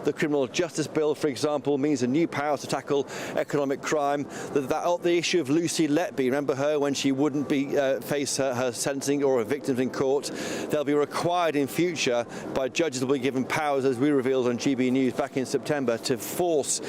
The criminal justice bill, for example, means a new power to tackle economic crime. The issue of Lucy Letby, remember her when she wouldn't face her sentencing or her victims in court? They'll be required in future by judges will be given powers, as we revealed on GBNews back in September, to force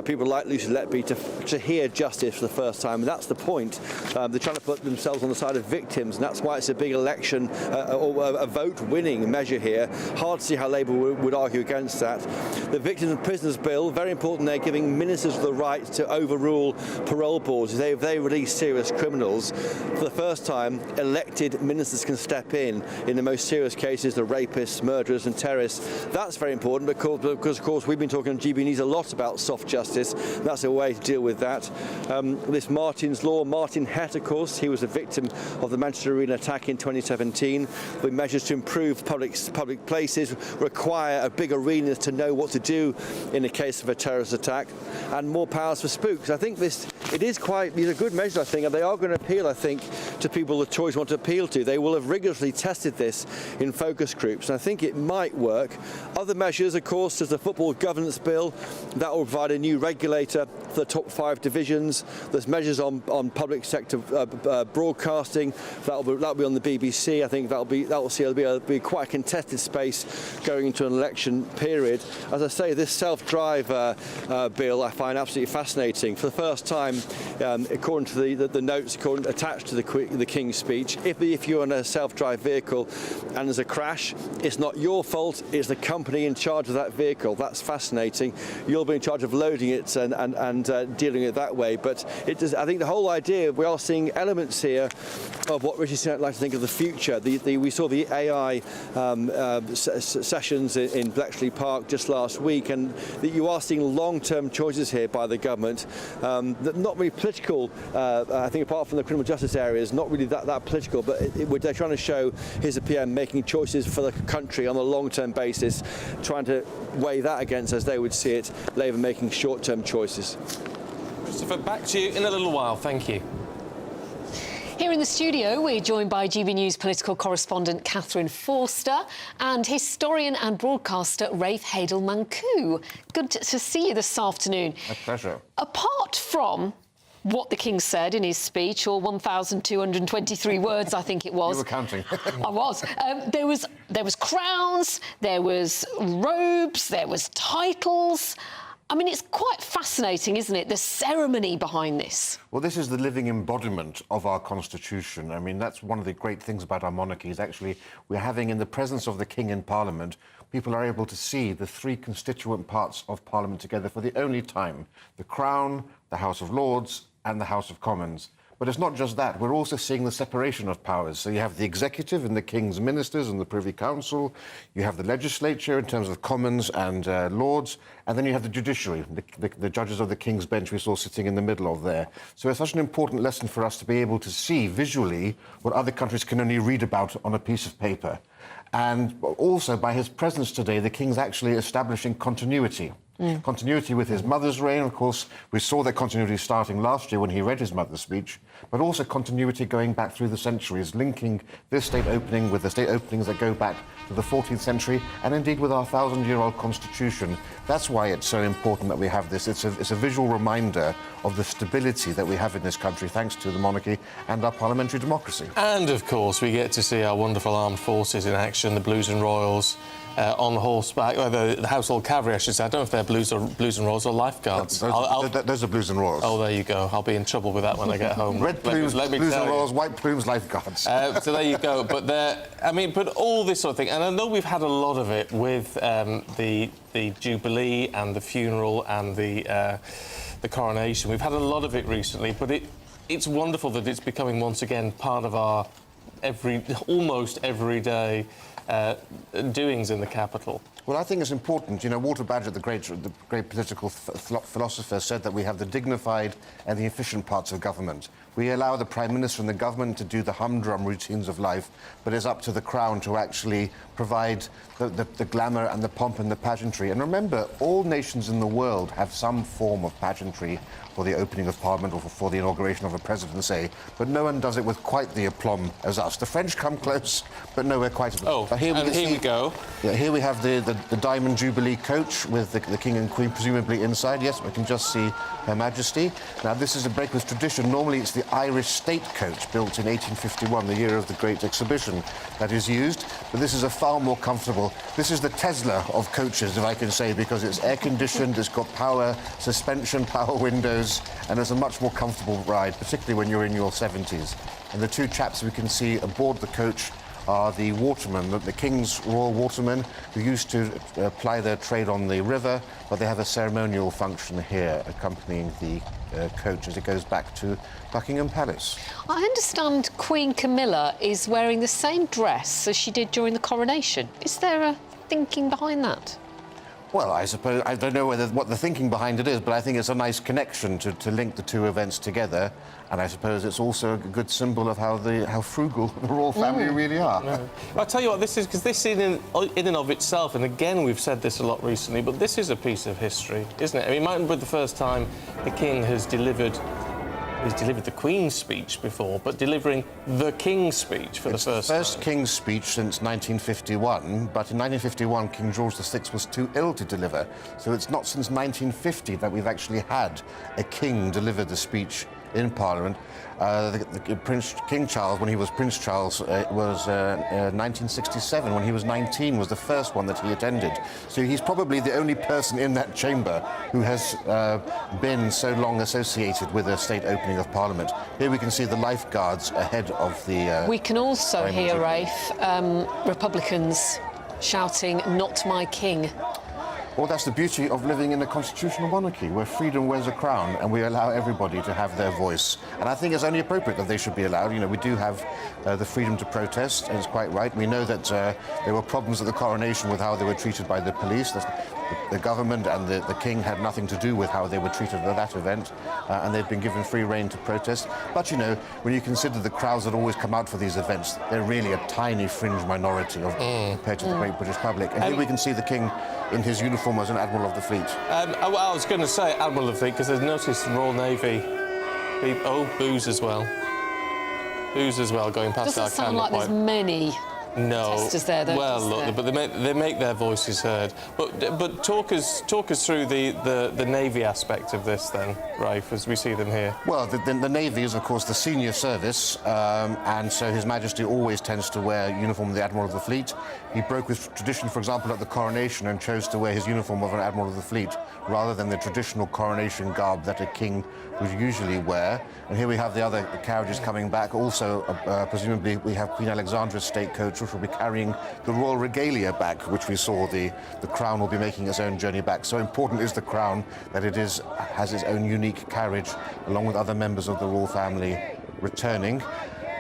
people like Lucy Letby to hear justice for the first time. And that's the point. They're trying to put themselves on the side of victims, and that's why it's a big election or a vote-winning measure here. Hard to see how Labour would argue against that. The Victims and Prisoners Bill, very important. They're giving ministers the right to overrule parole boards. If they release serious criminals, for the first time, elected ministers can step in the most serious cases, the rapists, murderers and terrorists. That's very important because of course, we've been talking on GB News a lot about soft justice. That's a way to deal with that. This Martin's Law, Martin Hett, of course, he was a victim of the Manchester Arena attack in 2017. With measures to improve public places, require a big arena to know what to do in the case of a terrorist attack, and more powers for spooks. I think these are good measures, I think, and they are going to appeal, I think, to people the Tories want to appeal to. They will have rigorously tested this in focus groups, and I think it might work. Other measures, of course, there's the Football Governance Bill. That will provide a new regulator for the top 5 divisions. There's measures on public sector broadcasting. That'll be on the BBC. I think that'll be quite a contested space going into an election period. As I say, this self-drive bill I find absolutely fascinating. For the first time, according to the notes attached to the King's speech, if you're in a self-drive vehicle and there's a crash, it's not your fault, it's the company in charge of that vehicle. That's fascinating. You'll be in charge of loading it and dealing with it that way. But I think the whole idea, we are seeing elements here of what Rishi Sunak like to think of the future. We saw the AI sessions in Bletchley Park just last week, and that you are seeing long-term choices here by the government. Not really political, I think, apart from the criminal justice areas, not really that political, but they're trying to show here's a PM making choices for the country on a long-term basis, trying to weigh that against, as they would see it, Labour making short-term choices. Christopher, back to you in a little while. Thank you. Here in the studio, we're joined by GB News political correspondent Catherine Forster and historian and broadcaster Rafe Hadel-Mankoo. Good to see you this afternoon. A pleasure. Apart from what the King said in his speech, or 1,223 words, I think it was. You were counting. I was. There was crowns, there was robes, there was titles. I mean, it's quite fascinating, isn't it, the ceremony behind this? Well, this is the living embodiment of our constitution. I mean, that's one of the great things about our monarchy, is actually we're having, in the presence of the King in Parliament, people are able to see the 3 constituent parts of Parliament together for the only time: the Crown, the House of Lords and the House of Commons. But it's not just that. We're also seeing the separation of powers. So you have the executive and the King's ministers and the Privy Council. You have the legislature in terms of Commons and Lords. And then you have the judiciary, the judges of the King's Bench we saw sitting in the middle of there. So it's such an important lesson for us to be able to see visually what other countries can only read about on a piece of paper. And also, by his presence today, the King's actually establishing continuity. Continuity with his mother's reign. Of course, we saw that continuity starting last year when he read his mother's speech, but also continuity going back through the centuries, linking this state opening with the state openings that go back to the 14th century, and indeed with our 1,000-year-old constitution. That's why it's so important that we have this. It's a visual reminder of the stability that we have in this country, thanks to the monarchy and our parliamentary democracy. And, of course, we get to see our wonderful armed forces in action, the Blues and Royals, on horseback, or the household cavalry, I should say. I don't know if they're blues and royals or lifeguards. Those are Blues and Royals. Oh, there you go. I'll be in trouble with that when I get home. Red plumes, Blues and Royals, white plumes, lifeguards. So there you go. But but all this sort of thing, and I know we've had a lot of it with the Jubilee and the funeral and the coronation. We've had a lot of it recently, but it's wonderful that it's becoming once again part of our almost everyday doings in the capital. Well, I think it's important. You know, Walter Badger, the great political philosopher, said that we have the dignified and the efficient parts of government. We allow the Prime Minister and the government to do the humdrum routines of life, but it's up to the Crown to actually provide the glamour and the pomp and the pageantry. And remember, all nations in the world have some form of pageantry for the opening of Parliament or for the inauguration of a presidency, but no one does it with quite the aplomb as us. The French come close, but nowhere quite as... Oh, but here we go. Yeah, here we have the the Diamond Jubilee coach with the King and Queen presumably inside. Yes, we can just see Her Majesty. Now, this is a break with tradition. Normally, it's the Irish state coach built in 1851, the year of the Great Exhibition, that is used. But this is a far more comfortable... This is the Tesla of coaches, if I can say, because it's air-conditioned, it's got power suspension, power windows, and it's a much more comfortable ride, particularly when you're in your 70s. And the two chaps we can see aboard the coach are the watermen, the King's Royal Watermen, who used to ply their trade on the river, but they have a ceremonial function here accompanying the coach as it goes back to Buckingham Palace. I understand Queen Camilla is wearing the same dress as she did during the coronation. Is there a thinking behind that? Well, I suppose, I don't know what the thinking behind it is, but I think it's a nice connection to link the two events together. And I suppose it's also a good symbol of how frugal the royal family really are. Yeah. I'll tell you what, this is, because this in and of itself, and again we've said this a lot recently, but this is a piece of history, isn't it? I mean, it might be the first time the King has delivered the Queen's speech before, but delivering the King's speech for the first time. First King's speech since 1951, but in 1951 King George VI was too ill to deliver. So it's not since 1950 that we've actually had a king deliver the speech in Parliament. King Charles, when he was Prince Charles, was 1967. When he was 19, was the first one that he attended. So he's probably the only person in that chamber who has been so long associated with a state opening of Parliament. Here we can see the lifeguards ahead of the... we can also hear, Rafe, Republicans shouting, "Not my king." Well, that's the beauty of living in a constitutional monarchy, where freedom wears a crown and we allow everybody to have their voice. And I think it's only appropriate that they should be allowed. You know, we do have the freedom to protest, and it's quite right. We know that there were problems at the coronation with how they were treated by the police. The government and the King had nothing to do with how they were treated at that event, and they've been given free rein to protest. But, you know, when you consider the crowds that always come out for these events, they're really a tiny fringe minority compared to the great British public. And here we can see the King in his uniform as an Admiral of the Fleet. Well, I was going to say Admiral of the Fleet, because I've noticed the Royal Navy... Oh, booze as well. Booze as well, going past our Doesn't sound like there's many... protesters there, though. Well, look, but they make their voices heard. But talk us through the Navy aspect of this, then, Rafe, as we see them here. Well, the Navy is, of course, the senior service, and so His Majesty always tends to wear uniform of the Admiral of the Fleet. He broke with tradition, for example, at the coronation, and chose to wear his uniform of an Admiral of the Fleet rather than the traditional coronation garb that a king would usually wear. And here we have the other carriages coming back. Also, presumably, we have Queen Alexandra's state coach, which will be carrying the royal regalia back, which we saw the Crown will be making its own journey back. So important is the Crown that it has its own unique carriage, along with other members of the royal family returning.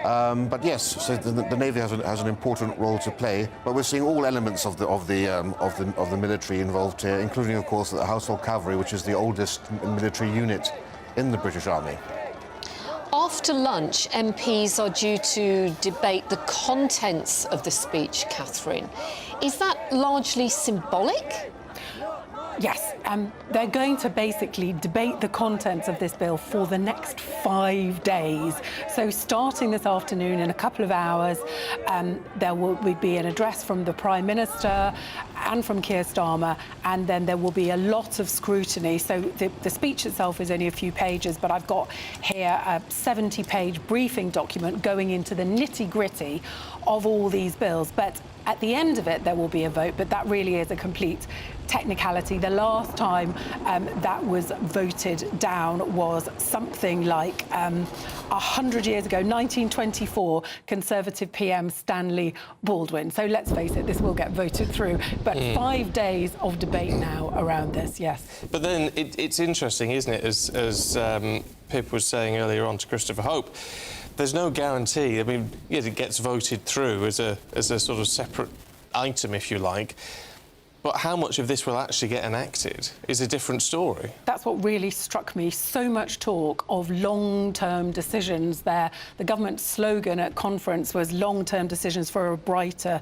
But yes, so the Navy has an important role to play. But we're seeing all elements of the military involved here, including, of course, the Household Cavalry, which is the oldest military unit in the British Army. After lunch, MPs are due to debate the contents of the speech, Catherine. Is that largely symbolic? Yes, they're going to basically debate the contents of this bill for the next 5 days. So starting this afternoon in a couple of hours, there will be an address from the Prime Minister and from Keir Starmer, and then there will be a lot of scrutiny. So the speech itself is only a few pages, but I've got here a 70-page briefing document going into the nitty-gritty of all these bills. But at the end of it, there will be a vote, but that really is a complete technicality. The last time that was voted down was something like 100 years ago, 1924, Conservative PM Stanley Baldwin. So let's face it, this will get voted through. But 5 days of debate now around this, yes. But then it's interesting, isn't it, as Pip was saying earlier on to Christopher Hope, there's no guarantee. I mean, yes, it gets voted through as a sort of separate item, if you like. But how much of this will actually get enacted is a different story. That's what really struck me. So much talk of long-term decisions there. The government slogan at conference was long-term decisions for a brighter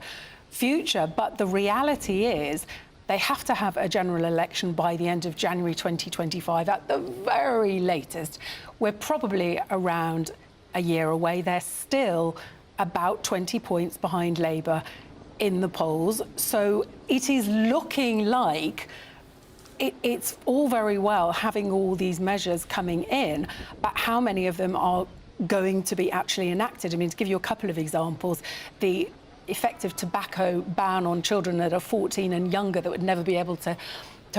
future. But the reality is they have to have a general election by the end of January 2025 at the very latest. We're probably around a year away. They're still about 20 points behind Labour in the polls. So it is looking like it's all very well having all these measures coming in, but how many of them are going to be actually enacted? I mean, to give you a couple of examples, the effective tobacco ban on children that are 14 and younger that would never be able to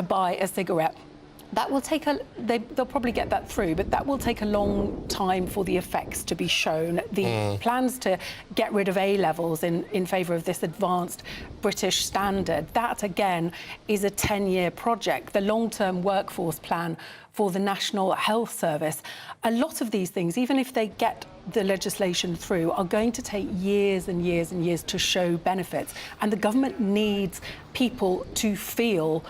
buy a cigarette. That will take they'll probably get that through, but that will take a long time for the effects to be shown. The plans to get rid of A-levels in favour of this advanced British standard, that again is a 10-year project. The long-term workforce plan for the National Health Service, a lot of these things, even if they get the legislation through, are going to take years and years and years to show benefits. And the government needs people to feel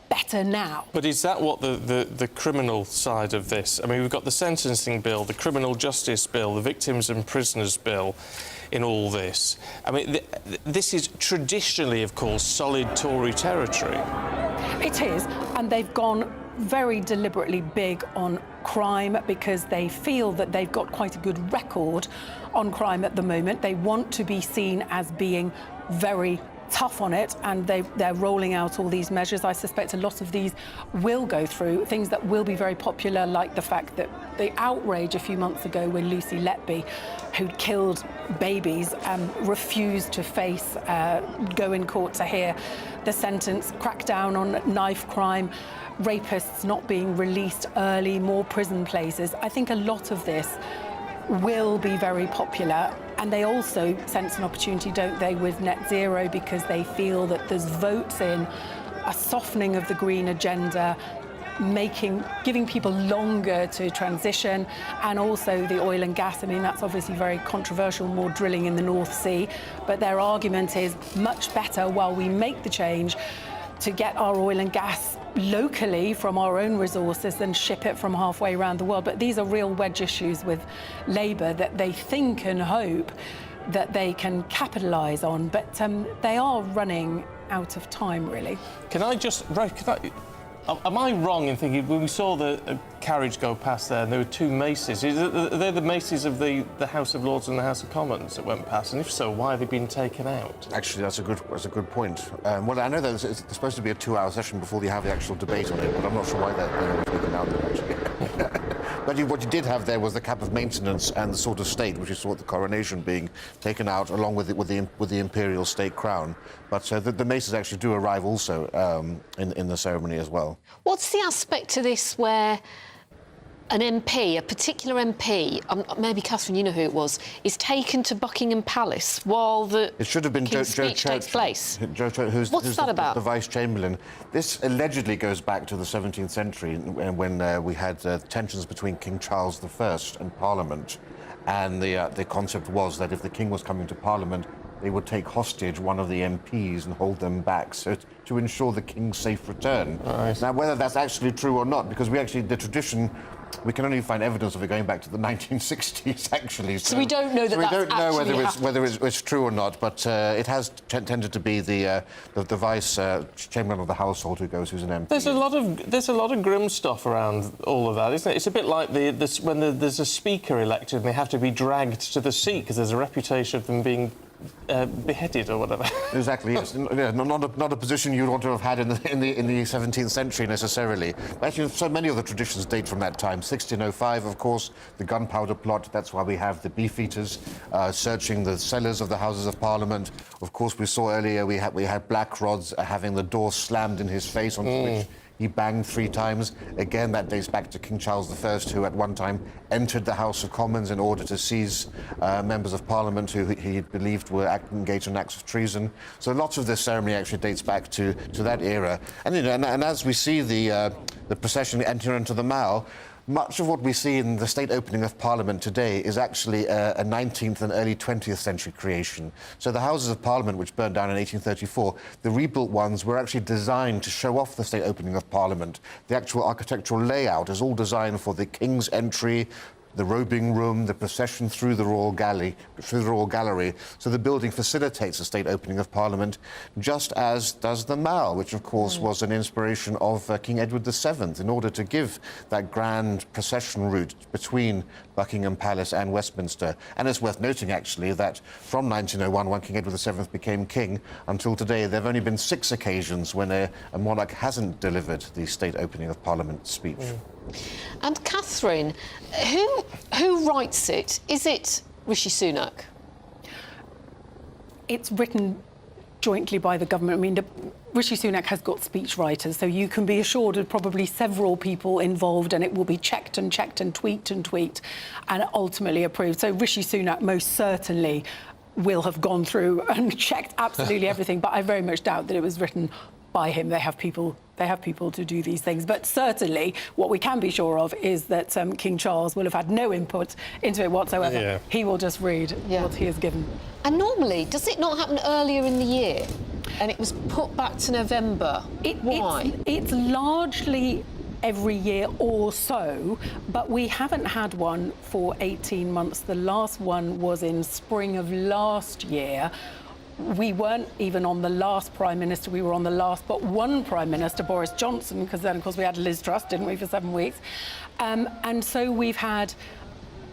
better now. But is that what the criminal side of this? I mean, we've got the sentencing bill, the criminal justice bill, the victims and prisoners bill in all this. I mean, this is traditionally, of course, solid Tory territory. It is, and they've gone very deliberately big on crime because they feel that they've got quite a good record on crime at the moment. They want to be seen as being very tough on it, and they're rolling out all these measures. I suspect a lot of these will go through, things that will be very popular, like the fact that the outrage a few months ago when Lucy Letby, who'd killed babies, refused to go in court to hear the sentence, crack down on knife crime, rapists not being released early, more prison places. I think a lot of this will be very popular, and they also sense an opportunity, don't they, with net zero, because they feel that there's votes in a softening of the green agenda, giving people longer to transition, and also the oil and gas. I mean, that's obviously very controversial, more drilling in the North Sea, but their argument is much better while we make the change to get our oil and gas locally from our own resources than ship it from halfway around the world. But these are real wedge issues with Labour that they think and hope that they can capitalise on, but they are running out of time, really. Am I wrong in thinking, when we saw the carriage go past there and there were two maces, are they the maces of the House of Lords and the House of Commons that went past? And if so, why have they been taken out? Actually, that's a good point. Well, I know that it's supposed to be a 2-hour session before you have the actual debate on it, but I'm not sure why they were taken out there, actually. But what you did have there was the cap of maintenance and the sword of state, which is sort of the coronation being taken out along with the imperial state crown. But the maces actually do arrive also in the ceremony as well. What's the aspect to this where an MP, a particular MP, maybe Catherine, you know who it was, is taken to Buckingham Palace while the it should have been King's speech takes place? Who's that about? The Vice Chamberlain. This allegedly goes back to the 17th century when we had tensions between King Charles I and Parliament, and the concept was that if the King was coming to Parliament, they would take hostage one of the MPs and hold them back, so to ensure the King's safe return. Nice. Now, whether that's actually true or not, because the tradition, we can only find evidence of it going back to the 1960s, actually. So we don't know that we don't know whether happened. it's true or not, but it has tended to be the Vice Chamberlain of the Household who's an MP. There's a lot of grim stuff around all of that, isn't it? It's a bit like when there's a speaker elected and they have to be dragged to the seat because there's a reputation of them being beheaded or whatever. Exactly, yes. Not a position you'd want to have had in the 17th century necessarily. But actually, so many of the traditions date from that time. 1605, of course, the Gunpowder Plot. That's why we have the Beefeaters searching the cellars of the Houses of Parliament. Of course, we saw earlier we had Black Rod's having the door slammed in his face, onto which he banged 3 times. Again, that dates back to King Charles I, who at one time entered the House of Commons in order to seize members of Parliament who he believed were engaged in acts of treason. So lots of this ceremony actually dates back to that era. And, and as we see the procession enter into the Mall, much of what we see in the state opening of Parliament today is actually a 19th and early 20th century creation. So the Houses of Parliament, which burned down in 1834, the rebuilt ones were actually designed to show off the state opening of Parliament. The actual architectural layout is all designed for the King's entry, the robing room, the procession through the Royal Gallery. So the building facilitates the state opening of Parliament, just as does the Mall, which of course was an inspiration of King Edward VII, in order to give that grand procession route between Buckingham Palace and Westminster. And it's worth noting, actually, that from 1901, when King Edward VII became king, until today, there have only been 6 occasions when a monarch hasn't delivered the state opening of Parliament speech. And Catherine, who writes it? Is it Rishi Sunak? It's written jointly by the government. I mean, Rishi Sunak has got speechwriters, so you can be assured of probably several people involved, and it will be checked and tweaked and ultimately approved. So Rishi Sunak most certainly will have gone through and checked absolutely everything, but I very much doubt that it was written by him. They have people to do these things. But certainly what we can be sure of is that King Charles will have had no input into it whatsoever. Yeah. He will just read what he is given. And normally, does it not happen earlier in the year? And it was put back to November. Why? It's largely every year or so, but we haven't had one for 18 months. The last one was in spring of last year. We weren't even on the last Prime Minister, we were on the last but one Prime Minister, Boris Johnson, because then, of course, we had Liz Truss, didn't we, for 7 weeks? And so we've had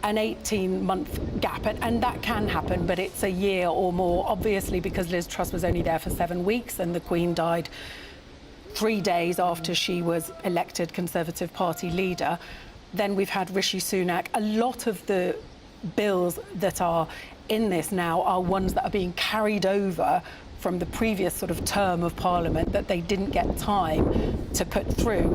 an 18-month gap, and that can happen, but it's a year or more, obviously, because Liz Truss was only there for 7 weeks and the Queen died 3 days after she was elected Conservative Party leader. Then we've had Rishi Sunak. A lot of the bills that are in this now are ones that are being carried over from the previous sort of term of Parliament that they didn't get time to put through.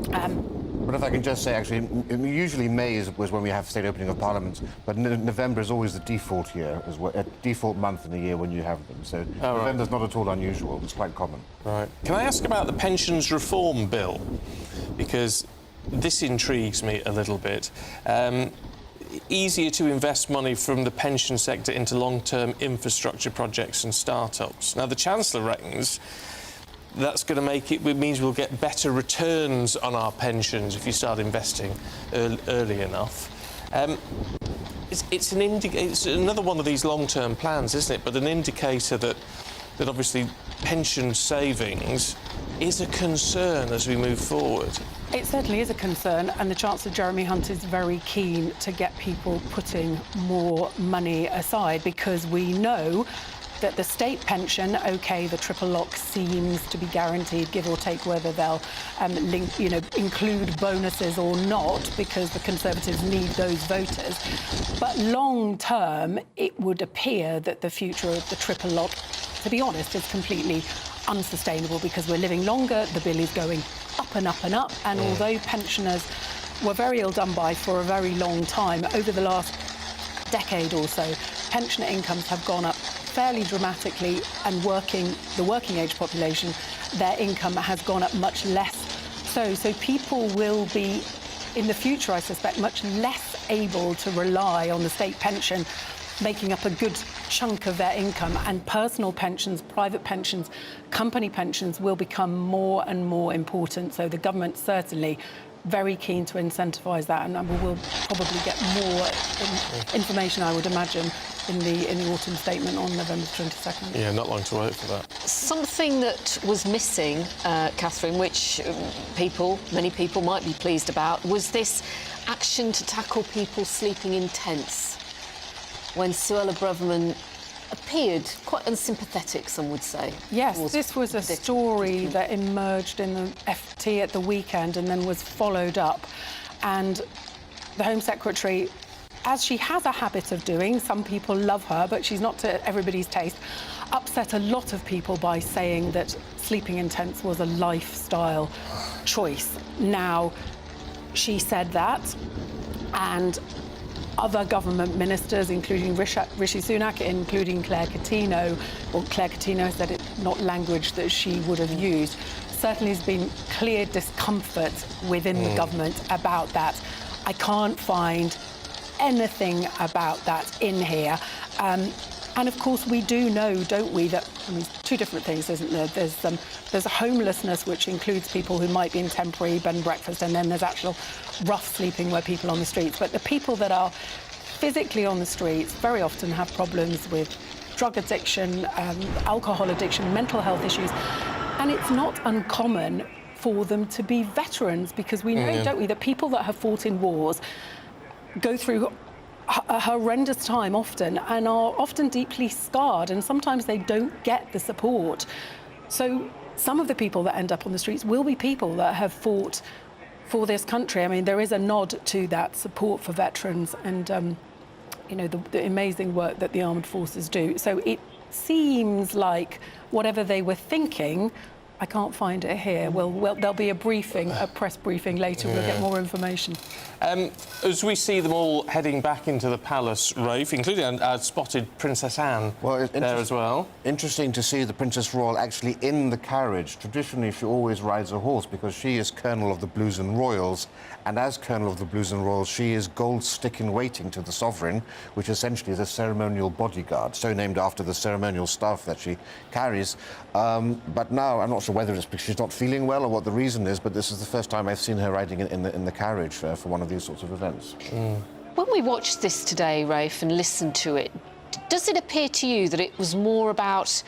But if I can just say, actually, usually May was when we have state opening of Parliaments, but November is always the default year, as well, a default month in the year when you have them. So November's not at all unusual. It's quite common. Right. Can I ask about the pensions reform bill? Because this intrigues me a little bit. Easier to invest money from the pension sector into long-term infrastructure projects and start-ups. Now, the Chancellor reckons that's going to make it means we'll get better returns on our pensions if you start investing early enough. It's another one of these long-term plans, isn't it? But an indicator that obviously pension savings is a concern as we move forward. It certainly is a concern, and the Chancellor Jeremy Hunt is very keen to get people putting more money aside, because we know that the state pension, OK, the triple lock seems to be guaranteed, give or take whether they'll include bonuses or not, because the Conservatives need those voters. But long term, it would appear that the future of the triple lock, to be honest, is completely unsustainable, because we're living longer, the bill is going up and up and up, and although pensioners were very ill done by for a very long time, over the last decade or so, pensioner incomes have gone up fairly dramatically, and the working age population, their income has gone up much less. So people will be, in the future, I suspect, much less able to rely on the state pension making up a good chunk of their income, and personal pensions, private pensions, company pensions will become more and more important. So the government certainly very keen to incentivise that, and we'll probably get more information, I would imagine, in the autumn statement on November 22nd. Yeah, not long to wait for that. Something that was missing, Catherine, which many people might be pleased about, was this action to tackle people sleeping in tents, when Suella Braverman appeared quite unsympathetic, some would say. Yes, this was a story that emerged in the FT at the weekend and then was followed up. And the Home Secretary, as she has a habit of doing, some people love her, but she's not to everybody's taste, upset a lot of people by saying that sleeping in tents was a lifestyle choice. Now, she said that, and other government ministers, including Rishi Sunak, including Claire Coutinho, said it's not language that she would have used. Certainly has been clear discomfort within the government about that. I can't find anything about that in here. And And of course, we do know, don't we, that two different things, isn't there? There's a homelessness, which includes people who might be in temporary bed and breakfast, and then there's actual rough sleeping where people are on the streets. But the people that are physically on the streets very often have problems with drug addiction, alcohol addiction, mental health issues. And it's not uncommon for them to be veterans, because we know, don't we, that people that have fought in wars go through a horrendous time often and are often deeply scarred, and sometimes they don't get the support. So some of the people that end up on the streets will be people that have fought for this country. I mean, there is a nod to that support for veterans and, you know, the amazing work that the armed forces do. So it seems like whatever they were thinking, I can't find it here. Well, there'll be a briefing, a press briefing later. We'll get more information. As we see them all heading back into the palace, Rafe, including spotted Princess Anne there as well. Interesting to see the Princess Royal actually in the carriage. Traditionally, she always rides a horse because she is Colonel of the Blues and Royals, and as Colonel of the Blues and Royals, she is gold stick in waiting to the sovereign, which essentially is a ceremonial bodyguard, so named after the ceremonial staff that she carries. But now, I'm not sure whether it's because she's not feeling well or what the reason is, but this is the first time I've seen her riding in the carriage for one of these sorts of events. When we watched this today, Rafe, and listened to it, does it appear to you that it was more about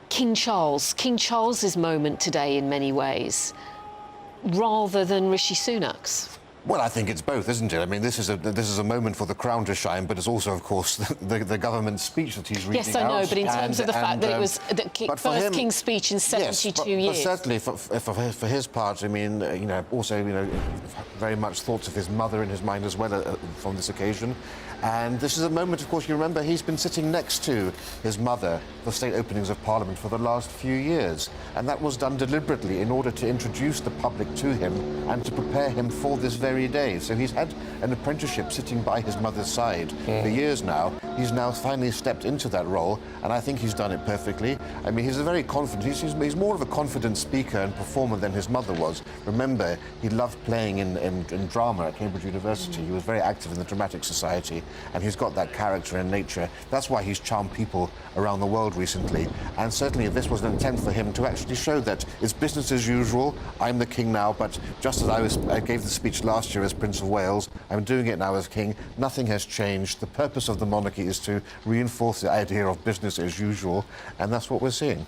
King Charles's moment today in many ways, rather than Rishi Sunak's? Well, I think it's both, isn't it? I mean, this is a moment for the crown to shine, but it's also, of course, the government speech that he's reading out. Yes, I know, but in terms of the fact that it was the first King's speech in 72 years. But certainly, for his part, I mean, you know, also, you know, very much thoughts of his mother in his mind as well from this occasion. And this is a moment, of course, you remember, he's been sitting next to his mother for state openings of Parliament for the last few years. And that was done deliberately in order to introduce the public to him and to prepare him for this very day. So he's had an apprenticeship sitting by his mother's side for years now. He's now finally stepped into that role, and I think he's done it perfectly. I mean, he's a very confident, he's more of a confident speaker and performer than his mother was. Remember, he loved playing in drama at Cambridge University. He was very active in the Dramatic Society, and he's got that character and nature. That's why he's charmed people around the world recently. And certainly this was an attempt for him to actually show that it's business as usual. I'm the king now, but just as I gave the speech last year as Prince of Wales, I'm doing it now as king. Nothing has changed. The purpose of the monarchy is to reinforce the idea of business as usual, and that's what we're seeing.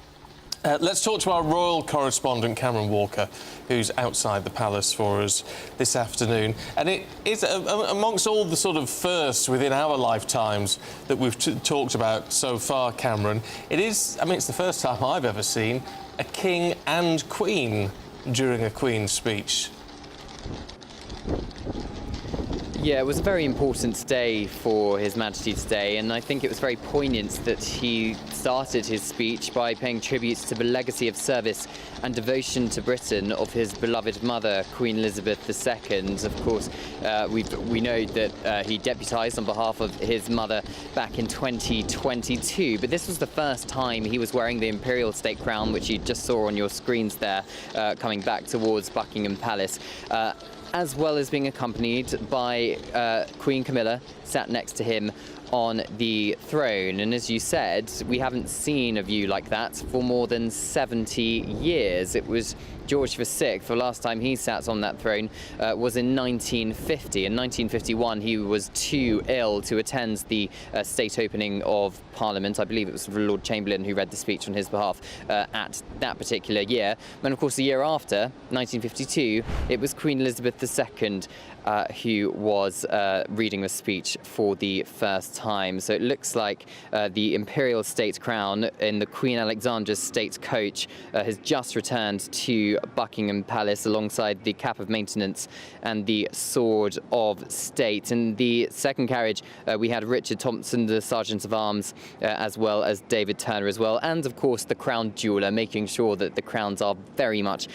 Let's talk to our royal correspondent, Cameron Walker, who's outside the palace for us this afternoon. And it is, amongst all the sort of firsts within our lifetimes that we've talked about so far, Cameron, it is, I mean, it's the first time I've ever seen a king and queen during a Queen's speech. Yeah, it was a very important day for His Majesty today, and I think it was very poignant that he started his speech by paying tribute to the legacy of service and devotion to Britain of his beloved mother, Queen Elizabeth II. Of course, we know that he deputised on behalf of his mother back in 2022, but this was the first time he was wearing the imperial state crown, which you just saw on your screens there, coming back towards Buckingham Palace. As well as being accompanied by Queen Camilla, sat next to him on the throne. And as you said, we haven't seen a view like that for more than 70 years. It was George VI, the last time he sat on that throne was in 1950. In 1951, he was too ill to attend the state opening of Parliament. I believe it was the Lord Chamberlain who read the speech on his behalf at that particular year. And of course, the year after, 1952, it was Queen Elizabeth II who was reading the speech for the first time. So it looks like the imperial state crown in the Queen Alexandra's state coach has just returned to Buckingham Palace alongside the cap of maintenance and the sword of state. In the second carriage, we had Richard Thompson, the Sergeant of Arms, as well as David Turner as well, and of course the crown jeweller, making sure that the crowns are very much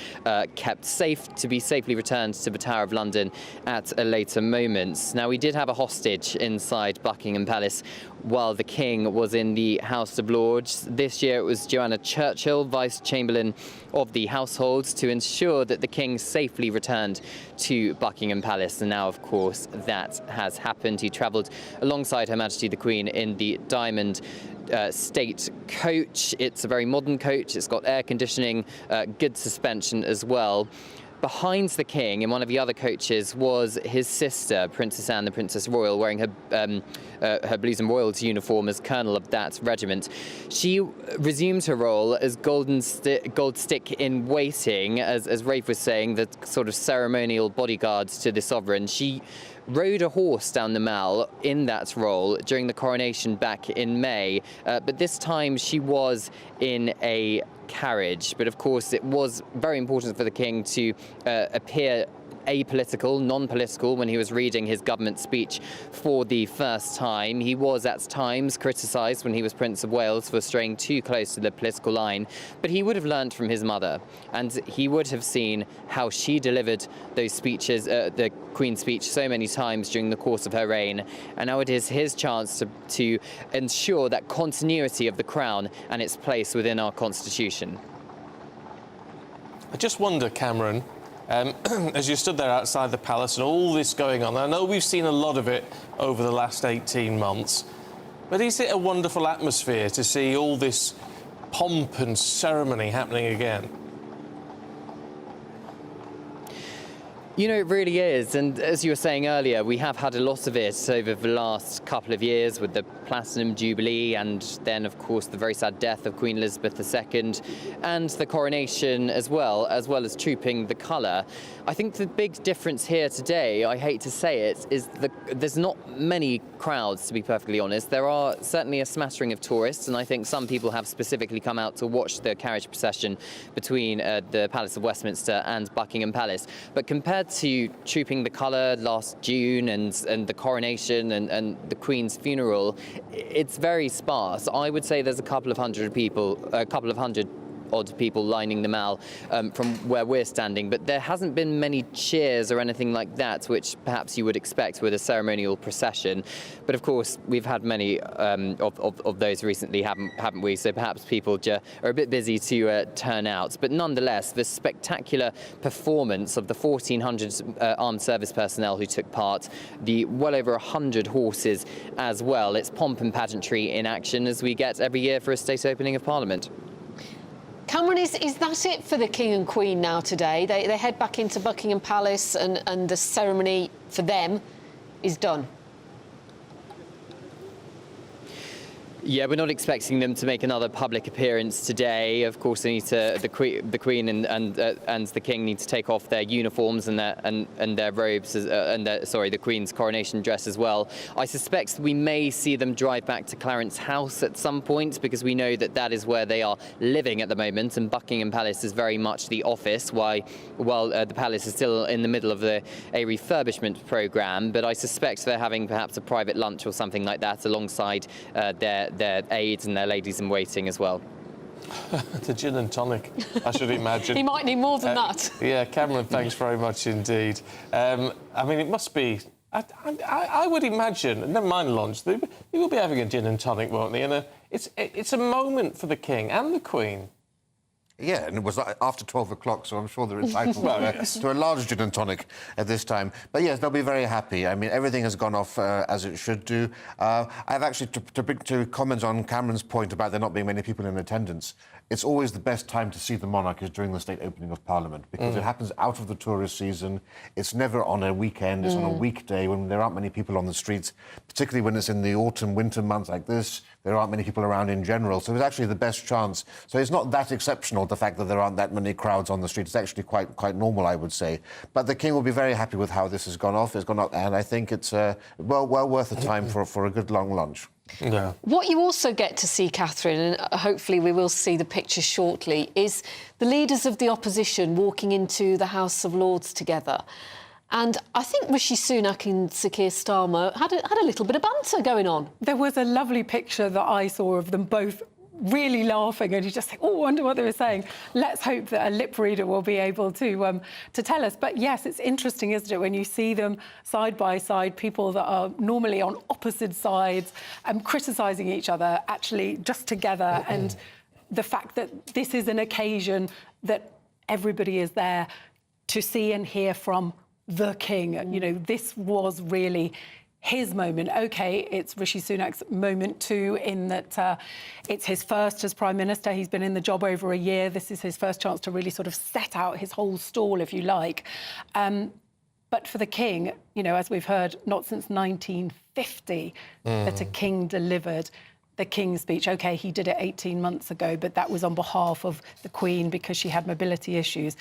kept safe to be safely returned to the Tower of London at a later moment. Now, we did have a hostage inside Buckingham Palace. Palace while the King was in the House of Lords. This year it was Joanna Churchill, Vice-Chamberlain of the Household, to ensure that the King safely returned to Buckingham Palace. And now, of course, that has happened. He travelled alongside Her Majesty the Queen in the Diamond State coach. It's a very modern coach. It's got air conditioning, good suspension as well. Behind the King, in one of the other coaches, was his sister, Princess Anne, the Princess Royal, wearing her Blues and Royals uniform as colonel of that regiment. She resumed her role as gold stick in waiting, as Rafe was saying, the sort of ceremonial bodyguard to the sovereign. She rode a horse down the Mall in that role during the coronation back in May, but this time she was in a carriage. But of course it was very important for the King to appear apolitical, non-political, when he was reading his government speech for the first time. He was at times criticised when he was Prince of Wales for straying too close to the political line, but he would have learned from his mother, and he would have seen how she delivered those speeches, the Queen's speech, so many times during the course of her reign. And now it is his chance to ensure that continuity of the crown and its place within our constitution. I just wonder, Cameron, as you stood there outside the palace and all this going on, I know we've seen a lot of it over the last 18 months, but is it a wonderful atmosphere to see all this pomp and ceremony happening again? You know, it really is. And as you were saying earlier, we have had a lot of it over the last couple of years with the Platinum Jubilee and then, of course, the very sad death of Queen Elizabeth II and the coronation as well as trooping the colour. I think the big difference here today, I hate to say it, is there's not many crowds, to be perfectly honest. There are certainly a smattering of tourists, and I think some people have specifically come out to watch the carriage procession between the Palace of Westminster and Buckingham Palace. But compared to trooping the colour last June and the coronation and the Queen's funeral, it's very sparse. I would say there's a couple of hundred odd people lining the Mall from where we're standing, but there hasn't been many cheers or anything like that, which perhaps you would expect with a ceremonial procession. But of course, we've had many of those recently, haven't we? So perhaps people are a bit busy to turn out. But nonetheless, the spectacular performance of the 1,400 armed service personnel who took part, the well over 100 horses as well. It's pomp and pageantry in action, as we get every year for a state opening of Parliament. Cameron, is that it for the King and Queen now today? They head back into Buckingham Palace and the ceremony for them is done? Yeah, we're not expecting them to make another public appearance today. Of course, they need to, the Queen and the King need to take off their uniforms and their robes, the Queen's coronation dress as well. I suspect we may see them drive back to Clarence House at some point, because we know that is where they are living at the moment, and Buckingham Palace is very much the office, while the palace is still in the middle of a refurbishment programme. But I suspect they're having perhaps a private lunch or something like that alongside their aides and their ladies-in-waiting as well. The gin and tonic, I should imagine. He might need more than that. Yeah, Cameron, thanks very much indeed. I mean, it must be... I would imagine, never mind lunch, they will be having a gin and tonic, won't they? And it's a moment for the King and the Queen. Yeah, and it was after 12 o'clock, so I'm sure they're entitled to a large gin and tonic at this time. But yes, they'll be very happy. I mean, everything has gone off as it should do. I've actually, to comment on Cameron's point about there not being many people in attendance, it's always the best time to see the monarch is during the state opening of Parliament, because it happens out of the tourist season. It's never on a weekend, it's on a weekday when there aren't many people on the streets, particularly when it's in the autumn, winter months like this. There aren't many people around in general, so it's actually the best chance. So it's not that exceptional, the fact that there aren't that many crowds on the street. It's actually quite normal, I would say. But the King will be very happy with how this has gone off. It's gone up, and I think it's well worth the time for a good long lunch. Yeah. What you also get to see, Catherine, and hopefully we will see the picture shortly, is the leaders of the opposition walking into the House of Lords together. And I think Rishi Sunak and Sir Keir Starmer had a little bit of banter going on. There was a lovely picture that I saw of them both really laughing, and you just think, oh, I wonder what they were saying. Let's hope that a lip reader will be able to tell us. But yes, it's interesting, isn't it, when you see them side by side, people that are normally on opposite sides criticising each other, actually just together, and the fact that this is an occasion that everybody is there to see and hear from the king. You know, this was really his moment. OK, it's Rishi Sunak's moment too, in that it's his first as Prime Minister. He's been in the job over a year. This is his first chance to really sort of set out his whole stall, if you like. But for the king, you know, as we've heard, not since 1950 that a king delivered the King's speech. OK, he did it 18 months ago, but that was on behalf of the Queen because she had mobility issues.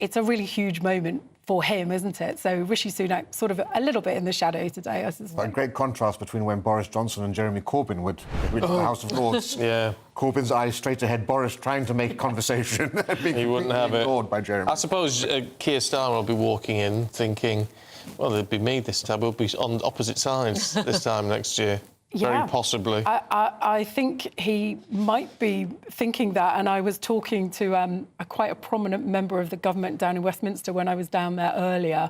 It's a really huge moment for him, isn't it? So Rishi Sunak sort of a little bit in the shadow today, I suspect. A great contrast between when Boris Johnson and Jeremy Corbyn would reach the House of Lords. Yeah. Corbyn's eyes straight ahead, Boris trying to make conversation. He wouldn't have it. Ignored by Jeremy. I suppose Keir Starmer will be walking in thinking, well, it'll be me this time. We'll be on opposite sides this time next year. Yeah. Very possibly. I think he might be thinking that, and I was talking to quite a prominent member of the government down in Westminster when I was down there earlier,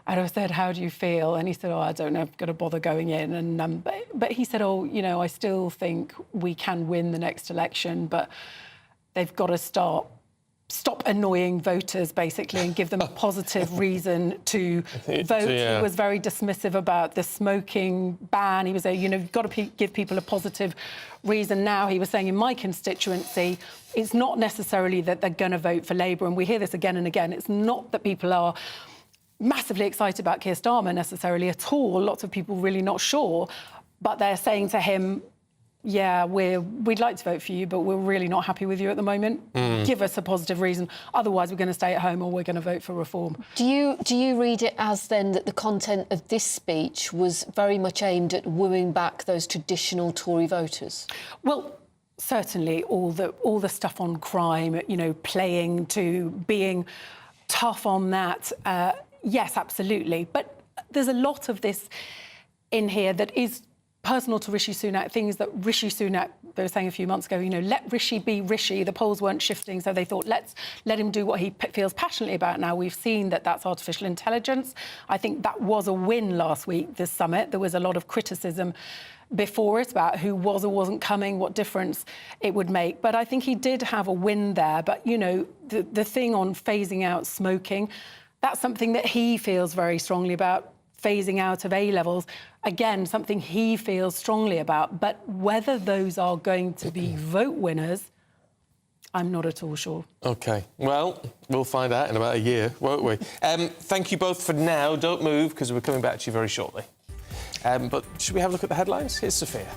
and I said, how do you feel? And he said, oh, I don't know, I'm going to bother going in. And but he said, oh, you know, I still think we can win the next election, but they've got to stop annoying voters, basically, and give them a positive reason to vote. Yeah. He was very dismissive about the smoking ban. He was saying, you know, you've got to give people a positive reason. Now, he was saying, in my constituency, it's not necessarily that they're going to vote for Labour, and we hear this again and again. It's not that people are massively excited about Keir Starmer necessarily at all. Lots of people really not sure, but they're saying to him, yeah, we'd like to vote for you, but we're really not happy with you at the moment. Give us a positive reason. Otherwise, we're going to stay at home or we're going to vote for reform. Do you read it as then that the content of this speech was very much aimed at wooing back those traditional Tory voters? Well, certainly all the stuff on crime, you know, playing to being tough on that. Yes, absolutely. But there's a lot of this in here that is personal to Rishi Sunak, things that Rishi Sunak, they were saying a few months ago, you know, let Rishi be Rishi. The polls weren't shifting, so they thought, let's let him do what he feels passionately about now. We've seen that that's artificial intelligence. I think that was a win last week, this summit. There was a lot of criticism before it about who was or wasn't coming, what difference it would make. But I think he did have a win there. But, you know, the thing on phasing out smoking, that's something that he feels very strongly about. Phasing out of A-levels, again, something he feels strongly about. But whether those are going to be vote winners, I'm not at all sure. OK. Well, we'll find out in about a year, won't we? Thank you both for now. Don't move, because we're coming back to you very shortly. But should we have a look at the headlines? Here's Sophia.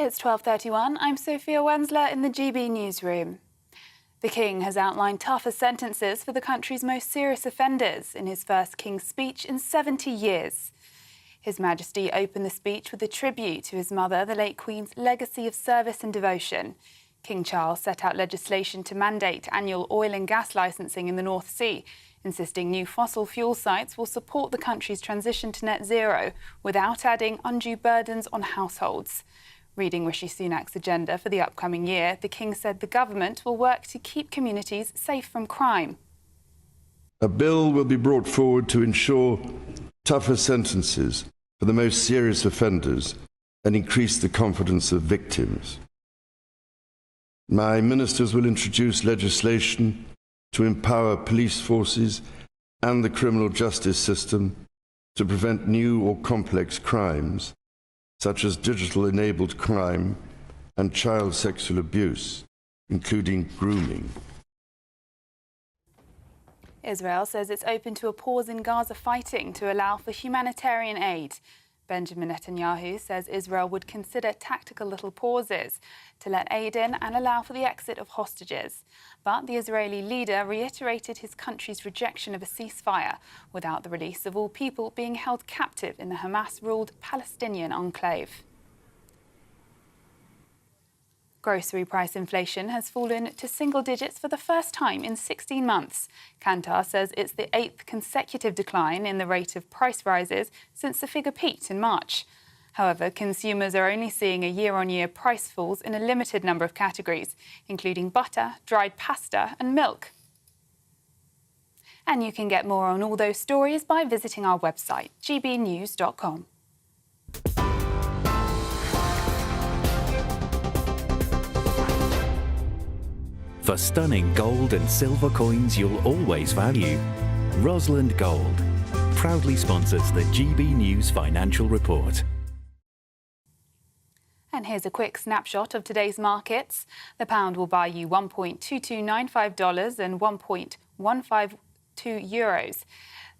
It's 12:31. I'm Sophia Wensler in the GB newsroom. The King has outlined tougher sentences for the country's most serious offenders in his first King's speech in 70 years. His Majesty opened the speech with a tribute to his mother, the late Queen's legacy of service and devotion. King Charles set out legislation to mandate annual oil and gas licensing in the North Sea, insisting new fossil fuel sites will support the country's transition to net zero without adding undue burdens on households. Reading Rishi Sunak's agenda for the upcoming year, the King said the government will work to keep communities safe from crime. A bill will be brought forward to ensure tougher sentences for the most serious offenders and increase the confidence of victims. My ministers will introduce legislation to empower police forces and the criminal justice system to prevent new or complex crimes, such as digital-enabled crime and child sexual abuse, including grooming. Israel says it's open to a pause in Gaza fighting to allow for humanitarian aid. Benjamin Netanyahu says Israel would consider tactical little pauses to let aid in and allow for the exit of hostages. But the Israeli leader reiterated his country's rejection of a ceasefire without the release of all people being held captive in the Hamas-ruled Palestinian enclave. Grocery price inflation has fallen to single digits for the first time in 16 months. Kantar says it's the 8th consecutive decline in the rate of price rises since the figure peaked in March. However, consumers are only seeing a year-on-year price falls in a limited number of categories, including butter, dried pasta and milk. And you can get more on all those stories by visiting our website, gbnews.com. For stunning gold and silver coins you'll always value, Rosalind Gold proudly sponsors the GB News Financial Report. And here's a quick snapshot of today's markets. The pound will buy you $1.2295 and €1.152.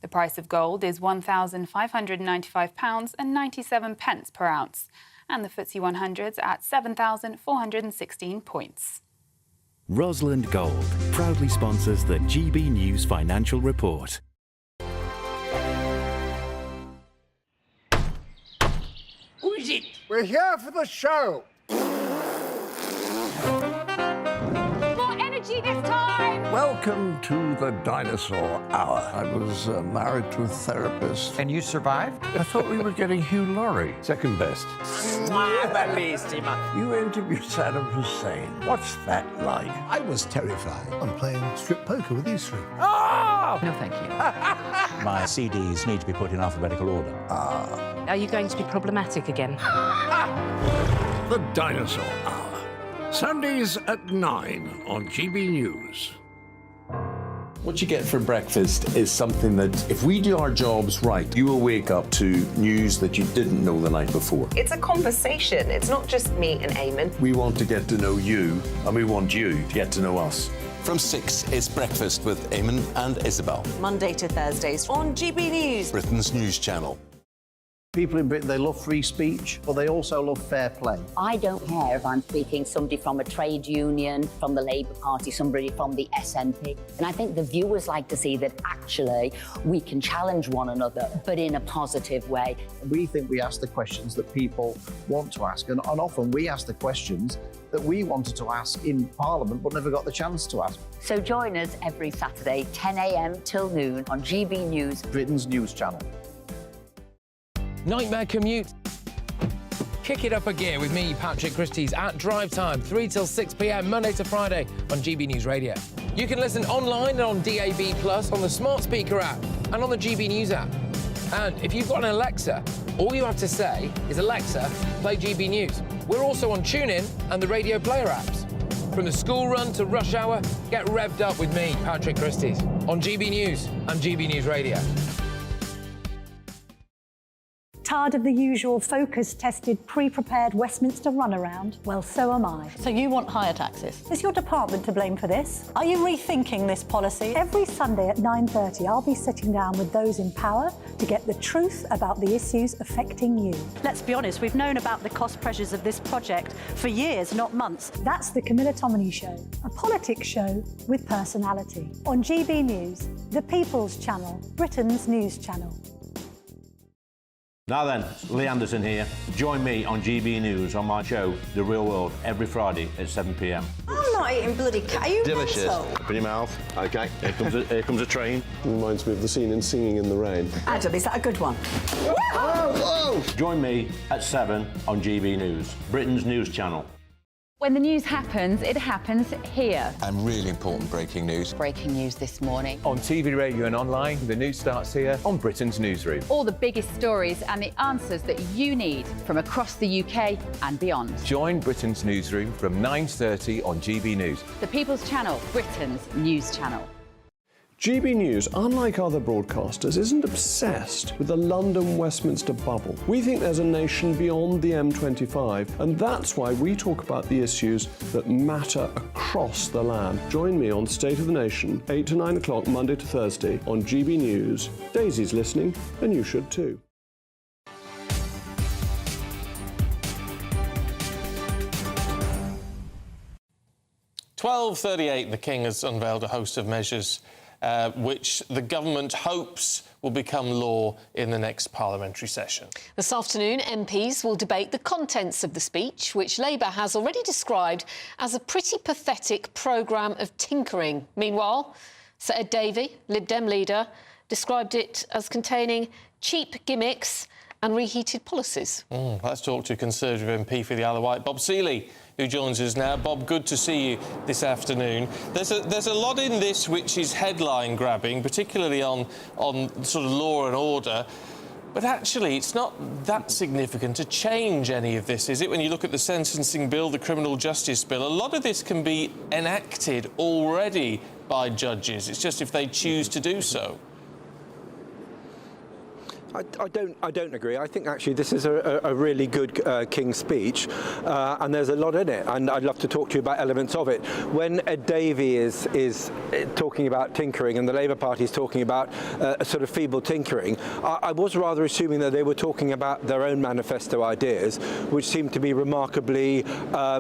The price of gold is £1,595 and 97 pence per ounce. And the FTSE 100's at 7,416 points. Rosalind Gold proudly sponsors the GB News Financial Report. Who is it? We're here for the show. More energy this time! Welcome to the Dinosaur Hour. I was married to a therapist. And you survived? I thought we were getting Hugh Laurie. Second best. You interviewed Saddam Hussein. What's that like? I was terrified. I'm playing strip poker with these three. Oh! No, thank you. My CDs need to be put in alphabetical order. Are you going to be problematic again? The Dinosaur Hour. Sundays at 9 on GB News. What you get for breakfast is something that, if we do our jobs right, you will wake up to news that you didn't know the night before. It's a conversation. It's not just me and Eamon. We want to get to know you, and we want you to get to know us. From 6, it's Breakfast with Eamon and Isabel. Monday to Thursdays on GB News. Britain's news channel. People in Britain, they love free speech, but they also love fair play. I don't care if I'm speaking somebody from a trade union, from the Labour Party, somebody from the SNP. And I think the viewers like to see that actually we can challenge one another, but in a positive way. We think we ask the questions that people want to ask, and often we ask the questions that we wanted to ask in Parliament but never got the chance to ask. So join us every Saturday, 10 a.m. till noon on GB News, Britain's news channel. Nightmare commute. Kick it up a gear with me, Patrick Christie's at Drive Time, 3 till 6 p.m, Monday to Friday on GB News Radio. You can listen online and on DAB+, on the smart speaker app and on the GB News app. And if you've got an Alexa, all you have to say is, Alexa, play GB News. We're also on TuneIn and the Radio Player apps. From the school run to rush hour, get revved up with me, Patrick Christie's, on GB News and GB News Radio. Tired of the usual focus-tested, pre-prepared Westminster runaround? Well, so am I. So you want higher taxes? Is your department to blame for this? Are you rethinking this policy? Every Sunday at 9:30, I'll be sitting down with those in power to get the truth about the issues affecting you. Let's be honest, we've known about the cost pressures of this project for years, not months. That's the Camilla Tominey Show, a politics show with personality. On GB News, the People's Channel, Britain's news channel. Now then, Lee Anderson here. Join me on GB News on my show, The Real World, every Friday at 7 p.m. I'm not eating bloody cat. Are you Delicious. mental? Open your mouth. OK, here comes a train. Reminds me of the scene in Singing in the Rain. Adam, is that a good one? Whoa! Join me at 7 on GB News, Britain's news channel. When the news happens, it happens here. And really important breaking news. Breaking news this morning. On TV, radio and online, the news starts here on Britain's Newsroom. All the biggest stories and the answers that you need from across the UK and beyond. Join Britain's Newsroom from 9:30 on GB News. The People's Channel, Britain's news channel. GB News, unlike other broadcasters, isn't obsessed with the London-Westminster bubble. We think there's a nation beyond the M25, and that's why we talk about the issues that matter across the land. Join me on State of the Nation, 8 to 9 o'clock, Monday to Thursday, on GB News. Daisy's listening, and you should too. .12:38, the King has unveiled a host of measures which the government hopes will become law in the next parliamentary session. This afternoon, MPs will debate the contents of the speech, which Labour has already described as a pretty pathetic programme of tinkering. Meanwhile, Sir Ed Davey, Lib Dem leader, described it as containing cheap gimmicks and reheated policies. Let's talk to Conservative MP for the Isle of Wight, Bob Seeley, who joins us now. Bob, good to see you this afternoon. There's a lot in this which is headline-grabbing, particularly on sort of law and order. But actually, it's not that significant to change any of this, is it? When you look at the sentencing bill, the criminal justice bill, a lot of this can be enacted already by judges. It's just if they choose to do so. I don't agree. I think actually this is a really good King's speech, and there's a lot in it, and I'd love to talk to you about elements of it. When Ed Davey is talking about tinkering and the Labour Party is talking about a sort of feeble tinkering, I was rather assuming that they were talking about their own manifesto ideas, which seem to be remarkably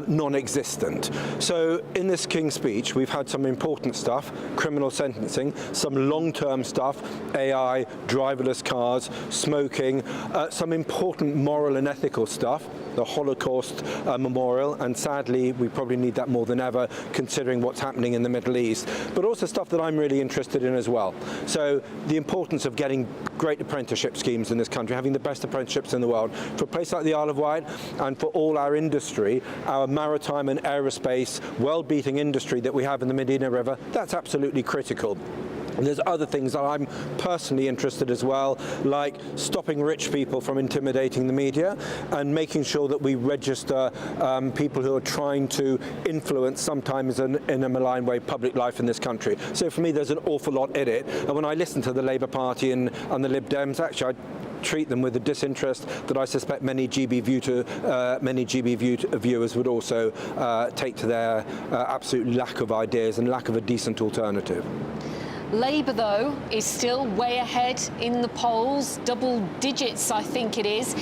non-existent. So in this King's speech, we've had some important stuff, criminal sentencing, some long-term stuff, AI, driverless cars, smoking, some important moral and ethical stuff, the Holocaust memorial, and sadly we probably need that more than ever considering what's happening in the Middle East, but also stuff that I'm really interested in as well. So the importance of getting great apprenticeship schemes in this country, having the best apprenticeships in the world, for a place like the Isle of Wight and for all our industry, our maritime and aerospace well-beating industry that we have in the Medina River, that's absolutely critical. And there's other things that I'm personally interested as well, like stopping rich people from intimidating the media and making sure that we register people who are trying to influence, sometimes in a malign way, public life in this country. So for me, there's an awful lot in it. And when I listen to the Labour Party and the Lib Dems, actually, I treat them with the disinterest that I suspect many GB viewers would also take to their absolute lack of ideas and lack of a decent alternative. Labour, though, is still way ahead in the polls, double digits, I think it is.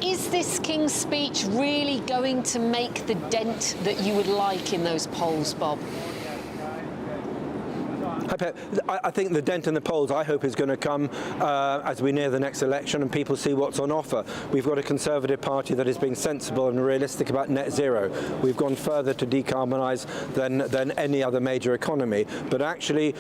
Is this King's speech really going to make the dent that you would like in those polls, Bob? I think the dent in the polls, I hope, is going to come as we near the next election and people see what's on offer. We've got a Conservative Party that is being sensible and realistic about net zero. We've gone further to decarbonise than any other major economy. But actually,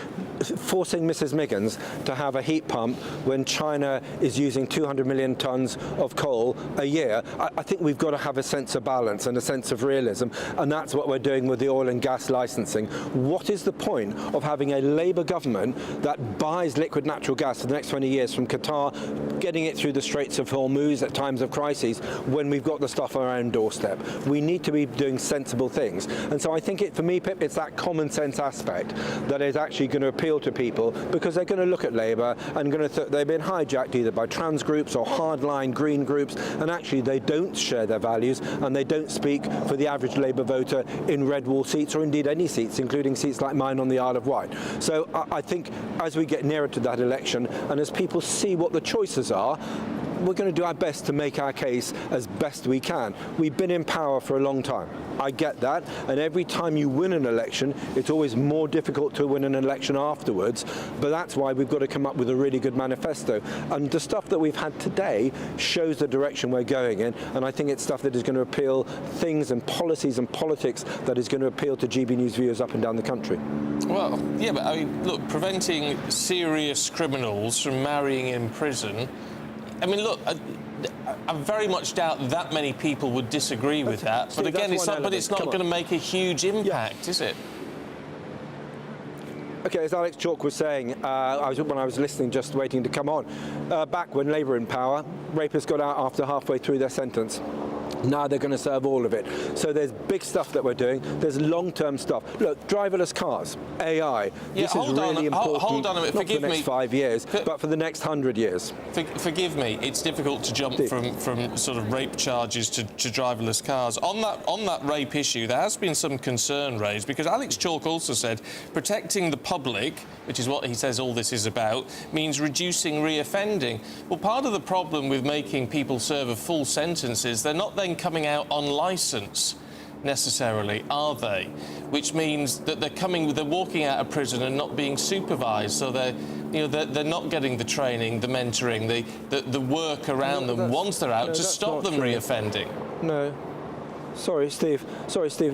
forcing Mrs Miggins to have a heat pump when China is using 200 million tonnes of coal a year, I think we've got to have a sense of balance and a sense of realism. And that's what we're doing with the oil and gas licensing. What is the point of having a Labour government that buys liquid natural gas for the next 20 years from Qatar, getting it through the Straits of Hormuz at times of crises, when we've got the stuff on our own doorstep? We need to be doing sensible things. And so I think, for me, Pip, it's that common sense aspect that is actually going to appeal to people, because they're going to look at Labour and they've been hijacked either by trans groups or hardline green groups, and actually they don't share their values and they don't speak for the average Labour voter in red wall seats, or indeed any seats, including seats like mine on the Isle of Wight. So I think as we get nearer to that election and as people see what the choices are, we're going to do our best to make our case as best we can. We've been in power for a long time. I get that. And every time you win an election, it's always more difficult to win an election afterwards. But that's why we've got to come up with a really good manifesto. And the stuff that we've had today shows the direction we're going in. And I think it's stuff that is going to appeal, things and policies and politics that is going to appeal to GB News viewers up and down the country. Well, yeah, but I mean, look, preventing serious criminals from marrying in prison, I mean, look, I very much doubt that many people would disagree with that. But again, it's not going to make a huge impact, is it? Okay, as Alex Chalk was saying, when I was listening, just waiting to come on, back when Labour in power, rapists got out after halfway through their sentence. Now they're going to serve all of it. So there's big stuff that we're doing. There's long-term stuff. Look, driverless cars, AI. This is really important. Hold on a minute. Not for the next 5 years, but for the next 100 years. Forgive me. It's difficult to jump from sort of rape charges to driverless cars. On that rape issue, there has been some concern raised, because Alex Chalk also said protecting the public, which is what he says all this is about, means reducing reoffending. Well, part of the problem with making people serve a full sentence is they're not then coming out on licence. necessarily, are they? Which means that they're walking out of prison and not being supervised, so they're not getting the training, the mentoring, the work around them once they're out to stop them reoffending. No. Sorry, Steve.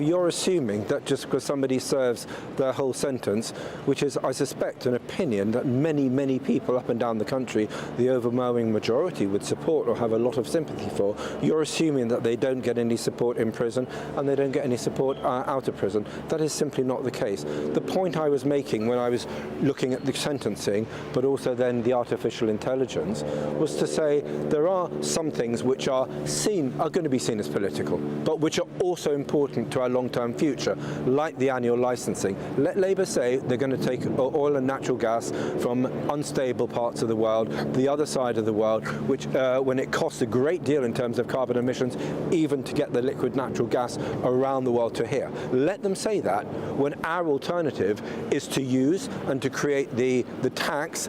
You're assuming that just because somebody serves their whole sentence, which is, I suspect, an opinion that many, many people up and down the country, the overwhelming majority, would support or have a lot of sympathy for, you're assuming that they don't get any support in prison and they don't get any support out of prison. That is simply not the case. The point I was making when I was looking at the sentencing, but also then the artificial intelligence, was to say there are some things which are going to be seen as political, but which are also important to our long-term future, like the annual licensing. Let Labour say they're going to take oil and natural gas from unstable parts of the world, the other side of the world, which when it costs a great deal in terms of carbon emissions, even to get the liquid natural gas around the world to here. Let them say that when our alternative is to use and to create the tax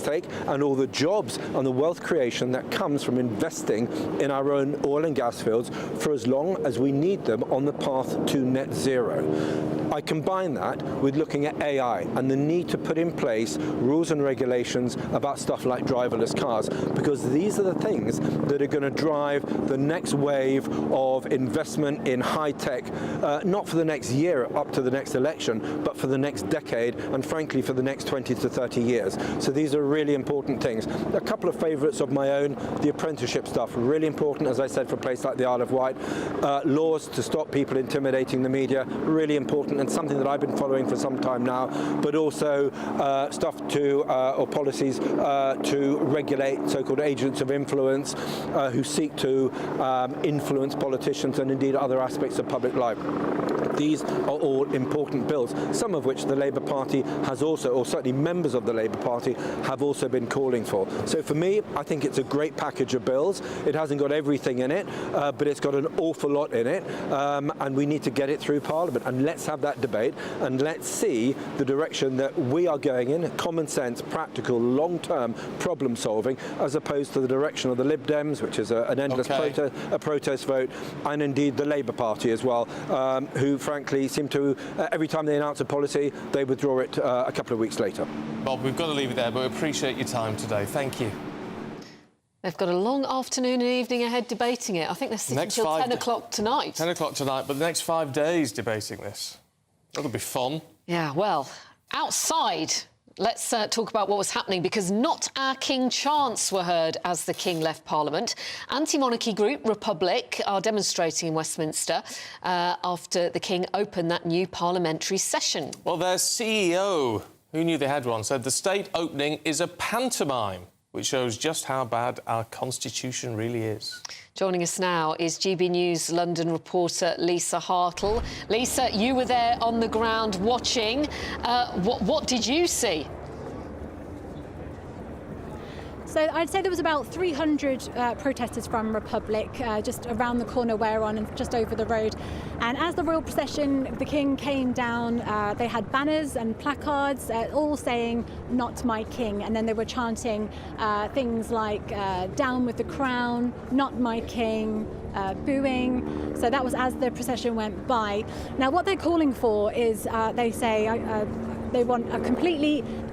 take and all the jobs and the wealth creation that comes from investing in our own oil and gas fields for as long as we need them on the path to net zero. I combine that with looking at AI and the need to put in place rules and regulations about stuff like driverless cars, because these are the things that are going to drive the next wave of investment in high tech, not for the next year up to the next election, but for the next decade and frankly for the next 20 to 30 years. So these are really important things. A couple of favourites of my own: the apprenticeship stuff, really important, as I said, for a place like the Isle of Wight. Laws to stop people intimidating the media, really important, and something that I've been following for some time now, but also stuff or policies to regulate so-called agents of influence who seek to influence politicians and indeed other aspects of public life. These are all important bills, some of which the Labour Party has also, or certainly members of the Labour Party, have also been calling for. So for me, I think it's a great package of bills. It hasn't got everything in it, but it's got an awful lot in it, and we need to get it through Parliament. And let's have that debate, and let's see the direction that we are going in: common sense, practical, long-term problem solving, as opposed to the direction of the Lib Dems, which is an endless protest vote, and indeed the Labour Party as well, who frankly seem to, every time they announce a policy, they withdraw it a couple of weeks later. Bob, we've got to leave it there, but we appreciate your time today. Thank you. They've got a long afternoon and evening ahead debating it. I think they're sitting until 10 o'clock tonight. 10 o'clock tonight, but the next 5 days debating this. That'll be fun. Yeah, well, outside, let's talk about what was happening, because not our King chants were heard as the King left Parliament. Anti-monarchy group Republic are demonstrating in Westminster after the King opened that new parliamentary session. Well, their CEO, who knew they had one, said the state opening is a pantomime, which shows just how bad our constitution really is. Joining us now is GB News London reporter Lisa Hartle. Lisa, you were there on the ground watching. What did you see? So I'd say there was about 300 protesters from Republic just around the corner we're on and just over the road. And as the royal procession, the King came down, they had banners and placards all saying, "Not my King." And then they were chanting things like, "Down with the crown," "Not my King," booing. So that was as the procession went by. Now what they're calling for is, they say, they want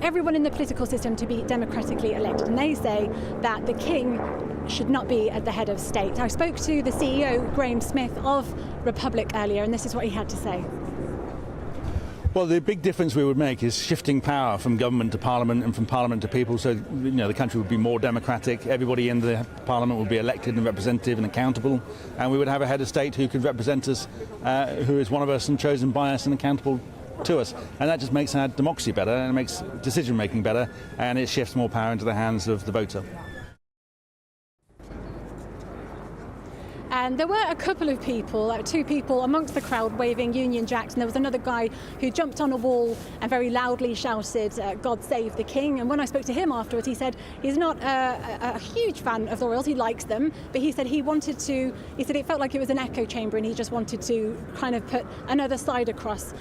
everyone in the political system to be democratically elected, and they say that the King should not be at the head of state. I spoke to the CEO, Graham Smith, of Republic earlier, and this is what he had to say. Well, the big difference we would make is shifting power from government to Parliament and from Parliament to people, so the country would be more democratic. Everybody in the Parliament would be elected and representative and accountable, and we would have a head of state who could represent us, who is one of us and chosen by us and accountable to us, and that just makes our democracy better, and it makes decision making better, and it shifts more power into the hands of the voter. And there were a couple of people, two people amongst the crowd waving Union Jacks, and there was another guy who jumped on a wall and very loudly shouted, "God save the King." And when I spoke to him afterwards, he said he's not a huge fan of the Royals, he likes them, but he said he said it felt like it was an echo chamber, and he just wanted to kind of put another side across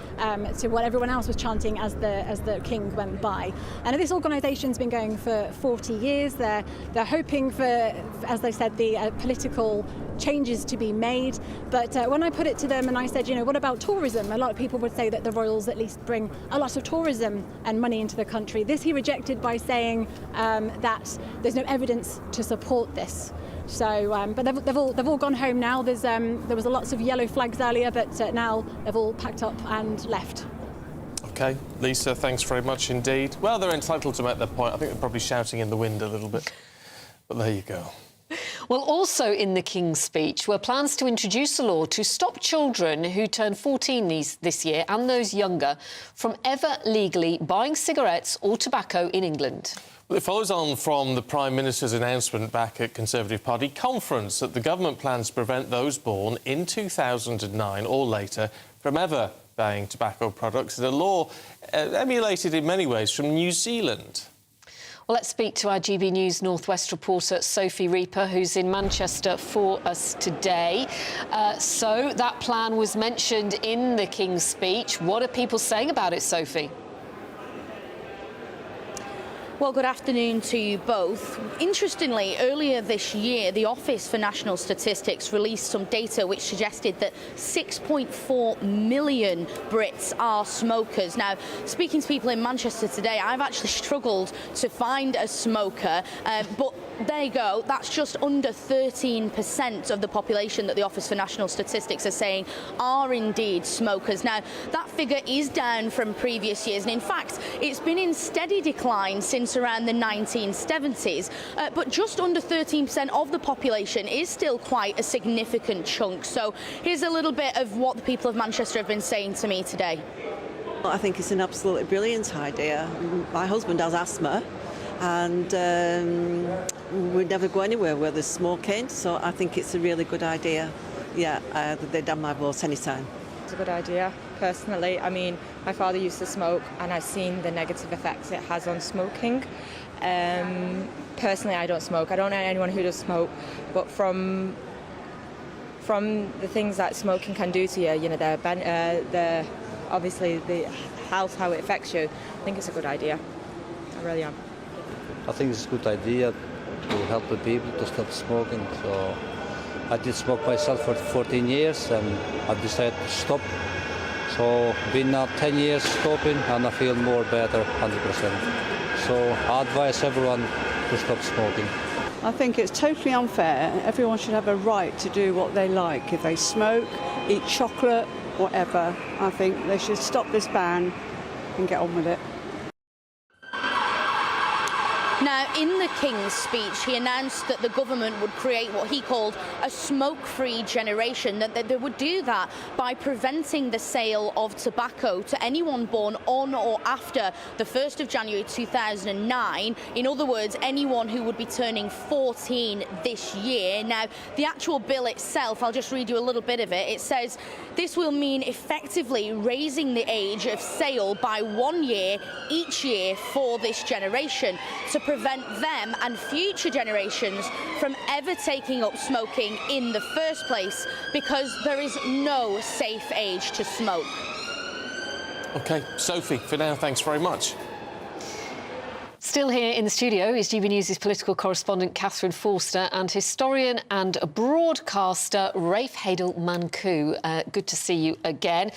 to what everyone else was chanting as the King went by. And this organisation's been going for 40 years. They're hoping for, as they said, the political changes to be made. But when I put it to them and I said, what about tourism? A lot of people would say that the royals at least bring a lot of tourism and money into the country. This he rejected by saying that there's no evidence to support this. So, but they've all gone home now. There was lots of yellow flags earlier, but now they've all packed up and left. OK, Lisa, thanks very much indeed. Well, they're entitled to make their point. I think they're probably shouting in the wind a little bit. But there you go. Well, also in the King's speech were plans to introduce a law to stop children who turn 14 this year and those younger from ever legally buying cigarettes or tobacco in England. Well, it follows on from the Prime Minister's announcement back at Conservative Party conference that the government plans to prevent those born in 2009 or later from ever buying tobacco products. It's a law emulated in many ways from New Zealand. Well, let's speak to our GB News North West reporter, Sophie Reaper, who's in Manchester for us today. So that plan was mentioned in the King's speech. What are people saying about it, Sophie? Well, good afternoon to you both. Interestingly, earlier this year, the Office for National Statistics released some data which suggested that 6.4 million Brits are smokers. Now, speaking to people in Manchester today, I've actually struggled to find a smoker, but there you go. That's just under 13% of the population that the Office for National Statistics are saying are indeed smokers. Now, that figure is down from previous years, and in fact, it's been in steady decline since around the 1970s, but just under 13% of the population is still quite a significant chunk. So here's a little bit of what the people of Manchester have been saying to me today. Well, I think it's an absolutely brilliant idea. My husband has asthma, and we'd never go anywhere where there's smoking, so I think it's a really good idea. Yeah, they'd have my vote anytime. It's a good idea, personally. I mean, my father used to smoke and I've seen the negative effects it has on smoking. Personally, I don't smoke. I don't know anyone who does smoke, but from the things that smoking can do to you, obviously the health, how it affects you, I think it's a good idea. I really am. I think it's a good idea to help the people to stop smoking. So I did smoke myself for 14 years and I decided to stop. So been now 10 years stopping and I feel more better, 100%. So I advise everyone to stop smoking. I think it's totally unfair. Everyone should have a right to do what they like. If they smoke, eat chocolate, whatever, I think they should stop this ban and get on with it. Now, in the King's speech, he announced that the government would create what he called a smoke-free generation, that they would do that by preventing the sale of tobacco to anyone born on or after the 1st of January 2009. In other words, anyone who would be turning 14 this year. Now, the actual bill itself, I'll just read you a little bit of it. It says, this will mean effectively raising the age of sale by 1 year each year for this generation to prevent them and future generations from ever taking up smoking in the first place, because there is no safe age to smoke. OK, Sophie, for now, thanks very much. Still here in the studio is GB News' political correspondent Catherine Forster and historian and broadcaster Rafe Hadel-Manku. Good to see you again.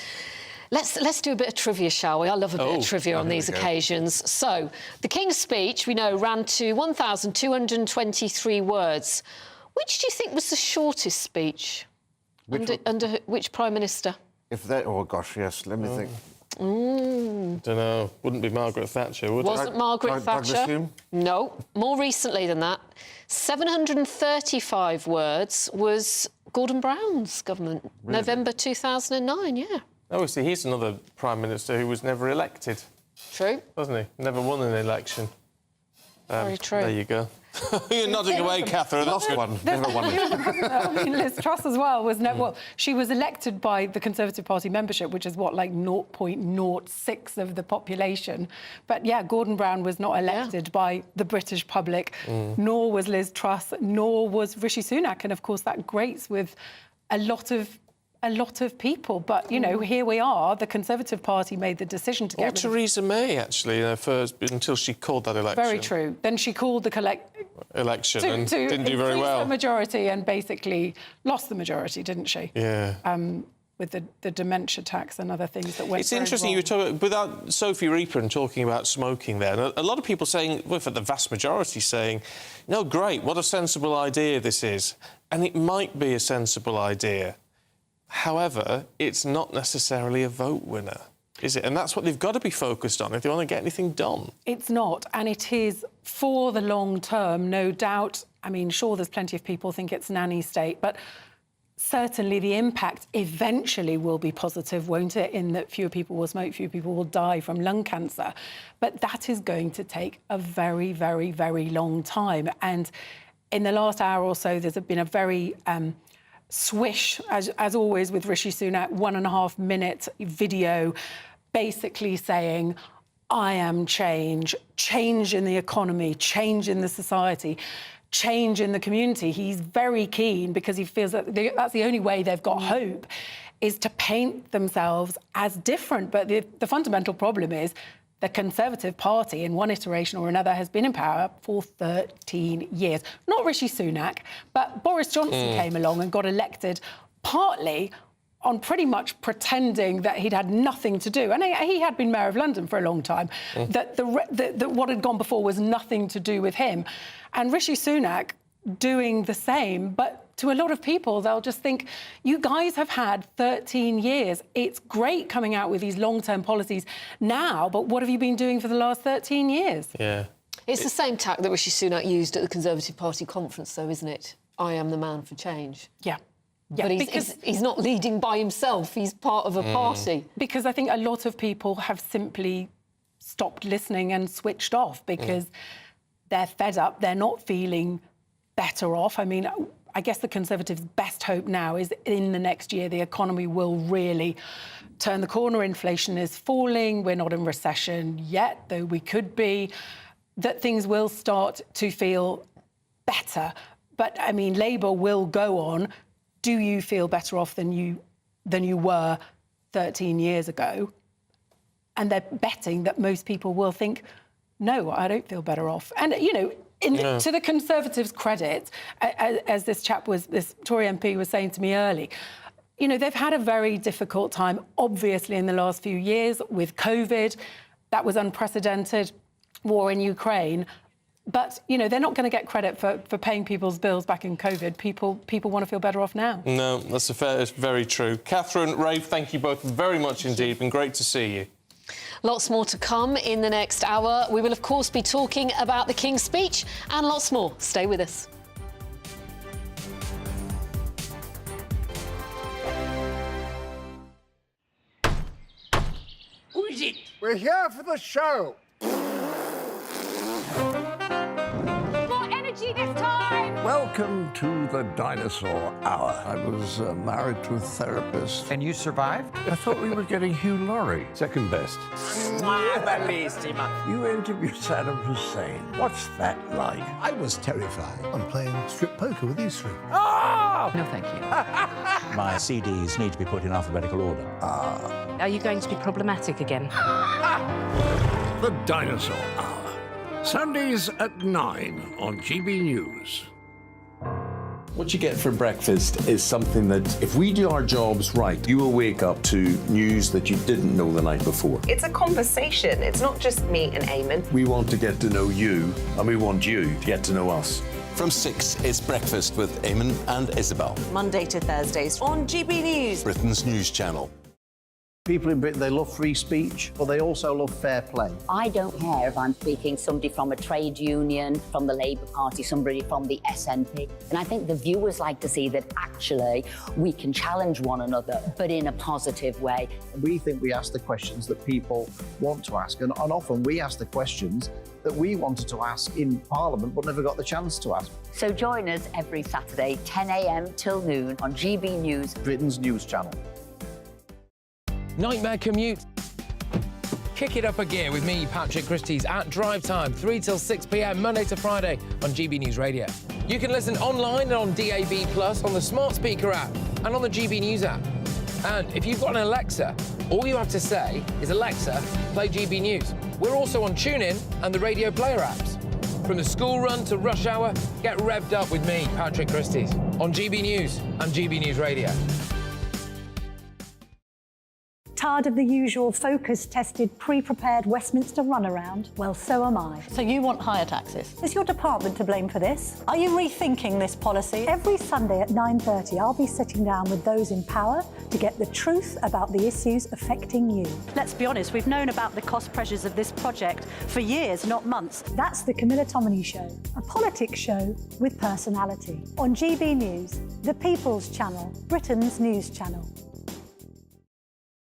Let's do a bit of trivia, shall we? I love a bit of trivia on these occasions. So, the King's speech, we know, ran to 1,223 words. Which do you think was the shortest speech? Under which Prime Minister? Oh, gosh, yes, let me think. Don't know. Wouldn't be Margaret Thatcher, would it? Wasn't Margaret Thatcher? No. More recently than that, 735 words was Gordon Brown's government, really? November 2009, yeah. Oh, see, he's another Prime Minister who was never elected. True. Wasn't he? Never won an election. Very true. There you go. You're nodding away, Catherine. That's one. Never won it. I mean, Liz Truss as well was well, she was elected by the Conservative Party membership, which is what, like 0.06 of the population. But yeah, Gordon Brown was not elected by the British public, nor was Liz Truss, nor was Rishi Sunak, and of course that grates with a lot of a lot of people. But, you know, here we are. The Conservative Party made the decision to get rid of... Theresa May, actually, until she called that election. Very true. Then she called the election and didn't do very well. The majority and basically lost the majority, didn't she? Yeah. With the dementia tax and other things that went. It's interesting you were talking without Sophie Reaper and talking about smoking there. And a lot of people saying, well, for the vast majority saying, no, great, what a sensible idea this is. And it might be a sensible idea. However, it's not necessarily a vote winner, is it? And that's what they've got to be focused on if they want to get anything done. It's not, and it is for the long term, no doubt. I mean, sure, there's plenty of people think it's nanny state, but certainly the impact eventually will be positive, won't it, in that fewer people will smoke, fewer people will die from lung cancer. But that is going to take a very, very, very long time. And in the last hour or so, there's been a very swish, as always with Rishi Sunak, 1.5-minute video basically saying, I am change, change in the economy, change in the society, change in the community. He's very keen because he feels that that's the only way they've got hope, is to paint themselves as different. But the fundamental problem is the Conservative Party, in one iteration or another, has been in power for 13 years. Not Rishi Sunak, but Boris Johnson came along and got elected partly on pretty much pretending that he'd had nothing to do. And he had been Mayor of London for a long time, that what had gone before was nothing to do with him. And Rishi Sunak doing the same, but to a lot of people, they'll just think, you guys have had 13 years. It's great coming out with these long-term policies now, but what have you been doing for the last 13 years? Yeah. It's the same tack that Rishi Sunak used at the Conservative Party conference, though, isn't it? I am the man for change. Yeah. Yeah, but he's not leading by himself. He's part of a party. Because I think a lot of people have simply stopped listening and switched off because they're fed up. They're not feeling better off. I mean, I guess the Conservatives' best hope now is in the next year the economy will really turn the corner. Inflation is falling. We're not in recession yet, though we could be. That things will start to feel better. But, I mean, Labour will go on. Do you feel better off than you were 13 years ago? And they're betting that most people will think, no, I don't feel better off. And, you know, to the Conservatives' credit, as this Tory MP was saying to me early, you know, they've had a very difficult time, obviously, in the last few years with COVID. That was unprecedented, war in Ukraine. But, you know, they're not going to get credit for paying people's bills back in COVID. People want to feel better off now. No, that's very true. Catherine, Rafe, thank you both very much indeed. Been great to see you. Lots more to come in the next hour. We will, of course, be talking about the King's speech and lots more. Stay with us. Who is it? We're here for the show. This time. Welcome to the Dinosaur Hour. I was married to a therapist. And you survived? I thought we were getting Hugh Laurie. Second best. You interviewed Saddam Hussein. What's that like? I was terrified. I'm playing strip poker with these three. Oh! No, thank you. My CDs need to be put in alphabetical order. Are you going to be problematic again? The Dinosaur Hour. Sundays at 9 on GB News. What you get for breakfast is something that, if we do our jobs right, you will wake up to news that you didn't know the night before. It's a conversation. It's not just me and Eamon. We want to get to know you, and we want you to get to know us. From 6, it's Breakfast with Eamon and Isabel. Monday to Thursdays on GB News. Britain's news channel. People in Britain, they love free speech, but they also love fair play. I don't care if I'm speaking somebody from a trade union, from the Labour Party, somebody from the SNP. And I think the viewers like to see that actually we can challenge one another, but in a positive way. We think we ask the questions that people want to ask, and often we ask the questions that we wanted to ask in Parliament but never got the chance to ask. So join us every Saturday, 10 a.m. till noon on GB News, Britain's news channel. Nightmare commute. Kick it up a gear with me, Patrick Christie's at Drive Time, 3 till 6 p.m, Monday to Friday on GB News Radio. You can listen online and on DAB+, on the smart speaker app and on the GB News app. And if you've got an Alexa, all you have to say is, Alexa, play GB News. We're also on TuneIn and the Radio Player apps. From the school run to rush hour, get revved up with me, Patrick Christys, on GB News and GB News Radio. Tired of the usual focus-tested, pre-prepared Westminster runaround? Well, so am I. So you want higher taxes? Is your department to blame for this? Are you rethinking this policy? Every Sunday at 9:30, I'll be sitting down with those in power to get the truth about the issues affecting you. Let's be honest, we've known about the cost pressures of this project for years, not months. That's the Camilla Tominey Show, a politics show with personality. On GB News, the People's Channel, Britain's news channel.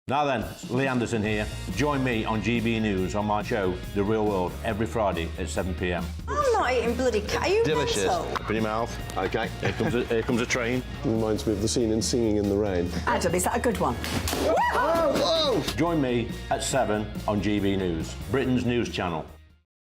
Now then, Lee Anderson here. Join me on GB News on my show, The Real World, every Friday at 7 p.m. I'm not eating bloody cat. Are you delicious? mental? Put in your mouth. OK, here comes a train. Reminds me of the scene in Singing in the Rain. Adam, is that a good one? Whoa! Join me at 7 on GB News, Britain's news channel.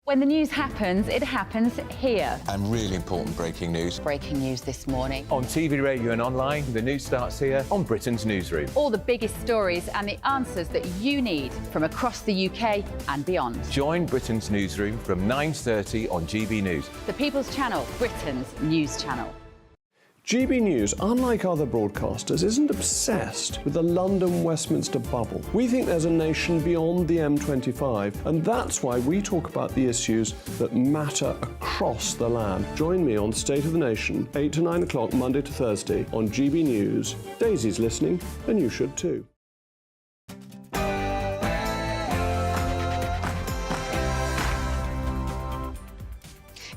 When the news happens, it happens here. And really important breaking news. Breaking news this morning. On TV, radio and online, the news starts here on Britain's Newsroom. All the biggest stories and the answers that you need from across the UK and beyond. Join Britain's Newsroom from 9:30 on GB News. The People's Channel, Britain's news channel. GB News, unlike other broadcasters, isn't obsessed with the London-Westminster bubble. We think there's a nation beyond the M25, and that's why we talk about the issues that matter across the land. Join me on State of the Nation, 8 to 9 o'clock, Monday to Thursday, on GB News. Daisy's listening, and you should too.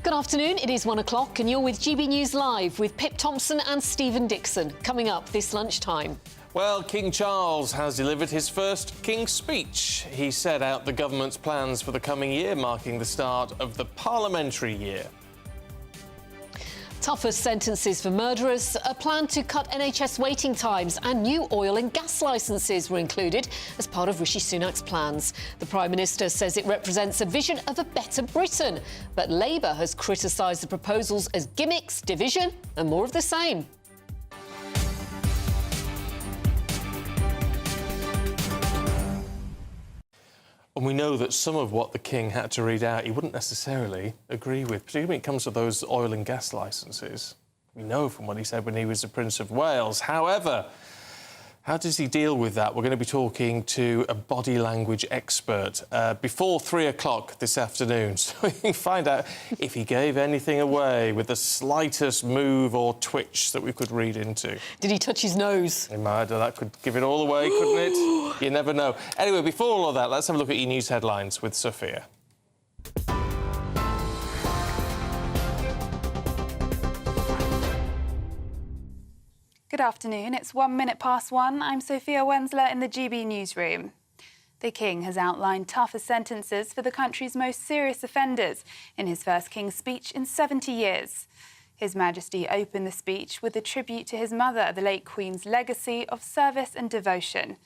Good afternoon, it is 1 o'clock and you're with GB News Live with Pip Thompson and Stephen Dixon, coming up this lunchtime. Well, King Charles has delivered his first King's Speech. He set out the government's plans for the coming year, marking the start of the Parliamentary year. Tougher sentences for murderers, a plan to cut NHS waiting times and new oil and gas licences were included as part of Rishi Sunak's plans. The Prime Minister says it represents a vision of a better Britain, but Labour has criticised the proposals as gimmicks, division and more of the same. And we know that some of what the King had to read out he wouldn't necessarily agree with, particularly when it comes to those oil and gas licences. We know from what he said when he was the Prince of Wales. However, how does he deal with that? We're going to be talking to a body language expert before 3 o'clock this afternoon, so we can find out if he gave anything away with the slightest move or twitch that we could read into. Did he touch his nose? He might have. That could give it all away, couldn't it? You never know. Anyway, before all of that, let's have a look at your news headlines with Sophia. Good afternoon, it's 1 minute past 1. I'm Sophia Wensler in the GB Newsroom. The King has outlined tougher sentences for the country's most serious offenders in his first King's Speech in 70 years. His Majesty opened the speech with a tribute to his mother, the late Queen's legacy of service and devotion.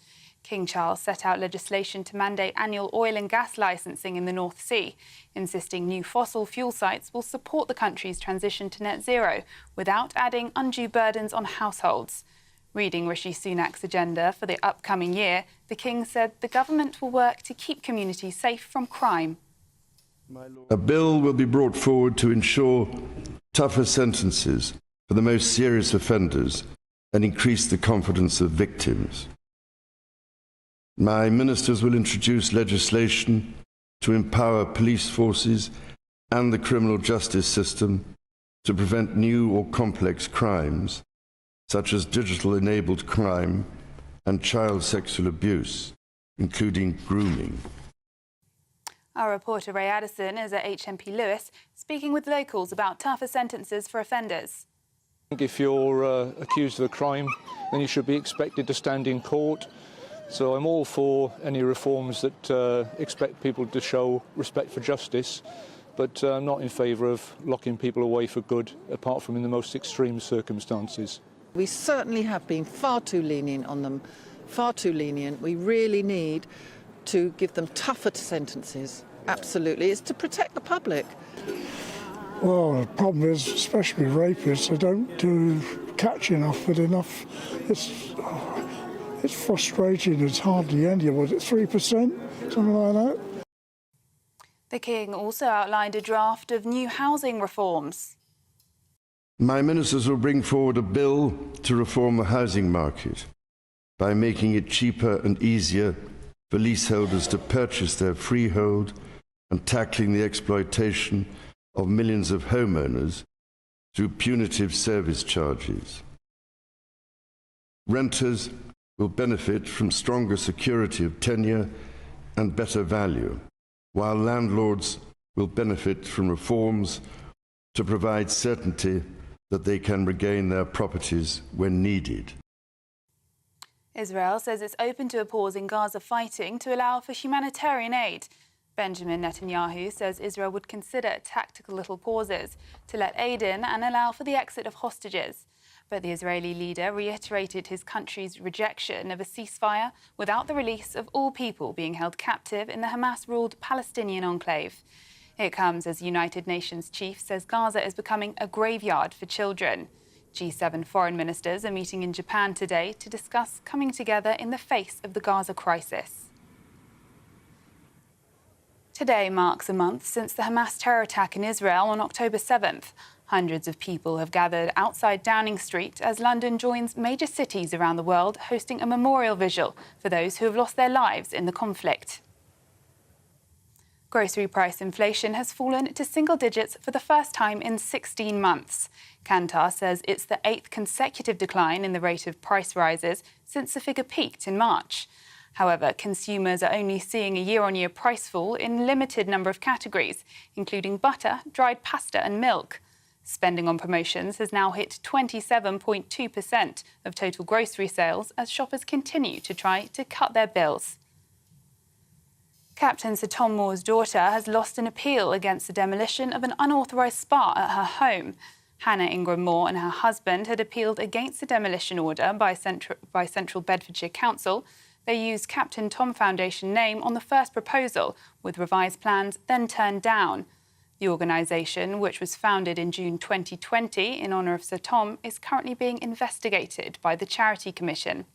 King Charles set out legislation to mandate annual oil and gas licensing in the North Sea, insisting new fossil fuel sites will support the country's transition to net zero without adding undue burdens on households. Reading Rishi Sunak's agenda for the upcoming year, the King said the government will work to keep communities safe from crime. A bill will be brought forward to ensure tougher sentences for the most serious offenders and increase the confidence of victims. My ministers will introduce legislation to empower police forces and the criminal justice system to prevent new or complex crimes, such as digital-enabled crime and child sexual abuse, including grooming. Our reporter Ray Addison is at HMP Lewis, speaking with locals about tougher sentences for offenders. If you're accused of a crime, then you should be expected to stand in court. So I'm all for any reforms that expect people to show respect for justice, but I'm not in favour of locking people away for good, apart from in the most extreme circumstances. We certainly have been far too lenient on them, far too lenient. We really need to give them tougher sentences, absolutely. It's to protect the public. Well, the problem is, especially rapists, they don't do catch enough, but enough. It's frustrating. It's hardly any. Was it 3%? Something like that. The King also outlined a draft of new housing reforms. My ministers will bring forward a bill to reform the housing market by making it cheaper and easier for leaseholders to purchase their freehold and tackling the exploitation of millions of homeowners through punitive service charges. Renters will benefit from stronger security of tenure and better value, while landlords will benefit from reforms to provide certainty that they can regain their properties when needed. Israel says it's open to a pause in Gaza fighting to allow for humanitarian aid. Benjamin Netanyahu says Israel would consider tactical little pauses to let aid in and allow for the exit of hostages. But the Israeli leader reiterated his country's rejection of a ceasefire without the release of all people being held captive in the Hamas-ruled Palestinian enclave. It comes as United Nations chief says Gaza is becoming a graveyard for children. G7 foreign ministers are meeting in Japan today to discuss coming together in the face of the Gaza crisis. Today marks a month since the Hamas terror attack in Israel on October 7th. Hundreds of people have gathered outside Downing Street as London joins major cities around the world hosting a memorial vigil for those who have lost their lives in the conflict. Grocery price inflation has fallen to single digits for the first time in 16 months. Kantar says it's the 8th consecutive decline in the rate of price rises since the figure peaked in March. However, consumers are only seeing a year-on-year price fall in a limited number of categories, including butter, dried pasta and milk. Spending on promotions has now hit 27.2% of total grocery sales as shoppers continue to try to cut their bills. Captain Sir Tom Moore's daughter has lost an appeal against the demolition of an unauthorised spa at her home. Hannah Ingram Moore and her husband had appealed against the demolition order by Central Bedfordshire Council. They used Captain Tom Foundation name on the first proposal, with revised plans then turned down. The organisation, which was founded in June 2020 in honour of Sir Tom, is currently being investigated by the Charity Commission.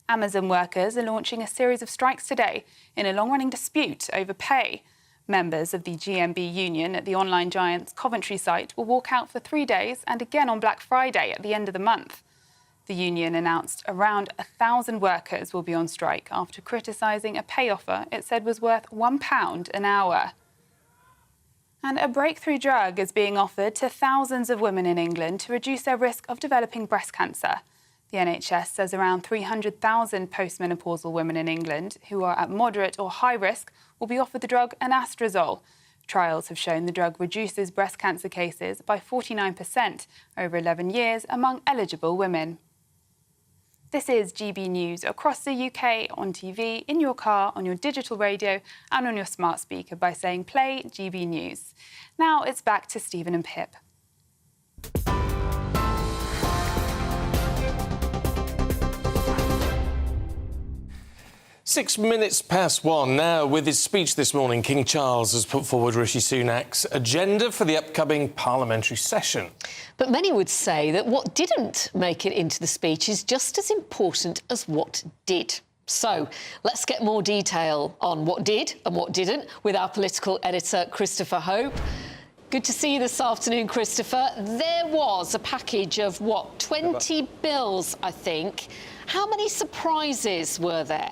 Amazon workers are launching a series of strikes today in a long-running dispute over pay. Members of the GMB union at the online giant's Coventry site will walk out for 3 days and again on Black Friday at the end of the month. The union announced around 1,000 workers will be on strike after criticising a pay offer it said was worth £1 an hour. And a breakthrough drug is being offered to thousands of women in England to reduce their risk of developing breast cancer. The NHS says around 300,000 postmenopausal women in England who are at moderate or high risk will be offered the drug anastrozole. Trials have shown the drug reduces breast cancer cases by 49% over 11 years among eligible women. This is GB News across the UK, on TV, in your car, on your digital radio and on your smart speaker by saying play GB News. Now it's back to Stephen and Pip. Six minutes past one now. With his speech this morning, King Charles has put forward Rishi Sunak's agenda for the upcoming parliamentary session. But many would say that what didn't make it into the speech is just as important as what did. So let's get more detail on what did and what didn't with our political editor, Christopher Hope. Good to see you this afternoon, Christopher. There was a package of, 20 bills, I think. How many surprises were there?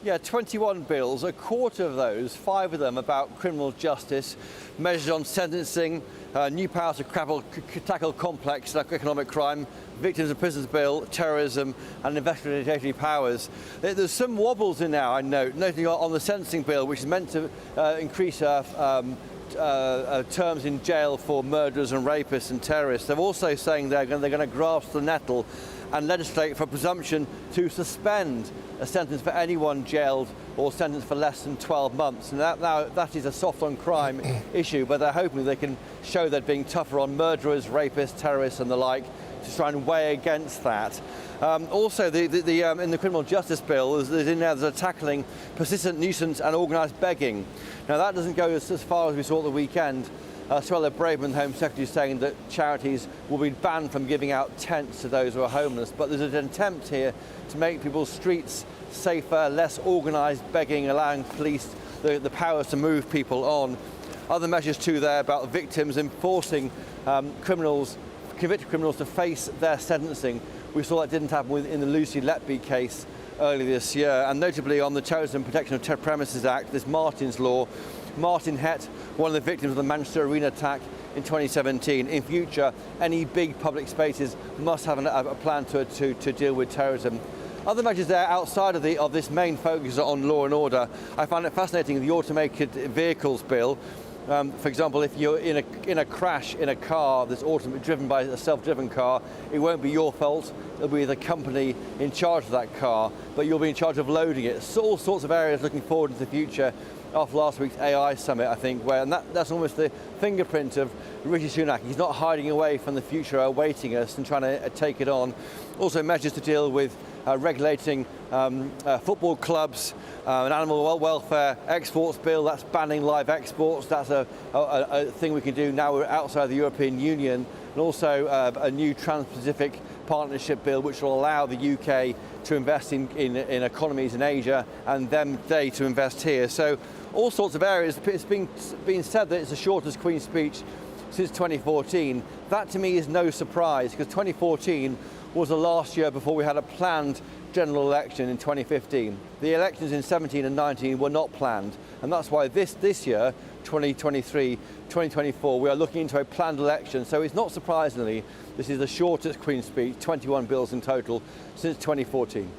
Yeah, 21 bills, a quarter of those, 5 of them about criminal justice, measures on sentencing, new powers to tackle complex economic crime, victims of prisons bill, terrorism and investigatory powers. There's some wobbles in there, I note, noting on the sentencing bill, which is meant to increase terms in jail for murderers and rapists and terrorists. They're also saying they're going to grasp the nettle and legislate for presumption to suspend a sentence for anyone jailed or sentenced for less than 12 months. And that is a soft on crime issue, but they're hoping they can show they're being tougher on murderers, rapists, terrorists and the like to try and weigh against that. Also, in the criminal justice bill, there's a tackling persistent nuisance and organised begging. Now, that doesn't go as far as we saw at the weekend. Suella Braverman, Home Secretary, saying that charities will be banned from giving out tents to those who are homeless. But there's an attempt here to make people's streets safer, less organised begging, allowing police the powers to move people on. Other measures too there about victims, enforcing convicted criminals to face their sentencing. We saw that didn't happen in the Lucy Letby case earlier this year, and notably on the Terrorism Protection of Premises Act, this Martin's Law. Martin Hett, one of the victims of the Manchester Arena attack in 2017. In future, any big public spaces must have a plan to deal with terrorism. Other measures there outside of this main focus on law and order. I found it fascinating, the automated vehicles bill. For example, if you're in a crash in a car that's driven by a self-driven car, it won't be your fault. It'll be the company in charge of that car, but you'll be in charge of loading it. So all sorts of areas looking forward into the future after last week's AI summit, I think, and that's almost the fingerprint of Rishi Sunak. He's not hiding away from the future awaiting us and trying to take it on. Also measures to deal with regulating football clubs, an animal welfare exports bill that's banning live exports. That's a thing we can do now we're outside the European Union, and also a new Trans-Pacific Partnership bill which will allow the UK to invest in economies in Asia and they to invest here. So all sorts of areas. It's been said that it's the shortest Queen's speech since 2014. That to me is no surprise, because 2014 was the last year before we had a planned general election in 2015. The elections in 17 and 19 were not planned, and that's why this year, 2023, 2024, we are looking into a planned election. So it's not surprisingly, this is the shortest Queen's speech, 21 bills in total, since 2014.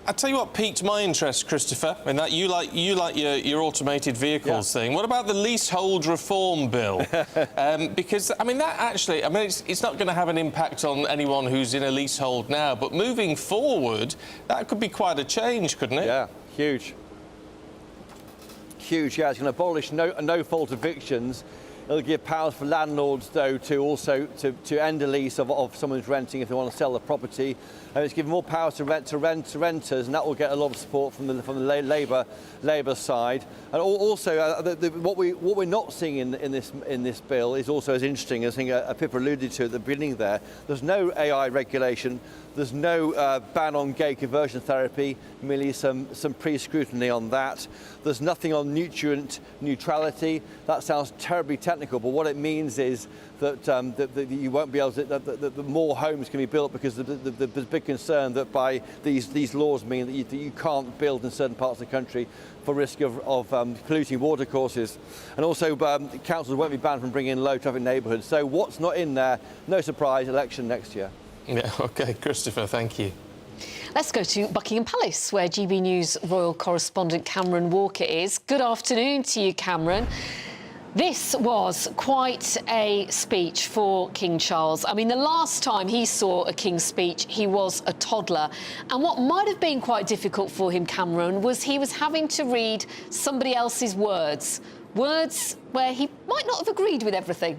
I'll tell you what piqued my interest, Christopher, in that you like your automated vehicles thing. What about the leasehold reform bill? Because, I mean, that actually, I mean, it's not going to have an impact on anyone who's in a leasehold now, but moving forward, that could be quite a change, couldn't it? Yeah, huge. Huge, yeah. It's going to abolish no-fault evictions. It'll give powers for landlords, though, to end a lease of someone who's renting if they want to sell the property. And it's given more powers to renters, and that will get a lot of support from the Labour side. And also, what we're not seeing in this bill is also as interesting as I think Pippa alluded to at the beginning there. There's no AI regulation. There's no ban on gay conversion therapy, merely some pre-scrutiny on that. There's nothing on nutrient neutrality. That sounds terribly technical, but what it means is that you won't be able to, that more homes can be built, because there's a big concern that by these laws mean that you can't build in certain parts of the country for risk of polluting watercourses. And also councils won't be banned from bringing in low traffic neighbourhoods. So what's not in there, no surprise, election next year. Yeah, OK, Christopher, thank you. Let's go to Buckingham Palace, where GB News royal correspondent Cameron Walker is. Good afternoon to you, Cameron. This was quite a speech for King Charles. I mean, the last time he saw a King's speech, he was a toddler. And what might have been quite difficult for him, Cameron, was he was having to read somebody else's words where he might not have agreed with everything.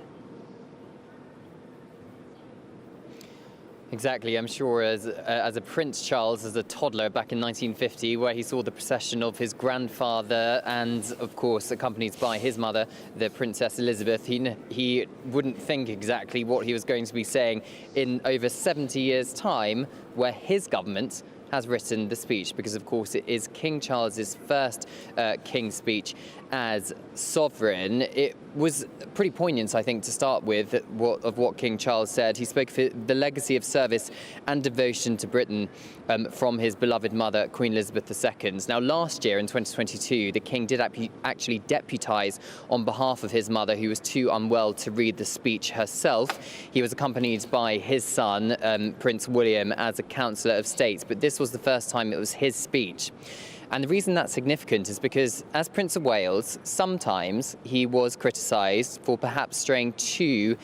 Exactly. I'm sure as a Prince Charles, as a toddler back in 1950, where he saw the procession of his grandfather and, of course, accompanied by his mother, the Princess Elizabeth, he wouldn't think exactly what he was going to be saying in over 70 years' time, where his government has written the speech, because, of course, it is King Charles's first King's speech as sovereign. It was pretty poignant, I think, to start with, of what King Charles said. He spoke for the legacy of service and devotion to Britain from his beloved mother, Queen Elizabeth II. Now, last year in 2022, the King did actually deputise on behalf of his mother, who was too unwell to read the speech herself. He was accompanied by his son, Prince William, as a Councillor of State, but this was the first time it was his speech. And the reason that's significant is because, as Prince of Wales, sometimes he was criticised for perhaps straying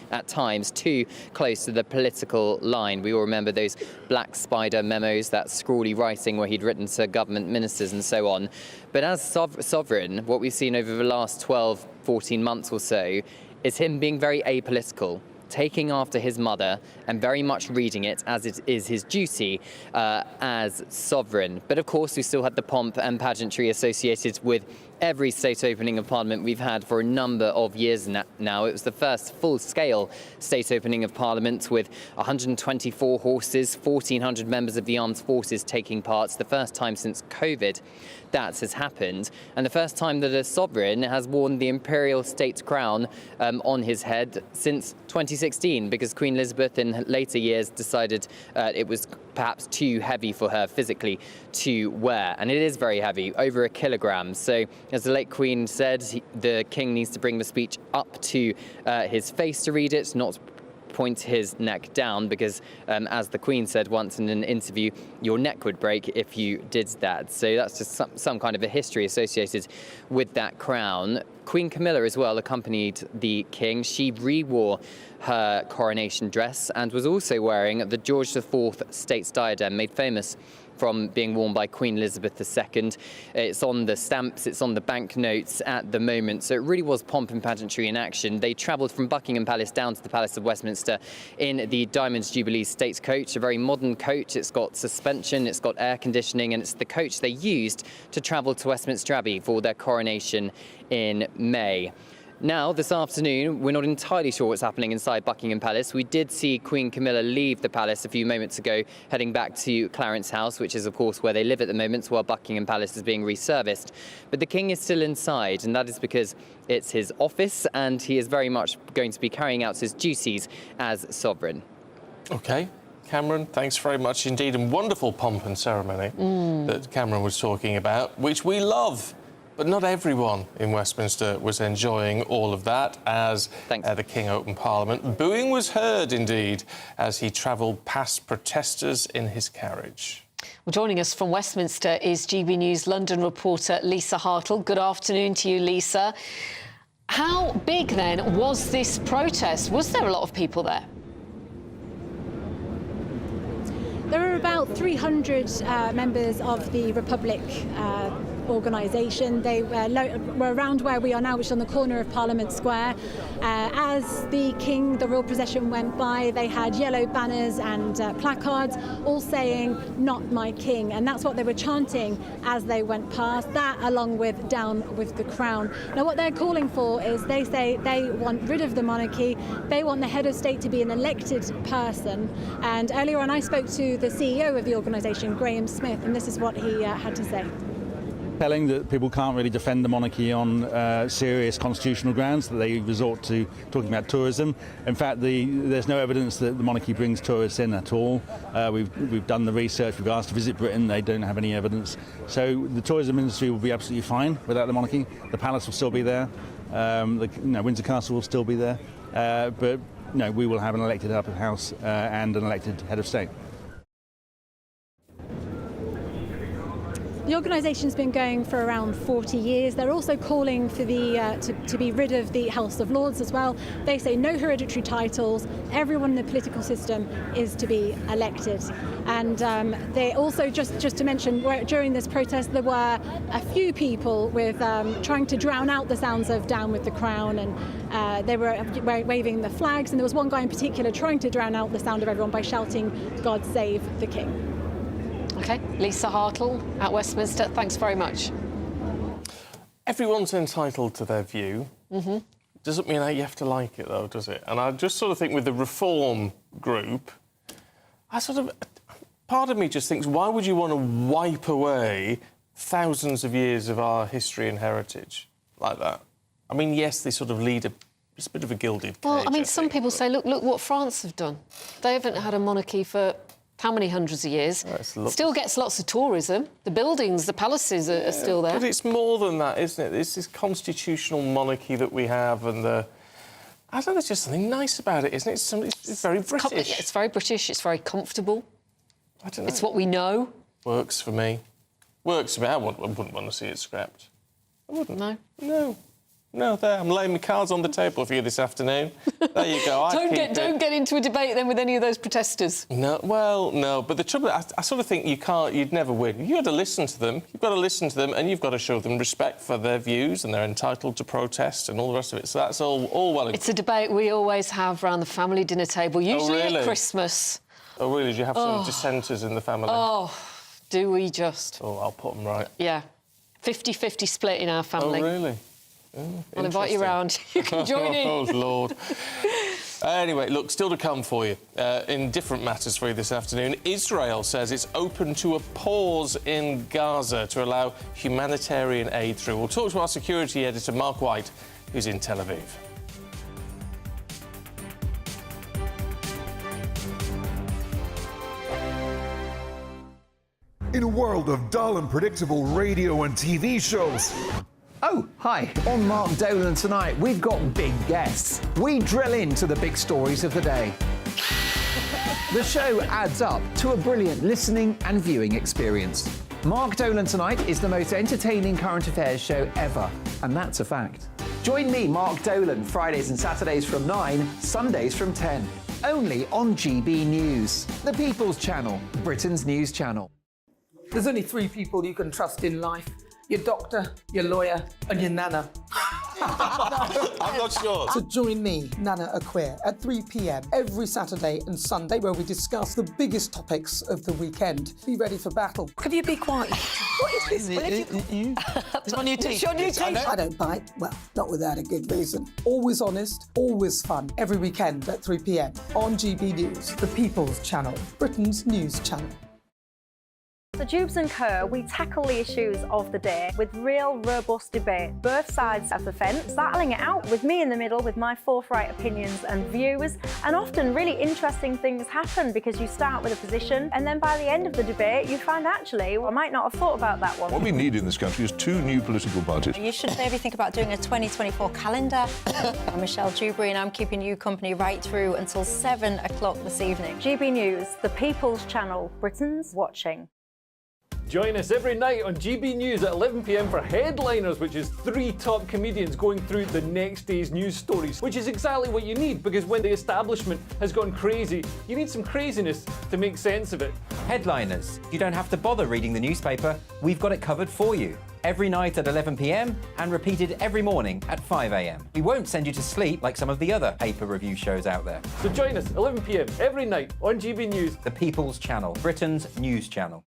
at times too close to the political line. We all remember those black spider memos, that scrawly writing where he'd written to government ministers and so on. But as sovereign, what we've seen over the last 12, 14 months or so is him being very apolitical, taking after his mother and very much reading it as it is his duty as sovereign. But of course, we still had the pomp and pageantry associated with every state opening of Parliament we've had for a number of years now. It was the first full-scale state opening of Parliament with 124 horses, 1,400 members of the armed forces taking part. It's the first time since COVID that has happened, and the first time that a sovereign has worn the imperial state crown on his head since 2016, because Queen Elizabeth in later years decided it was perhaps too heavy for her physically to wear. And it is very heavy, over a kilogram. So as the late Queen said, the King needs to bring the speech up to his face to read it, not point his neck down, because as the Queen said once in an interview, your neck would break if you did that. So that's just some kind of a history associated with that crown. Queen Camilla as well accompanied the King. She re-wore her coronation dress and was also wearing the George IV State's diadem, made famous from being worn by Queen Elizabeth II. It's on the stamps, it's on the banknotes at the moment, so it really was pomp and pageantry in action. They travelled from Buckingham Palace down to the Palace of Westminster in the Diamond Jubilee State coach, a very modern coach. It's got suspension, it's got air conditioning, and it's the coach they used to travel to Westminster Abbey for their coronation in May. Now, this afternoon, we're not entirely sure what's happening inside Buckingham Palace. We did see Queen Camilla leave the palace a few moments ago, heading back to Clarence House, which is, of course, where they live at the moment, while Buckingham Palace is being resurfaced. But the King is still inside, and that is because it's his office, and he is very much going to be carrying out his duties as sovereign. OK. Cameron, thanks very much indeed, and wonderful pomp and ceremony that Cameron was talking about, which we love. But not everyone in Westminster was enjoying all of that as the King opened Parliament. Booing was heard, indeed, as he travelled past protesters in his carriage. Well, joining us from Westminster is GB News London reporter Lisa Hartle. Good afternoon to you, Lisa. How big, then, was this protest? Was there a lot of people there? There are about 300 members of the Republic organisation. They were around where we are now, which is on the corner of Parliament Square. As the King, the royal procession went by, they had yellow banners and placards all saying, "Not my King," and that's what they were chanting as they went past, that along with "Down with the Crown." Now what they're calling for is, they say they want rid of the monarchy, they want the head of state to be an elected person, and earlier on I spoke to the CEO of the organisation, Graham Smith, and this is what he had to say. Telling that people can't really defend the monarchy on serious constitutional grounds, that they resort to talking about tourism. In fact, there's no evidence that the monarchy brings tourists in at all. We've done the research, we've asked to visit Britain, they don't have any evidence. So the tourism industry will be absolutely fine without the monarchy. The palace will still be there, Windsor Castle will still be there, but we will have an elected upper house and an elected head of state. The organisation's been going for around 40 years. They're also calling for to be rid of the House of Lords as well. They say no hereditary titles, everyone in the political system is to be elected. And they also, just to mention, during this protest there were a few people with trying to drown out the sounds of "Down with the Crown," and they were waving the flags, and there was one guy in particular trying to drown out the sound of everyone by shouting, "God save the King." OK, Lisa Hartle at Westminster, thanks very much. Everyone's entitled to their view. Doesn't mean you have to like it, though, does it? And I just sort of think with the Reform group, part of me just thinks, why would you want to wipe away thousands of years of our history and heritage like that? I mean, yes, they sort of lead it's a bit of a gilded cage. Well, I mean, some people say, look what France have done. They haven't had a monarchy for how many hundreds of years? Still gets lots of tourism. The buildings, the palaces are still there. But it's more than that, isn't it? It's this constitutional monarchy that we have, and I don't know, there's just something nice about it, isn't it? It's very British. It's very British, it's very comfortable. I don't know. It's what we know. Works for me. Works for me. I wouldn't want to see it scrapped. I wouldn't. No, there. I'm laying my cards on the table for you this afternoon. There you go. Don't get into a debate then with any of those protesters. No, well, no. But the trouble, I sort of think you'd never win. You've got to listen to them. You've got to listen to them, and you've got to show them respect for their views, and they're entitled to protest and all the rest of it. So that's all well and good. It's a debate we always have around the family dinner table, usually at Christmas. Oh, really? Do you have some dissenters in the family? Oh, do we just? Oh, I'll put them right. Yeah. 50-50 split in our family. Oh, really? Oh, I'll invite you round. You can join in. Oh, Lord. Anyway, look, still to come for you. In different matters for you this afternoon, Israel says it's open to a pause in Gaza to allow humanitarian aid through. We'll talk to our security editor, Mark White, who's in Tel Aviv. In a world of dull and predictable radio and TV shows. Oh, hi. On Mark Dolan tonight, we've got big guests. We drill into the big stories of the day. The show adds up to a brilliant listening and viewing experience. Mark Dolan Tonight is the most entertaining current affairs show ever, and that's a fact. Join me, Mark Dolan, Fridays and Saturdays from 9, Sundays from 10. Only on GB News, the People's Channel, Britain's news channel. There's only 3 people you can trust in life. Your doctor, your lawyer, and your nana. I'm not sure. So join me, Nana Aquare, at 3 p.m. every Saturday and Sunday, where we discuss the biggest topics of the weekend. Be ready for battle. Could you be quiet? What is this? It's my new It's your new t-shirt. I don't bite. Well, not without a good reason. Always honest, always fun. Every weekend at 3 p.m. on GB News, the People's Channel, Britain's news channel. The Jubes and Kerr, we tackle the issues of the day with real, robust debate. Both sides of the fence, battling it out with me in the middle with my forthright opinions and views. And often really interesting things happen because you start with a position and then by the end of the debate you find actually, well, I might not have thought about that one. What we need in this country is 2 new political parties. You should maybe think about doing a 2024 calendar. I'm Michelle Dewberry and I'm keeping you company right through until 7 o'clock this evening. GB News, the People's Channel, Britain's watching. Join us every night on GB News at 11 p.m. for Headliners, which is 3 top comedians going through the next day's news stories, which is exactly what you need, because when the establishment has gone crazy, you need some craziness to make sense of it. Headliners. You don't have to bother reading the newspaper. We've got it covered for you. Every night at 11 p.m. and repeated every morning at 5 a.m. We won't send you to sleep like some of the other paper review shows out there. So join us 11 p.m. every night on GB News. The People's Channel, Britain's news channel.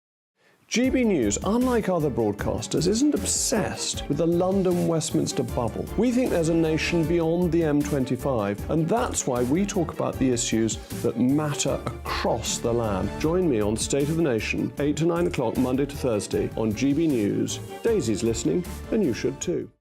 GB News, unlike other broadcasters, isn't obsessed with the London-Westminster bubble. We think there's a nation beyond the M25, and that's why we talk about the issues that matter across the land. Join me on State of the Nation, 8 to 9 o'clock, Monday to Thursday, on GB News. Daisy's listening, and you should too.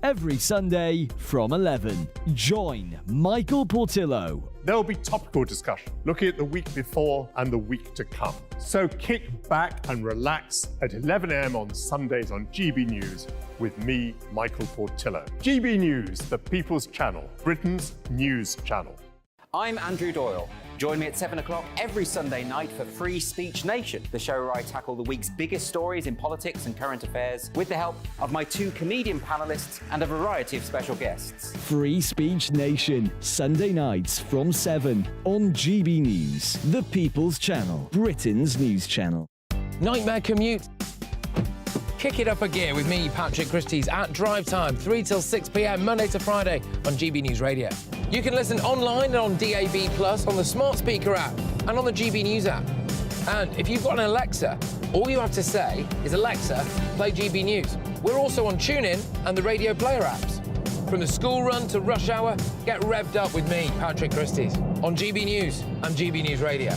Every Sunday from 11, join Michael Portillo. There will be topical discussion, looking at the week before and the week to come. So kick back and relax at 11 a.m. on Sundays on GB News with me, Michael Portillo. GB News, the People's Channel, Britain's news channel. I'm Andrew Doyle. Join me at 7 o'clock every Sunday night for Free Speech Nation, the show where I tackle the week's biggest stories in politics and current affairs with the help of my 2 comedian panellists and a variety of special guests. Free Speech Nation, Sunday nights from 7 on GB News, the People's Channel, Britain's news channel. Nightmare commute. Kick it up a gear with me, Patrick Christie's, at drive time, 3 till 6 p.m, Monday to Friday on GB News Radio. You can listen online and on DAB+, on the smart speaker app, and on the GB News app. And if you've got an Alexa, all you have to say is, Alexa, play GB News. We're also on TuneIn and the Radio Player apps. From the school run to rush hour, get revved up with me, Patrick Christie's, on GB News and GB News Radio.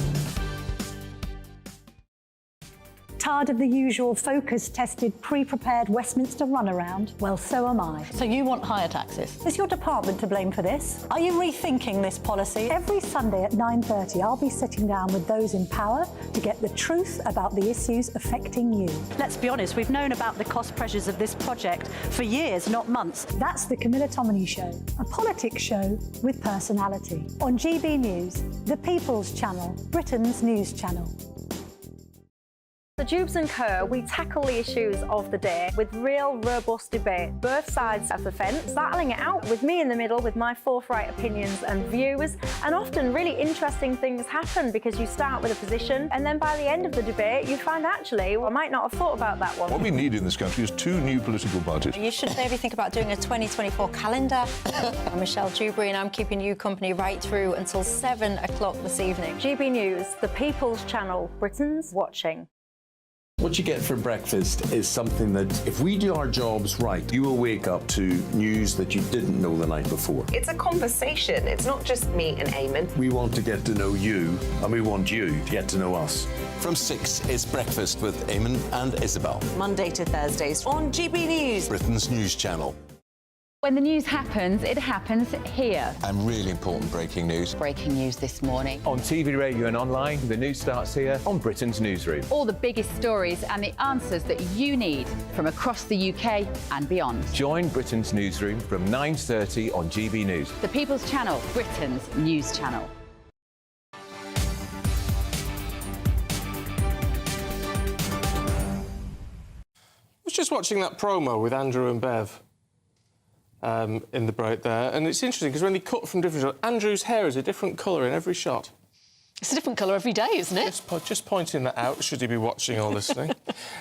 Tired of the usual focus-tested, pre-prepared Westminster runaround? Well, so am I. So you want higher taxes? Is your department to blame for this? Are you rethinking this policy? Every Sunday at 9:30, I'll be sitting down with those in power to get the truth about the issues affecting you. Let's be honest, we've known about the cost pressures of this project for years, not months. That's the Camilla Tominey Show, a politics show with personality. On GB News, the People's Channel, Britain's news channel. The Jubes and Kerr, we tackle the issues of the day with real, robust debate. Both sides of the fence, battling it out with me in the middle with my forthright opinions and views. And often really interesting things happen because you start with a position and then by the end of the debate you find actually, well, I might not have thought about that one. What we need in this country is 2 new political parties. You should maybe think about doing a 2024 calendar. I'm Michelle Dewberry and I'm keeping you company right through until 7 o'clock this evening. GB News, the People's Channel, Britain's watching. What you get for breakfast is something that, if we do our jobs right, you will wake up to news that you didn't know the night before. It's a conversation. It's not just me and Eamon. We want to get to know you, and we want you to get to know us. From 6, it's Breakfast with Eamon and Isabel. Monday to Thursdays on GB News, Britain's news channel. When the news happens, it happens here. And really important breaking news. Breaking news this morning. On TV, radio and online, the news starts here on Britain's Newsroom. All the biggest stories and the answers that you need from across the UK and beyond. Join Britain's Newsroom from 9:30 on GB News. The People's Channel, Britain's news channel. I was just watching that promo with Andrew and Bev in the break there, and it's interesting because when he cut from different shots, Andrew's hair is a different colour in every shot. It's a different colour every day, isn't it? Just pointing that out, should he be watching or listening.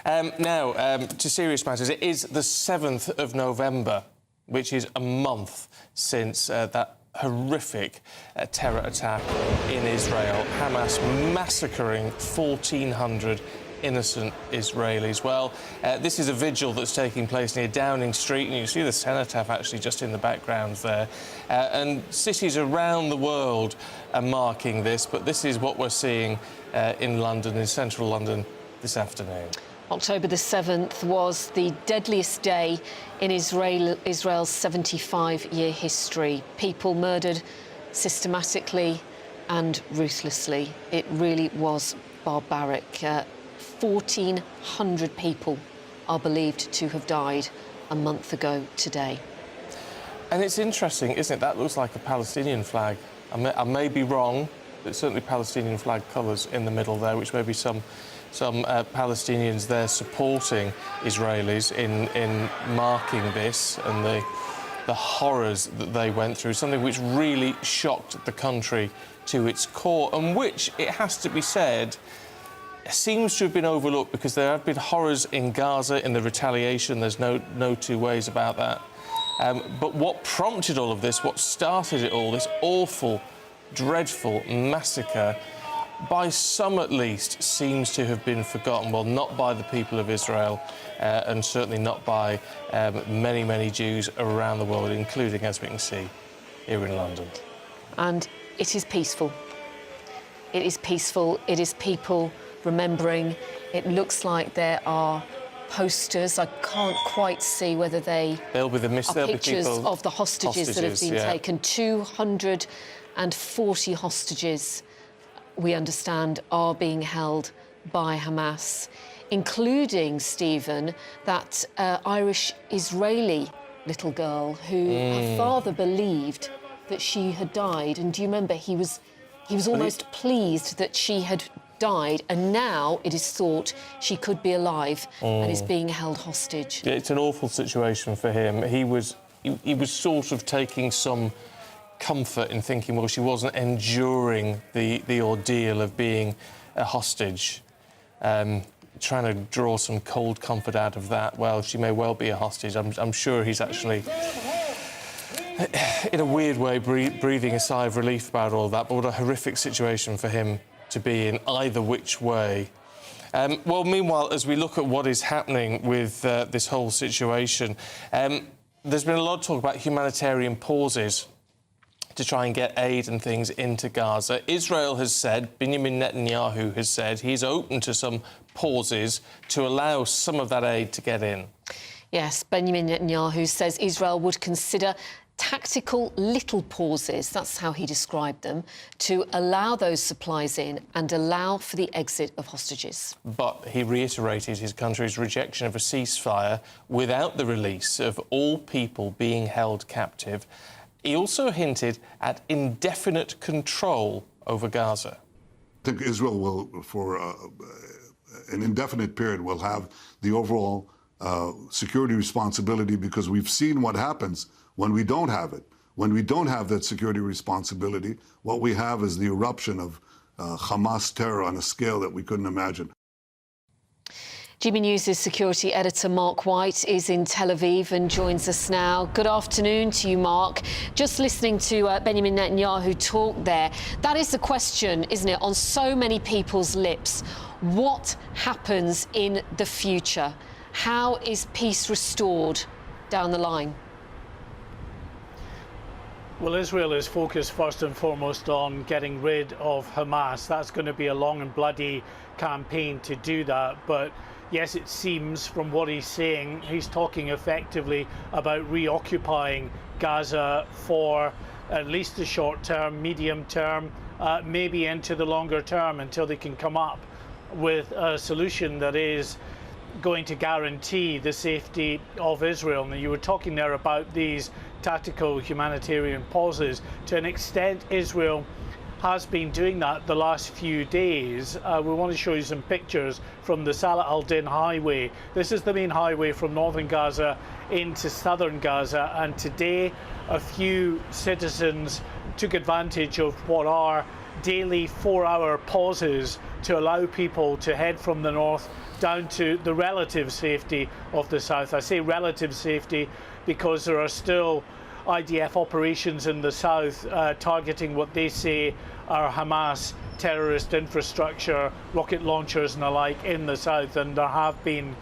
Now, to serious matters, it is the 7th of November, which is a month since that horrific terror attack in Israel, Hamas massacring 1,400 innocent Israelis. Well, this is a vigil that's taking place near Downing Street, and you see the cenotaph actually just in the background there. And cities around the world are marking this, but this is what we're seeing in London, in central London, this afternoon. October the 7th was the deadliest day in Israel's 75-year history. People murdered systematically and ruthlessly. It really was barbaric. 1,400 people are believed to have died a month ago today. And it's interesting, isn't it? That looks like a Palestinian flag. I may be wrong, but it's certainly Palestinian flag colours in the middle there, which may be some Palestinians there supporting Israelis in marking this and the horrors that they went through, something which really shocked the country to its core, and which, it has to be said, seems to have been overlooked because there have been horrors in Gaza in the retaliation. There's no two ways about that. But what prompted all of this, what started it all, this awful, dreadful massacre, by some at least, seems to have been forgotten. Well, not by the people of Israel, and certainly not by many, many Jews around the world, including, as we can see, here in London. And it is peaceful. It is peaceful. It is people remembering. It looks like there are posters. I can't quite see whether they'll be pictures of the hostages that have been taken. 240 hostages, we understand, are being held by Hamas, including, Stephen, that Irish-Israeli little girl who her father believed that she had died. And do you remember, he was almost pleased that she had died, and now it is thought she could be alive and is being held hostage. Yeah, it's an awful situation for him. He was sort of taking some comfort in thinking, well, she wasn't enduring the ordeal of being a hostage. Trying to draw some cold comfort out of that. Well, she may well be a hostage. I'm sure he's actually, in a weird way, breathing a sigh of relief about all that. But what a horrific situation for him to be in, either which way. Well, meanwhile, as we look at what is happening with this whole situation, there's been a lot of talk about humanitarian pauses to try and get aid and things into Gaza. Israel has said, Benjamin Netanyahu has said, he's open to some pauses to allow some of that aid to get in. Yes, Benjamin Netanyahu says Israel would consider tactical little pauses, that's how he described them, to allow those supplies in and allow for the exit of hostages. But he reiterated his country's rejection of a ceasefire without the release of all people being held captive. He also hinted at indefinite control over Gaza. I think Israel will, for an indefinite period, will have the overall security responsibility, because we've seen what happens when we don't have it. When we don't have that security responsibility, what we have is the eruption of Hamas terror on a scale that we couldn't imagine. GB News' security editor Mark White is in Tel Aviv and joins us now. Good afternoon to you, Mark. Just listening to Benjamin Netanyahu talk there, that is the question, isn't it, on so many people's lips. What happens in the future? How is peace restored down the line? Well, Israel is focused first and foremost on getting rid of Hamas. That's going to be a long and bloody campaign to do that. But yes, it seems from what he's saying, he's talking effectively about reoccupying Gaza for at least the short term, medium term, maybe into the longer term until they can come up with a solution that is going to guarantee the safety of Israel. And you were talking there about these tactical humanitarian pauses. To an extent, Israel has been doing that the last few days. We want to show you some pictures from the Salah al-Din highway. This is the main highway from northern Gaza into southern Gaza, and today a few citizens took advantage of what are daily 4-hour pauses to allow people to head from the north down to the relative safety of the south. I say relative safety because there are still IDF operations in the south targeting what they say are Hamas terrorist infrastructure, rocket launchers and the like in the south, and there have been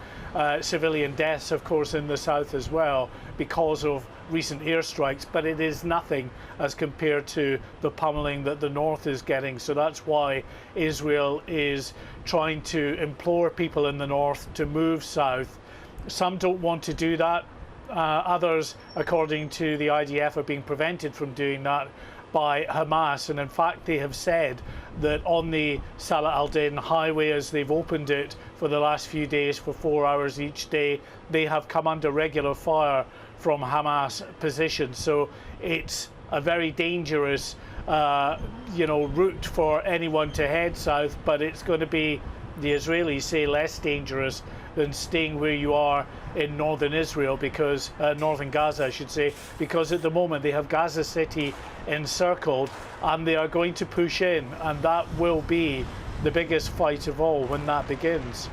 civilian deaths, of course, in the south as well because of recent airstrikes, but it is nothing as compared to the pummeling that the north is getting. So that's why Israel is trying to implore people in the north to move south. Some don't want to do that. Others, according to the IDF, are being prevented from doing that by Hamas, and in fact they have said that on the Salah al-Din highway, as they've opened it for the last few days for 4 hours each day, they have come under regular fire from Hamas positions. So it's a very dangerous route for anyone to head south, but it's going to be, the Israelis say, less dangerous than staying where you are in northern Israel, because northern Gaza, I should say, because at the moment they have Gaza City encircled and they are going to push in, and that will be the biggest fight of all when that begins.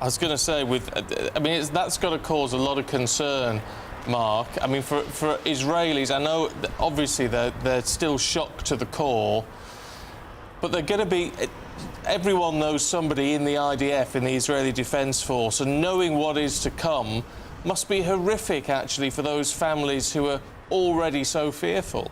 I was going to say, that's got to cause a lot of concern, Mark. I mean, for Israelis, I know that obviously they're still shocked to the core, but they're going to be. Everyone knows somebody in the IDF, in the Israeli Defence Force, and knowing what is to come must be horrific, actually, for those families who are already so fearful.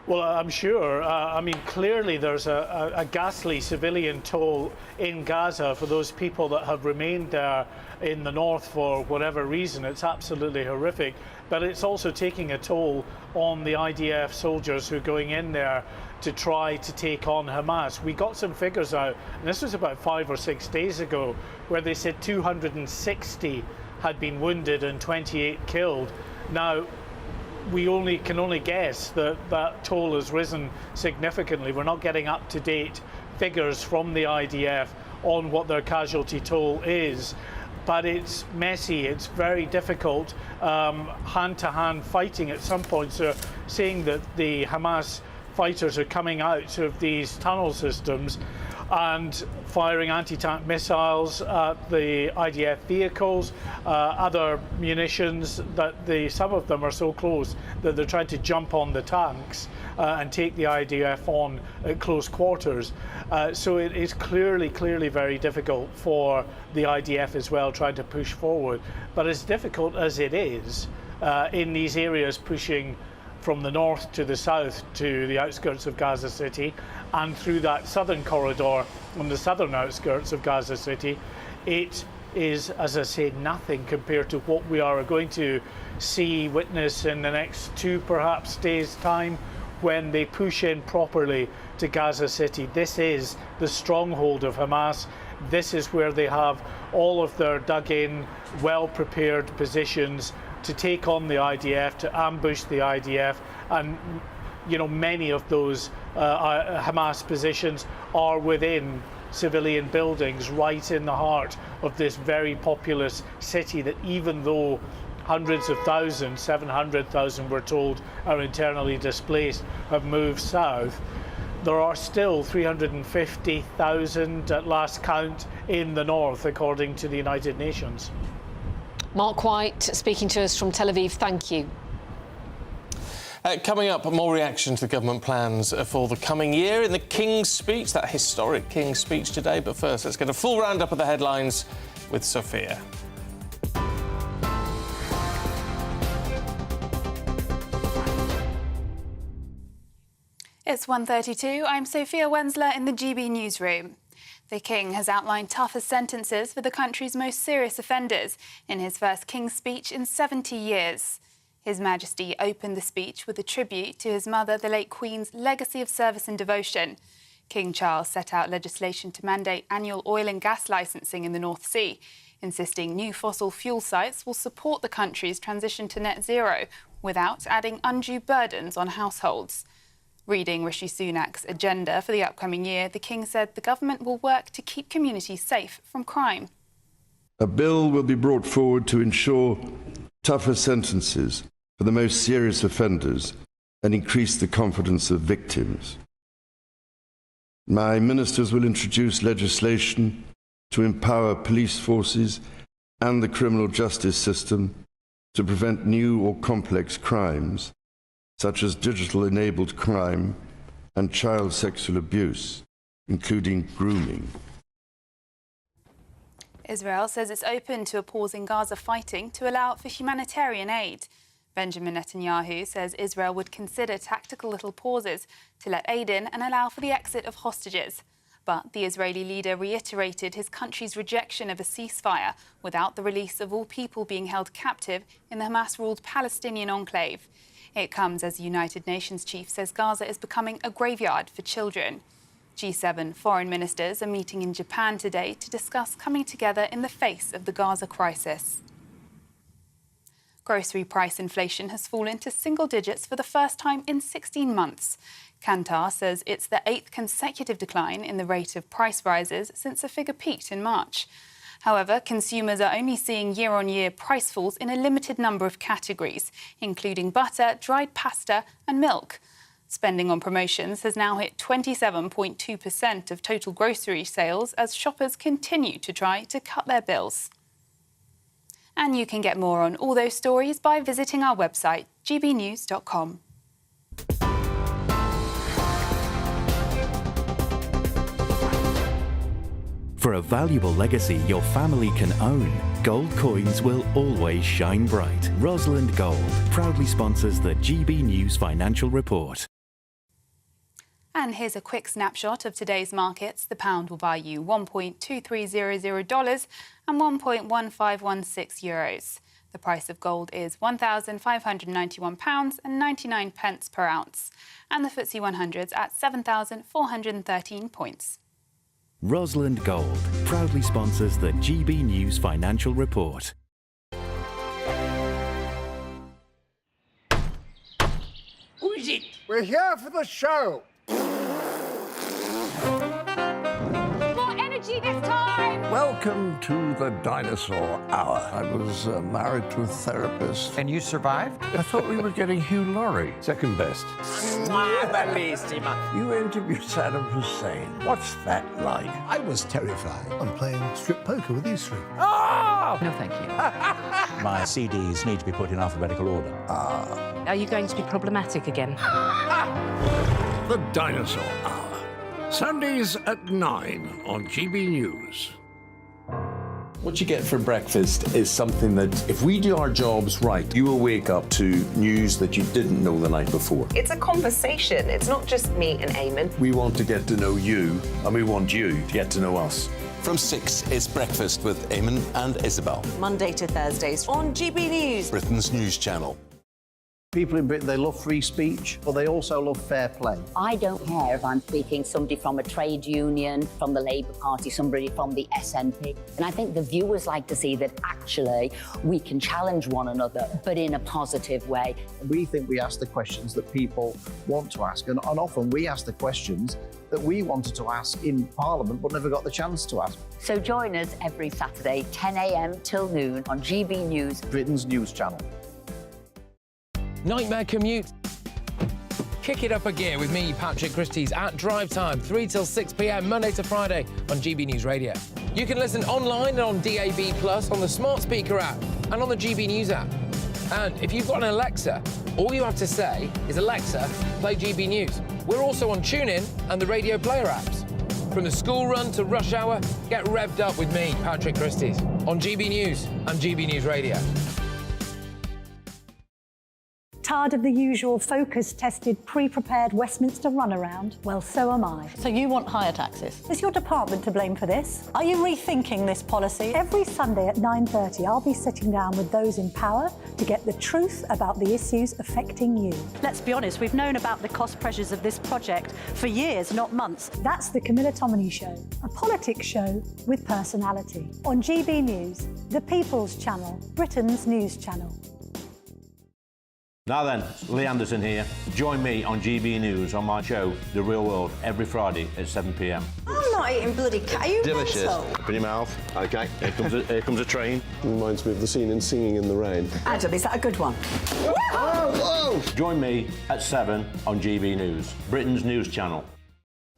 Well, I'm sure. I mean, clearly there's a ghastly civilian toll in Gaza for those people that have remained there in the north for whatever reason. It's absolutely horrific. But it's also taking a toll on the IDF soldiers who are going in there to try to take on Hamas. We got some figures out, and this was about 5 or 6 days ago, where they said 260 had been wounded and 28 killed. Now, we can only guess that that toll has risen significantly. We're not getting up-to-date figures from the IDF on what their casualty toll is, but it's messy, it's very difficult, hand-to-hand fighting at some points. They're saying that the Hamas fighters are coming out of these tunnel systems and firing anti-tank missiles at the IDF vehicles, other munitions, that some of them are so close that they're trying to jump on the tanks and take the IDF on at close quarters. So it is clearly very difficult for the IDF as well, trying to push forward. But as difficult as it is in these areas pushing from the north to the south to the outskirts of Gaza City and through that southern corridor on the southern outskirts of Gaza City, it is, as I say, nothing compared to what we are going to witness in the next 2 perhaps days' time when they push in properly to Gaza City. This is the stronghold of Hamas. This is where they have all of their dug-in, well-prepared positions to take on the IDF, to ambush the IDF, and many of those Hamas positions are within civilian buildings right in the heart of this very populous city that, even though hundreds of thousands, 700,000 we're told, are internally displaced, have moved south, there are still 350,000 at last count in the north, according to the United Nations. Mark White speaking to us from Tel Aviv. Thank you. Coming up, more reaction to the government plans for the coming year in the King's speech, that historic King's speech today. But first, let's get a full roundup of the headlines with Sophia. It's 1:32. I'm Sophia Wensler in the GB newsroom. The King has outlined tougher sentences for the country's most serious offenders in his first King's speech in 70 years. His Majesty opened the speech with a tribute to his mother, the late Queen's legacy of service and devotion. King Charles set out legislation to mandate annual oil and gas licensing in the North Sea, insisting new fossil fuel sites will support the country's transition to net zero without adding undue burdens on households. Reading Rishi Sunak's agenda for the upcoming year, the King said the government will work to keep communities safe from crime. A bill will be brought forward to ensure tougher sentences for the most serious offenders and increase the confidence of victims. My ministers will introduce legislation to empower police forces and the criminal justice system to prevent new or complex crimes, such as digital-enabled crime and child sexual abuse, including grooming. Israel says it's open to a pause in Gaza fighting to allow for humanitarian aid. Benjamin Netanyahu says Israel would consider tactical little pauses to let aid in and allow for the exit of hostages. But the Israeli leader reiterated his country's rejection of a ceasefire without the release of all people being held captive in the Hamas-ruled Palestinian enclave. It comes as the United Nations chief says Gaza is becoming a graveyard for children. G7 foreign ministers are meeting in Japan today to discuss coming together in the face of the Gaza crisis. Grocery price inflation has fallen to single digits for the first time in 16 months. Kantar says it's the 8th consecutive decline in the rate of price rises since the figure peaked in March. However, consumers are only seeing year-on-year price falls in a limited number of categories, including butter, dried pasta and milk. Spending on promotions has now hit 27.2% of total grocery sales as shoppers continue to try to cut their bills. And you can get more on all those stories by visiting our website, gbnews.com. For a valuable legacy your family can own, gold coins will always shine bright. Rosalind Gold proudly sponsors the GB News Financial Report. And here's a quick snapshot of today's markets. The pound will buy you $1.2300 and 1.1516 euros. The price of gold is £1,591 and 99 pence per ounce. And the FTSE 100's at 7,413 points. Rosalind Gold proudly sponsors the GB News Financial Report. Who is it? We're here for the show. More energy this time! Welcome to the Dinosaur Hour. I was married to a therapist. And you survived? I thought we were getting Hugh Laurie. Second best. You interviewed Saddam Hussein. What's that like? I was terrified. I'm playing strip poker with you three. Oh! No, thank you. My CDs need to be put in alphabetical order. Are you going to be problematic again? The Dinosaur Hour. Sundays at 9 on GB News. What you get for breakfast is something that, if we do our jobs right, you will wake up to news that you didn't know the night before. It's a conversation. It's not just me and Eamon. We want to get to know you, and we want you to get to know us. From 6, it's Breakfast with Eamon and Isabel. Monday to Thursdays on GB News. Britain's news channel. People in Britain, they love free speech, but they also love fair play. I don't care if I'm speaking somebody from a trade union, from the Labour Party, somebody from the SNP. And I think the viewers like to see that actually we can challenge one another, but in a positive way. We think we ask the questions that people want to ask, and often we ask the questions that we wanted to ask in Parliament but never got the chance to ask. So join us every Saturday, 10 a.m. till noon on GB News, Britain's news channel. Nightmare commute. Kick it up a gear with me, Patrick Christys, at drive time, 3 till 6 p.m, Monday to Friday on GB News Radio. You can listen online and on DAB+, on the smart speaker app and on the GB News app. And if you've got an Alexa, all you have to say is, Alexa, play GB News. We're also on TuneIn and the Radio Player apps. From the school run to rush hour, get revved up with me, Patrick Christys, on GB News and GB News Radio. Tired of the usual focus-tested, pre-prepared Westminster runaround? Well, so am I. So you want higher taxes? Is your department to blame for this? Are you rethinking this policy? Every Sunday at 9:30, I'll be sitting down with those in power to get the truth about the issues affecting you. Let's be honest, we've known about the cost pressures of this project for years, not months. That's the Camilla Tominey Show, a politics show with personality. On GB News, the People's Channel, Britain's news channel. Now then, Lee Anderson here. Join me on GB News on my show, The Real World, every Friday at 7 p.m. I'm not eating bloody cat. Are you Delicious. mental? Open your mouth. OK, here comes a train. Reminds me of the scene in Singing in the Rain. Adam, is that a good one? Whoa! Join me at 7 on GB News, Britain's news channel.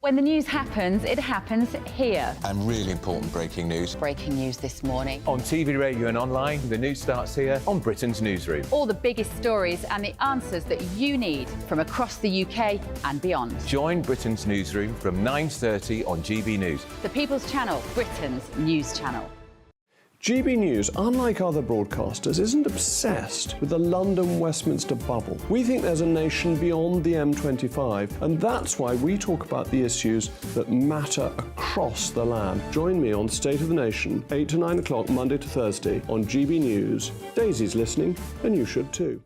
When the news happens, it happens here. And really important breaking news. Breaking news this morning. On TV, radio and online, the news starts here on Britain's Newsroom. All the biggest stories and the answers that you need from across the UK and beyond. Join Britain's Newsroom from 9:30 on GB News. The People's Channel, Britain's news channel. GB News, unlike other broadcasters, isn't obsessed with the London-Westminster bubble. We think there's a nation beyond the M25, and that's why we talk about the issues that matter across the land. Join me on State of the Nation, 8 to 9 o'clock, Monday to Thursday, on GB News. Daisy's listening, and you should too.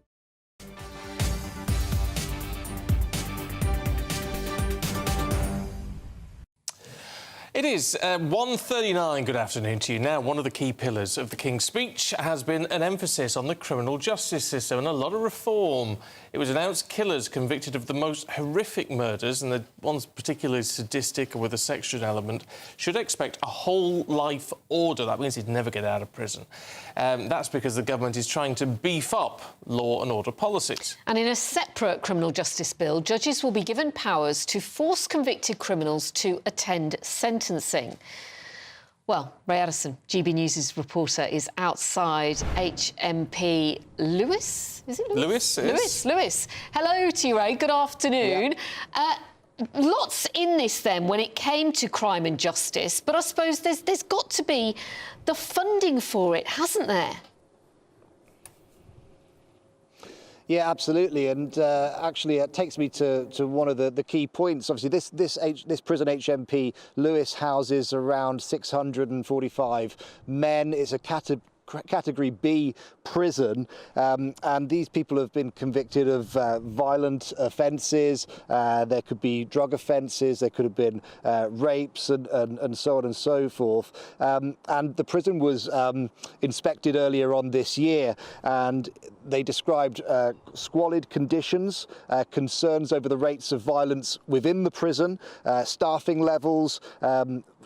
It is 1:39. Good afternoon to you. Now, one of the key pillars of the King's speech has been an emphasis on the criminal justice system and a lot of reform. It was announced killers convicted of the most horrific murders, and the ones particularly sadistic or with a sexual element, should expect a whole life order. That means he'd never get out of prison. That's because the government is trying to beef up law and order policies. And in a separate criminal justice bill, judges will be given powers to force convicted criminals to attend sentencing. Well, Ray Addison, GB News' reporter, is outside HMP Lewis. Is it Lewis? Lewis. Hello to you, Ray. Good afternoon. Yeah. Lots in this, then, when it came to crime and justice, but I suppose there's got to be the funding for it, hasn't there? Yeah, absolutely, and actually it takes me to one of the key points. Obviously, this prison HMP Lewis houses around 645 men. It's a Category B prison, and these people have been convicted of violent offences. There could be drug offences, there could have been rapes and so on and so forth. And the prison was inspected earlier on this year, and they described squalid conditions, concerns over the rates of violence within the prison, staffing levels,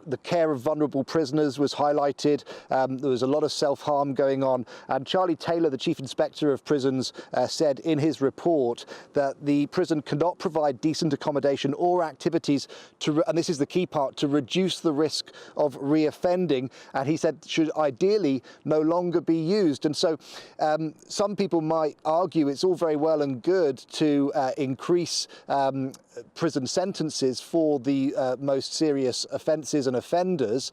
the care of vulnerable prisoners was highlighted. There was a lot of self-harm going on. And Charlie Taylor, the Chief Inspector of Prisons, said in his report that the prison cannot provide decent accommodation or activities to, and this is the key part, to reduce the risk of reoffending. And he said should ideally no longer be used. And so some people might argue it's all very well and good to increase prison sentences for the most serious offences and offenders.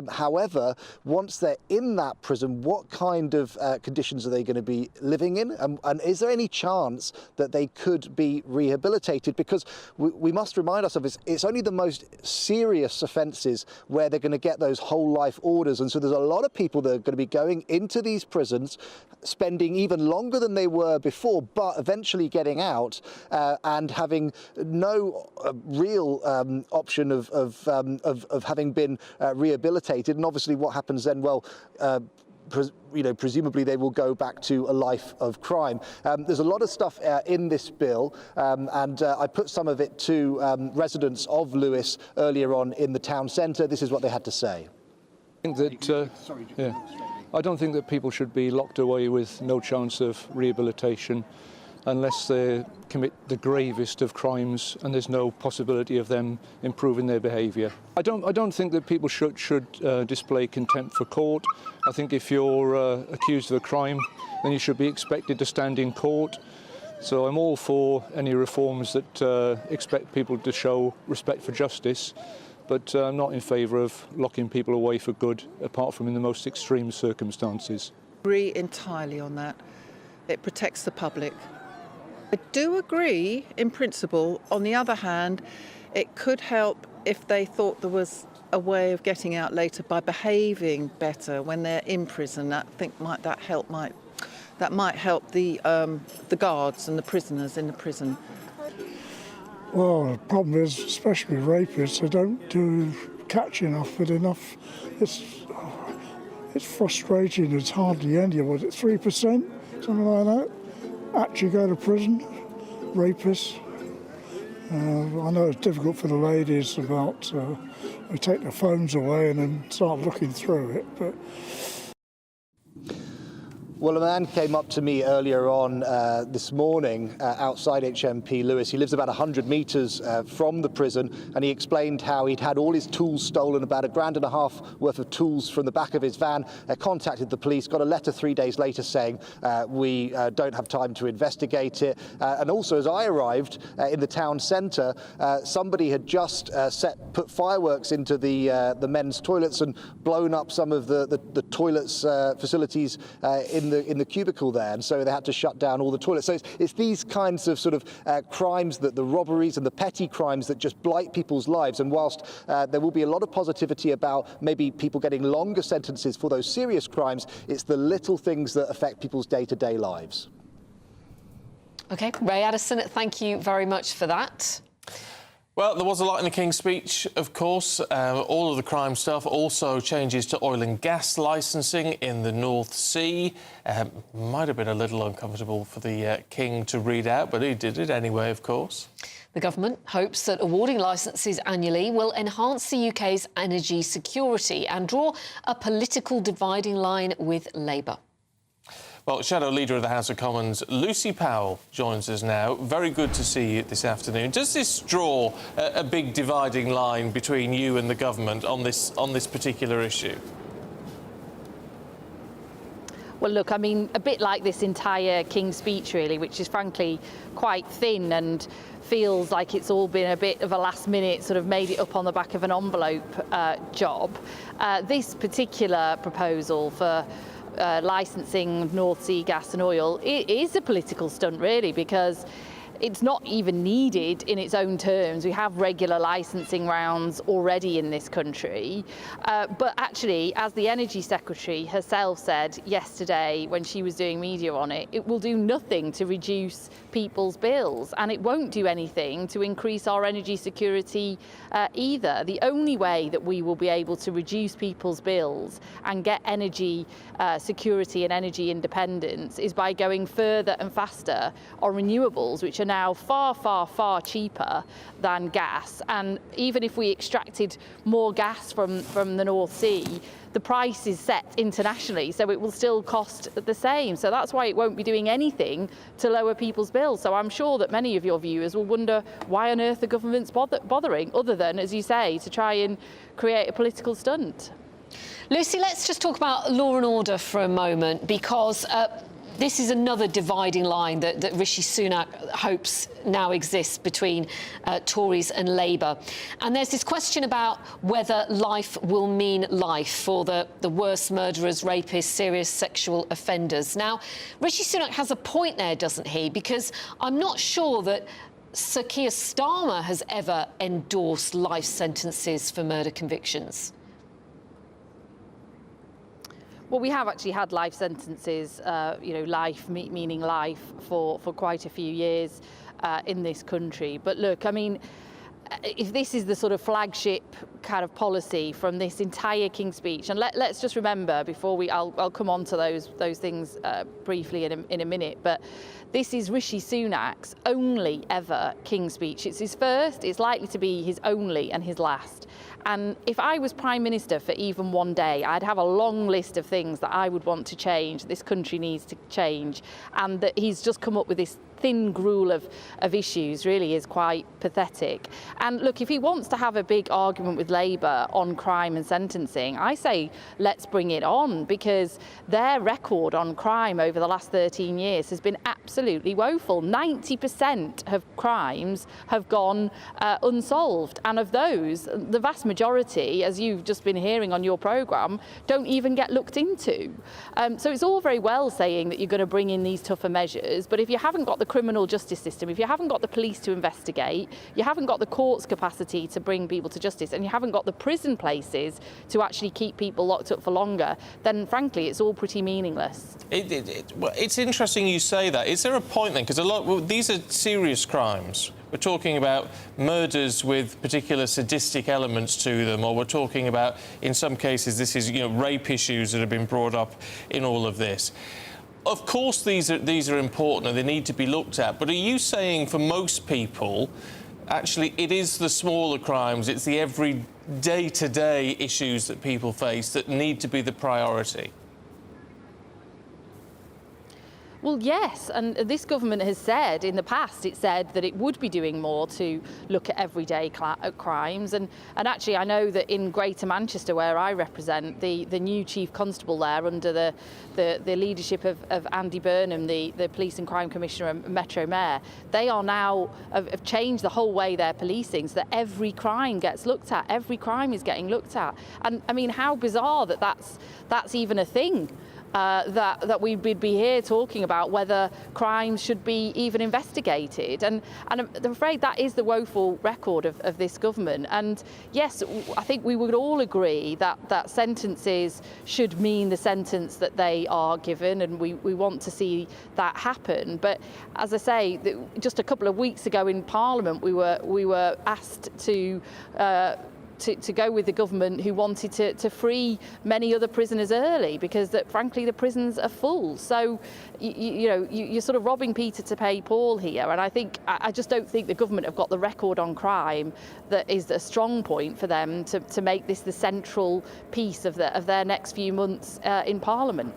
However, once they're in that prison, what kind of conditions are they going to be living in? And is there any chance that they could be rehabilitated? Because we must remind ourselves it's only the most serious offences where they're going to get those whole life orders. And so there's a lot of people that are going to be going into these prisons, spending even longer than they were before, but eventually getting out and having no real option of having been rehabilitated. And obviously what happens then, well, presumably they will go back to a life of crime. There's a lot of stuff in this bill, and I put some of it to residents of Lewis earlier on in the town centre. This is what they had to say. I think that, I don't think that people should be locked away with no chance of rehabilitation. unless they commit the gravest of crimes and there's no possibility of them improving their behaviour. I don't think that people should display contempt for court. I think if you're accused of a crime, then you should be expected to stand in court. So I'm all for any reforms that expect people to show respect for justice, but I'm not in favour of locking people away for good, apart from in the most extreme circumstances. I agree entirely on that. It protects the public. I do agree in principle. On the other hand, it could help if they thought there was a way of getting out later by behaving better when they're in prison. I think that might help the guards and the prisoners in the prison. Well, the problem is, especially rapists, they don't do catch enough with enough. It's frustrating. It's hardly any. Was it 3%, something like that? Actually go to prison, rapists. I know it's difficult for the ladies about they take their phones away and then start looking through it, but. Well, a man came up to me earlier on this morning outside HMP Lewis. He lives about 100 metres from the prison, and he explained how he'd had all his tools stolen, about £1.5 grand worth of tools from the back of his van, contacted the police, got a letter 3 days later saying we don't have time to investigate it. And also, as I arrived in the town centre, somebody had just put fireworks into the men's toilets and blown up some of the toilets facilities in the cubicle there, and so they had to shut down all the toilets. So it's these kinds of sort of crimes, that the robberies and the petty crimes that just blight people's lives. And whilst there will be a lot of positivity about maybe people getting longer sentences for those serious crimes, it's the little things that affect people's day-to-day lives. OK, Ray Addison, thank you very much for that. Well, there was a lot in the King's speech, of course. All of the crime stuff, also changes to oil and gas licensing in the North Sea. Might have been a little uncomfortable for the King to read out, but he did it anyway, of course. The government hopes that awarding licences annually will enhance the UK's energy security and draw a political dividing line with Labour. Well, Shadow Leader of the House of Commons, Lucy Powell, joins us now. Very good to see you this afternoon. Does this draw a big dividing line between you and the government on this particular issue? Well, look, I mean, a bit like this entire King's speech, really, which is frankly quite thin and feels like it's all been a bit of a last-minute, sort of made it up on the back of an envelope job. This particular proposal for licensing North Sea gas and oil, it is a political stunt, really, because it's not even needed in its own terms. We have regular licensing rounds already in this country. But actually, as the Energy Secretary herself said yesterday when she was doing media on it, it will do nothing to reduce people's bills, and it won't do anything to increase our energy security either. The only way that we will be able to reduce people's bills and get energy security and energy independence is by going further and faster on renewables, which are now far, far, far cheaper than gas. And even if we extracted more gas from the North Sea, the price is set internationally, so it will still cost the same. So that's why it won't be doing anything to lower people's bills. So I'm sure that many of your viewers will wonder why on earth the government's bothering, other than, as you say, to try and create a political stunt. Lucy, let's just talk about law and order for a moment, because this is another dividing line that Rishi Sunak hopes now exists between Tories and Labour. And there's this question about whether life will mean life for the worst murderers, rapists, serious sexual offenders. Now, Rishi Sunak has a point there, doesn't he? Because I'm not sure that Sir Keir Starmer has ever endorsed life sentences for murder convictions. Well, we have actually had life sentences, life meaning life for quite a few years in this country. But look, I mean, if this is the sort of flagship kind of policy from this entire King's speech, and let's just remember before I'll come on to those things briefly in a minute, but this is Rishi Sunak's only ever King's speech. It's his first, it's likely to be his only and his last. And if I was Prime Minister for even one day, I'd have a long list of things that I would want to change, this country needs to change, and that he's just come up with thin gruel of issues really is quite pathetic. And look, if he wants to have a big argument with Labour on crime and sentencing, I say let's bring it on, because their record on crime over the last 13 years has been absolutely woeful. 90% of crimes have gone unsolved, and of those, the vast majority, as you've just been hearing on your programme, don't even get looked into. So it's all very well saying that you're going to bring in these tougher measures, but if you haven't got the criminal justice system, if you haven't got the police to investigate, you haven't got the court's capacity to bring people to justice, and you haven't got the prison places to actually keep people locked up for longer, then frankly it's all pretty meaningless. Well, it's interesting you say that. Is there a point then? Because these are serious crimes. We're talking about murders with particular sadistic elements to them, or we're talking about, in some cases, this is, rape issues that have been brought up in all of this. Of course, these are important and they need to be looked at. But are you saying for most people, actually, it is the smaller crimes, it's the every day-to-day issues that people face that need to be the priority? Well, yes, and this government has said in the past, it said that it would be doing more to look at everyday crimes. And actually, I know that in Greater Manchester, where I represent, the new Chief Constable there, under the leadership of Andy Burnham, the Police and Crime Commissioner and Metro Mayor, they are now have changed the whole way they're policing so that every crime gets looked at. Every crime is getting looked at. And I mean, how bizarre that that's even a thing. That we'd be here talking about whether crimes should be even investigated. And I'm afraid that is the woeful record of this government. And yes, I think we would all agree that sentences should mean the sentence that they are given, and we want to see that happen. But as I say, just a couple of weeks ago in Parliament, we were asked to go with the government who wanted to free many other prisoners early, because frankly the prisons are full. So you're sort of robbing Peter to pay Paul here, and I just don't think the government have got the record on crime that is a strong point for them to make this the central piece of their next few months in Parliament.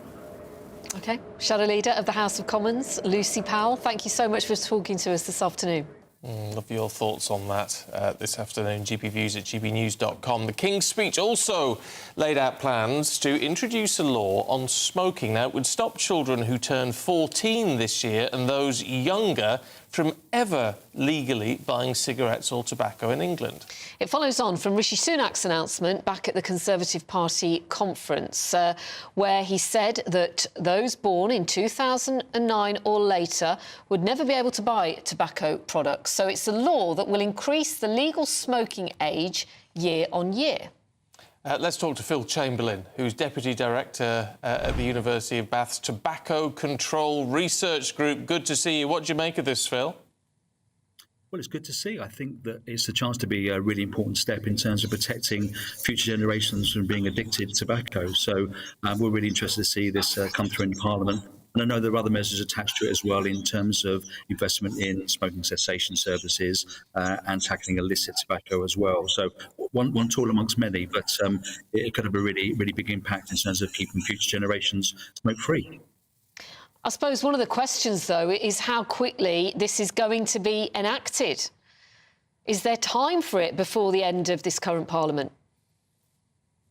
OK. Shadow Leader of the House of Commons, Lucy Powell, thank you so much for talking to us this afternoon. Love your thoughts on that this afternoon. GBviews at gbnews.com. The King's speech also laid out plans to introduce a law on smoking. Now, it would stop children who turn 14 this year and those younger from ever legally buying cigarettes or tobacco in England. It follows on from Rishi Sunak's announcement back at the Conservative Party conference, where he said that those born in 2009 or later would never be able to buy tobacco products. So it's a law that will increase the legal smoking age year on year. Let's talk to Phil Chamberlain, who's Deputy Director at the University of Bath's Tobacco Control Research Group. Good to see you. What do you make of this, Phil? Well, it's good to see. I think that it's a chance to be a really important step in terms of protecting future generations from being addicted to tobacco. So we're really interested to see this come through in Parliament. And I know there are other measures attached to it as well in terms of investment in smoking cessation services and tackling illicit tobacco as well. So one tool amongst many, but it could have a really, really big impact in terms of keeping future generations smoke-free. I suppose one of the questions, though, is how quickly this is going to be enacted. Is there time for it before the end of this current Parliament?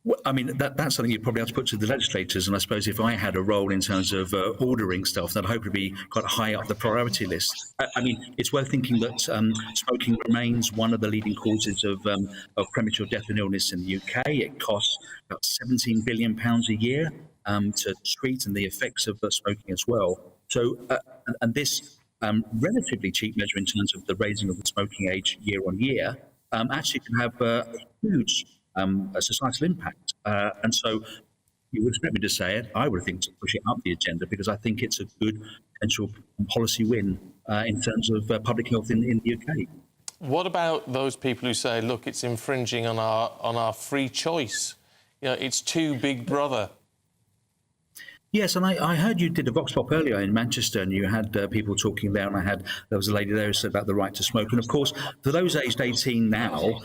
Well, I mean, that's something you probably have to put to the legislators. And I suppose if I had a role in terms of ordering stuff, then I hope to be quite high up the priority list. I mean, it's worth thinking that smoking remains one of the leading causes of premature death and illness in the UK. It costs about £17 billion a year to treat, and the effects of smoking as well. So, and this relatively cheap measure in terms of the raising of the smoking age year on year actually can have a huge a societal impact. And so you would expect me to say it. I would think to push it up the agenda, because I think it's a good potential policy win in terms of public health in the UK. What about those people who say, look, it's infringing on our free choice? You know, it's too big brother. Yes, and I heard you did a Vox Pop earlier in Manchester, and you had people talking there, and there was a lady there who said about the right to smoke. And of course, for those aged 18 now,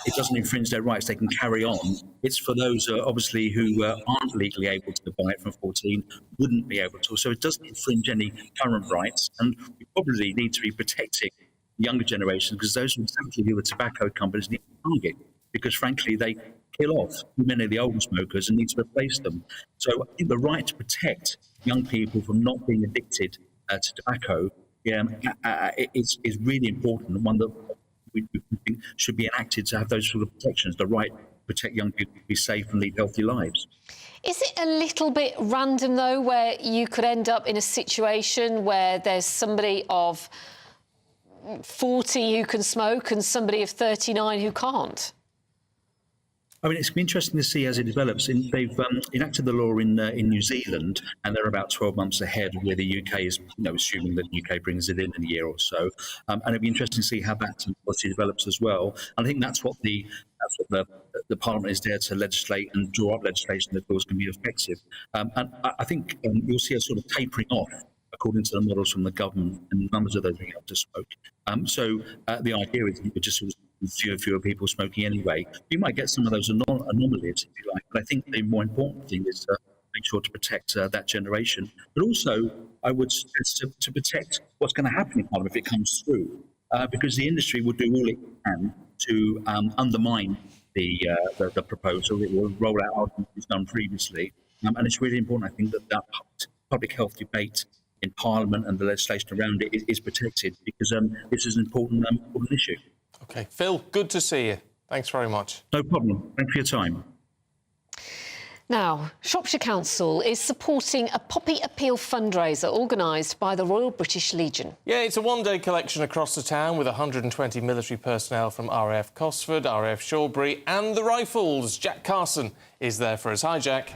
it doesn't infringe their rights; they can carry on. It's for those obviously who aren't legally able to buy it from 14, wouldn't be able to. So it doesn't infringe any current rights, and we probably need to be protecting the younger generation, because those are exactly who the tobacco companies need to target, because frankly they kill off many of the older smokers and need to replace them. So I think the right to protect young people from not being addicted to tobacco is really important, and one that we think should be enacted to have those sort of protections, the right to protect young people to be safe and lead healthy lives. Is it a little bit random, though, where you could end up in a situation where there's somebody of 40 who can smoke and somebody of 39 who can't? I mean, it's interesting to see as it develops. They've enacted the law in New Zealand, and they're about 12 months ahead of where the UK is, assuming that the UK brings it in a year or so. And it'll be interesting to see how that policy develops as well. And I think that's what the Parliament is there to legislate and draw up legislation that, of course, can be effective. And I think you'll see a sort of tapering off according to the models from the government, and the numbers of those being able to smoke. So the idea is that just sort of fewer people smoking anyway. You might get some of those anomalies, if you like, but I think the more important thing is to make sure to protect that generation. But also, I would suggest to protect what's going to happen in Parliament if it comes through, because the industry will do all it can to undermine the proposal. It will roll out arguments it's done previously, and it's really important, I think, that public health debate in Parliament and the legislation around it is protected, because this is an important issue. OK, Phil, good to see you. Thanks very much. No problem. Thanks for your time. Now, Shropshire Council is supporting a poppy appeal fundraiser organised by the Royal British Legion. Yeah, it's a one-day collection across the town with 120 military personnel from RAF Cosford, RAF Shawbury and the Rifles. Jack Carson is there for us. Hi, Jack.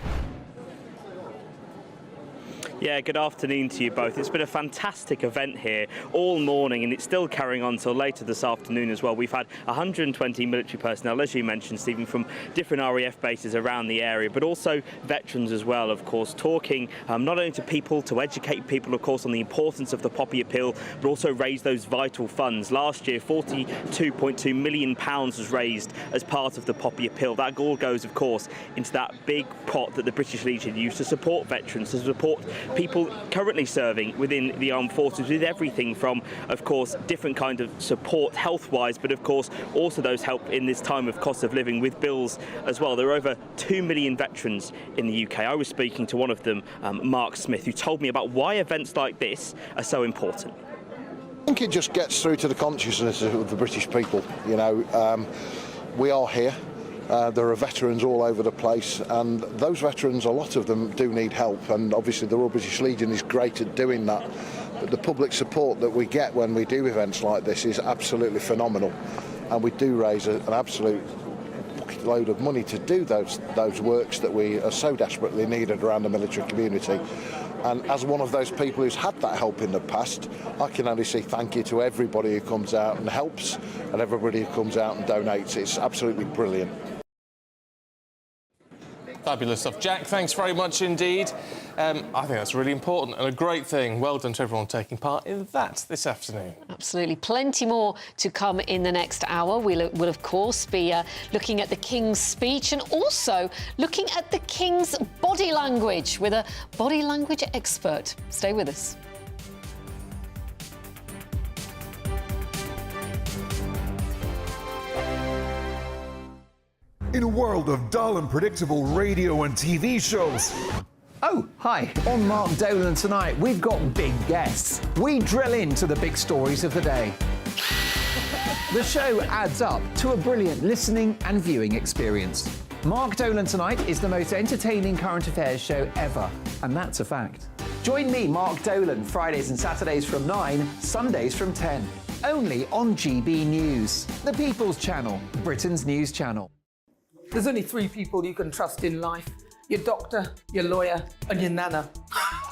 Yeah, good afternoon to you both. It's been a fantastic event here all morning, and it's still carrying on till later this afternoon as well. We've had 120 military personnel, as you mentioned, Stephen, from different RAF bases around the area, but also veterans as well, of course, talking not only to people, to educate people, of course, on the importance of the poppy appeal, but also raise those vital funds. Last year, £42.2 million was raised as part of the poppy appeal. That all goes, of course, into that big pot that the British Legion used to support veterans, to support people currently serving within the armed forces, with everything from, of course, different kind of support health-wise, but of course also those help in this time of cost of living with bills as well. There are over 2 million veterans in the UK. I was speaking to one of them, Mark Smith, who told me about why events like this are so important. I think it just gets through to the consciousness of the British people. We are here. There are veterans all over the place, and those veterans, a lot of them do need help, and obviously the Royal British Legion is great at doing that. But the public support that we get when we do events like this is absolutely phenomenal, and we do raise an absolute load of money to do those works that we are so desperately needed around the military community. And as one of those people who's had that help in the past, I can only say thank you to everybody who comes out and helps, and everybody who comes out and donates. It's absolutely brilliant. Fabulous stuff. Jack, thanks very much indeed. I think that's really important and a great thing. Well done to everyone taking part in that this afternoon. Absolutely. Plenty more to come in the next hour. We'll of course, be looking at the King's speech and also looking at the King's body language with a body language expert. Stay with us. In a world of dull and predictable radio and TV shows. Oh, hi, on Mark Dolan tonight, we've got big guests. We drill into the big stories of the day. The show adds up to a brilliant listening and viewing experience. Mark Dolan Tonight is the most entertaining current affairs show ever, and that's a fact. Join me, Mark Dolan, Fridays and Saturdays from 9, Sundays from 10. Only on GB News, the People's Channel, Britain's news channel. There's only 3 people you can trust in life. Your doctor, your lawyer and your nana.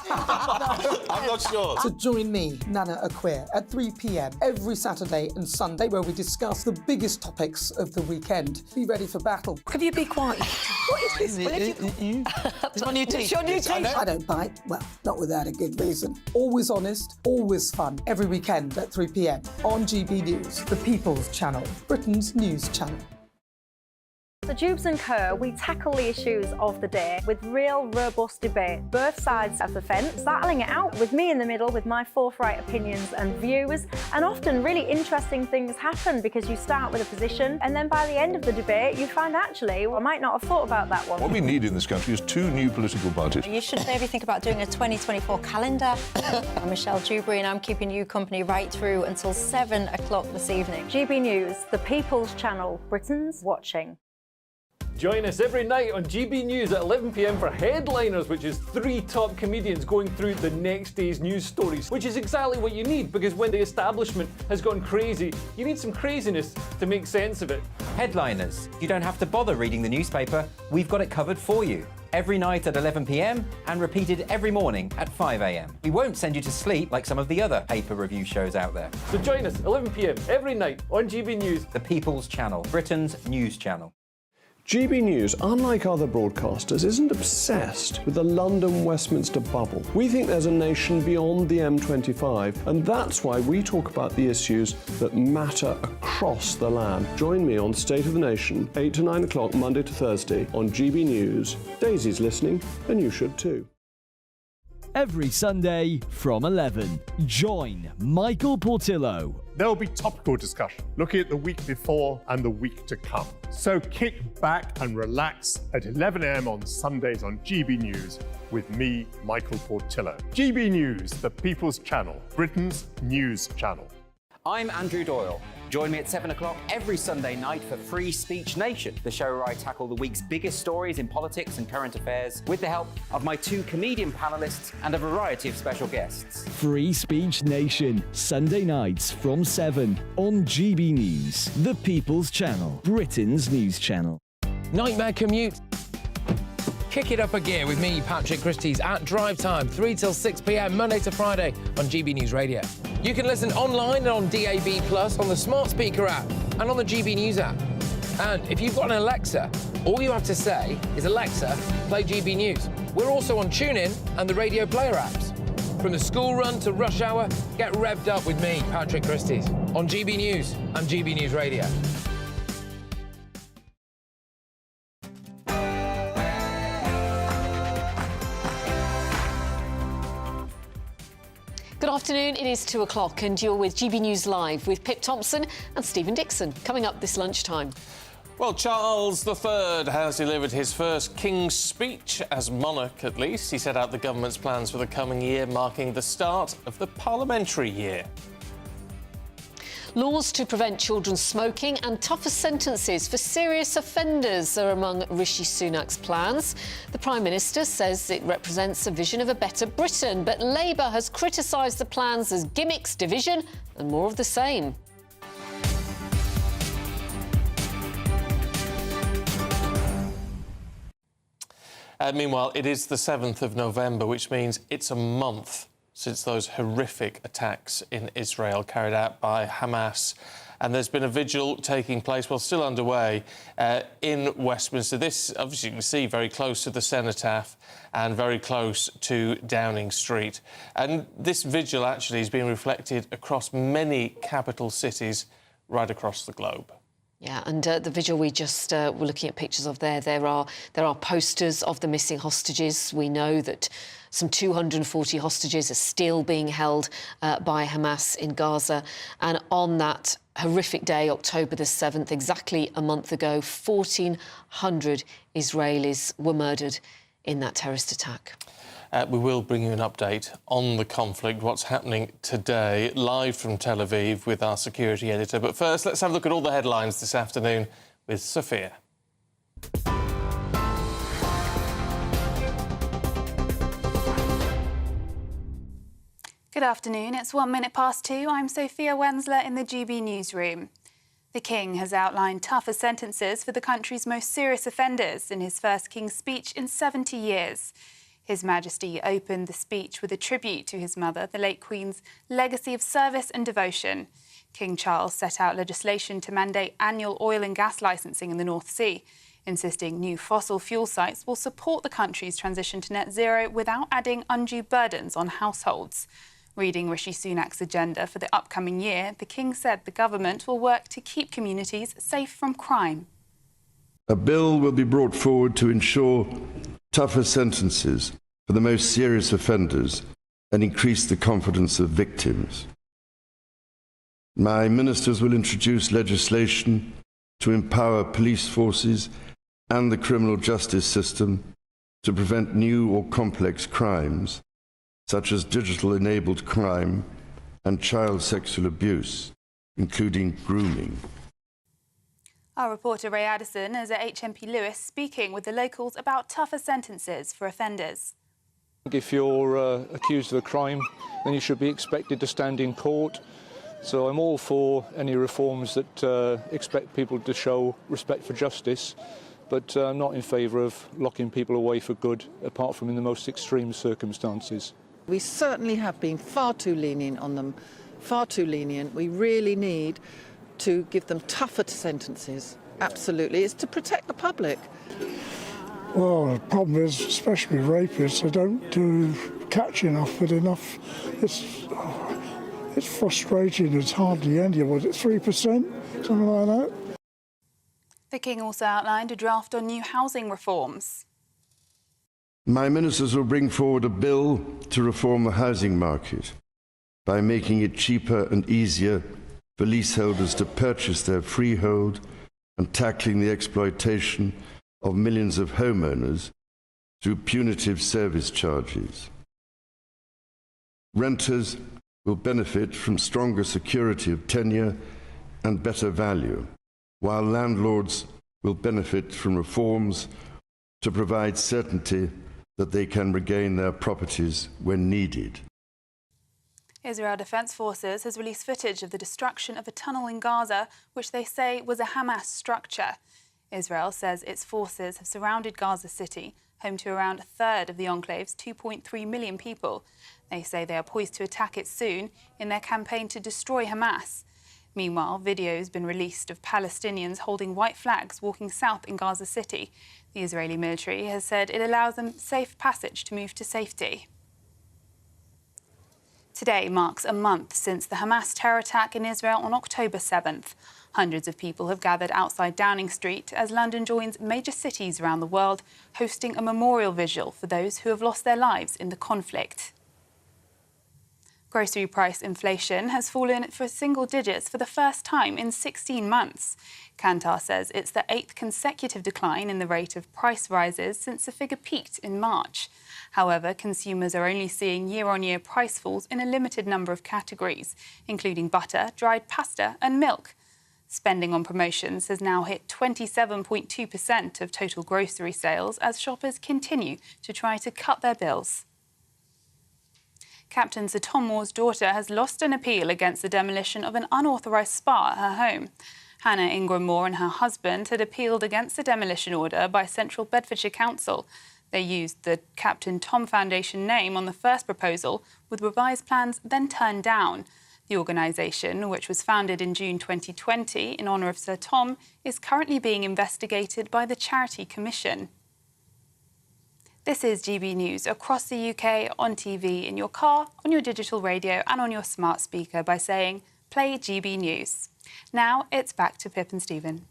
I'm not sure. So join me, Nana Acquia, at 3 p.m. every Saturday and Sunday, where we discuss the biggest topics of the weekend. Be ready for battle. Could you be quiet? What is this? It's my new teeth. It's your new teeth. I don't bite. Well, not without a good reason. Always honest, always fun. Every weekend at 3 p.m. on GB News, the People's Channel, Britain's news channel. The Jubes and Co, we tackle the issues of the day with real, robust debate, both sides of the fence, battling it out with me in the middle with my forthright opinions and views. And often really interesting things happen because you start with a position and then by the end of the debate you find actually, well, I might not have thought about that one. What we need in this country is 2 new political parties. You should maybe think about doing a 2024 calendar. I'm Michelle Dewberry and I'm keeping you company right through until 7 o'clock this evening. GB News, the People's Channel, Britain's watching. Join us every night on GB News at 11 p.m. for Headliners, which is 3 top comedians going through the next day's news stories, which is exactly what you need, because when the establishment has gone crazy, you need some craziness to make sense of it. Headliners. You don't have to bother reading the newspaper. We've got it covered for you. Every night at 11 p.m. and repeated every morning at 5 a.m. We won't send you to sleep like some of the other paper review shows out there. So join us 11 p.m. every night on GB News. The People's Channel, Britain's news channel. GB News, unlike other broadcasters, isn't obsessed with the London-Westminster bubble. We think there's a nation beyond the M25, and that's why we talk about the issues that matter across the land. Join me on State of the Nation, 8 to 9 o'clock, Monday to Thursday, on GB News. Daisy's listening, and you should too. Every Sunday from 11, join Michael Portillo. There will be topical discussion, looking at the week before and the week to come. So kick back and relax at 11 a.m. on Sundays on GB News with me, Michael Portillo. GB News, the People's Channel, Britain's news channel. I'm Andrew Doyle. Join me at 7 o'clock every Sunday night for Free Speech Nation, the show where I tackle the week's biggest stories in politics and current affairs with the help of my 2 comedian panellists and a variety of special guests. Free Speech Nation, Sunday nights from 7 on GB News, the People's Channel, Britain's news channel. Nightmare commute. Kick it up a gear with me, Patrick Christie's, at drive time, 3 till 6 p.m, Monday to Friday on GB News Radio. You can listen online and on DAB+, on the smart speaker app and on the GB News app. And if you've got an Alexa, all you have to say is, Alexa, play GB News. We're also on TuneIn and the Radio Player apps. From the school run to rush hour, get revved up with me, Patrick Christie's, on GB News and GB News Radio. Good afternoon, it is 2 o'clock and you're with GB News Live with Pip Thompson and Stephen Dixon, coming up this lunchtime. Well, Charles III has delivered his first King's Speech, as monarch at least. He set out the government's plans for the coming year, marking the start of the Parliamentary year. Laws to prevent children smoking and tougher sentences for serious offenders are among Rishi Sunak's plans. The Prime Minister says it represents a vision of a better Britain, but Labour has criticised the plans as gimmicks, division and more of the same. Meanwhile, it is the 7th of November, which means it's a month since those horrific attacks in Israel carried out by Hamas. And there's been a vigil taking place, well, still underway, in Westminster. This, obviously, you can see very close to the cenotaph and very close to Downing Street. And this vigil actually is being reflected across many capital cities right across the globe. Yeah, and the vigil we just were looking at pictures of there are posters of the missing hostages. We know that some 240 hostages are still being held by Hamas in Gaza. And on that horrific day, October the 7th, exactly a month ago, 1,400 Israelis were murdered in that terrorist attack. We will bring you an update on the conflict, what's happening today, live from Tel Aviv with our security editor. But first, let's have a look at all the headlines this afternoon with Sophia. Good afternoon. It's 1 minute past 2. I'm Sophia Wensler in the GB newsroom. The King has outlined tougher sentences for the country's most serious offenders in his first King's Speech in 70 years. His Majesty opened the speech with a tribute to his mother, the late Queen's legacy of service and devotion. King Charles set out legislation to mandate annual oil and gas licensing in the North Sea, insisting new fossil fuel sites will support the country's transition to net zero without adding undue burdens on households. Reading Rishi Sunak's agenda for the upcoming year, the King said the government will work to keep communities safe from crime. A bill will be brought forward to ensure tougher sentences for the most serious offenders and increase the confidence of victims. My ministers will introduce legislation to empower police forces and the criminal justice system to prevent new or complex crimes, such as digital-enabled crime and child sexual abuse, including grooming. Our reporter Ray Addison is at HMP Lewis speaking with the locals about tougher sentences for offenders. If you're accused of a crime, then you should be expected to stand in court. So I'm all for any reforms that expect people to show respect for justice, but I'm not in favour of locking people away for good, apart from in the most extreme circumstances. We certainly have been far too lenient on them, far too lenient. We really need to give them tougher sentences, absolutely. It's to protect the public. Well, the problem is, especially rapists, they don't do catch enough with enough. It's frustrating. It's hardly any. Was it 3%? Something like that. The King also outlined a draft on new housing reforms. My ministers will bring forward a bill to reform the housing market by making it cheaper and easier for leaseholders to purchase their freehold and tackling the exploitation of millions of homeowners through punitive service charges. Renters will benefit from stronger security of tenure and better value, while landlords will benefit from reforms to provide certainty that they can regain their properties when needed. Israel Defense Forces has released footage of the destruction of a tunnel in Gaza, which they say was a Hamas structure. Israel says its forces have surrounded Gaza City, home to around a third of the enclave's 2.3 million people. They say they are poised to attack it soon in their campaign to destroy Hamas. Meanwhile, video has been released of Palestinians holding white flags walking south in Gaza City. The Israeli military has said it allows them safe passage to move to safety. Today marks a month since the Hamas terror attack in Israel on October 7th. Hundreds of people have gathered outside Downing Street as London joins major cities around the world, hosting a memorial vigil for those who have lost their lives in the conflict. Grocery price inflation has fallen for single digits for the first time in 16 months. Kantar says it's the 8th consecutive decline in the rate of price rises since the figure peaked in March. However, consumers are only seeing year-on-year price falls in a limited number of categories, including butter, dried pasta and milk. Spending on promotions has now hit 27.2% of total grocery sales as shoppers continue to try to cut their bills. Captain Sir Tom Moore's daughter has lost an appeal against the demolition of an unauthorised spa at her home. Hannah Ingram Moore and her husband had appealed against the demolition order by Central Bedfordshire Council. They used the Captain Tom Foundation name on the first proposal, with revised plans then turned down. The organisation, which was founded in June 2020 in honour of Sir Tom, is currently being investigated by the Charity Commission. This is GB News across the UK, on TV, in your car, on your digital radio and on your smart speaker by saying, play GB News. Now it's back to Pip and Stephen.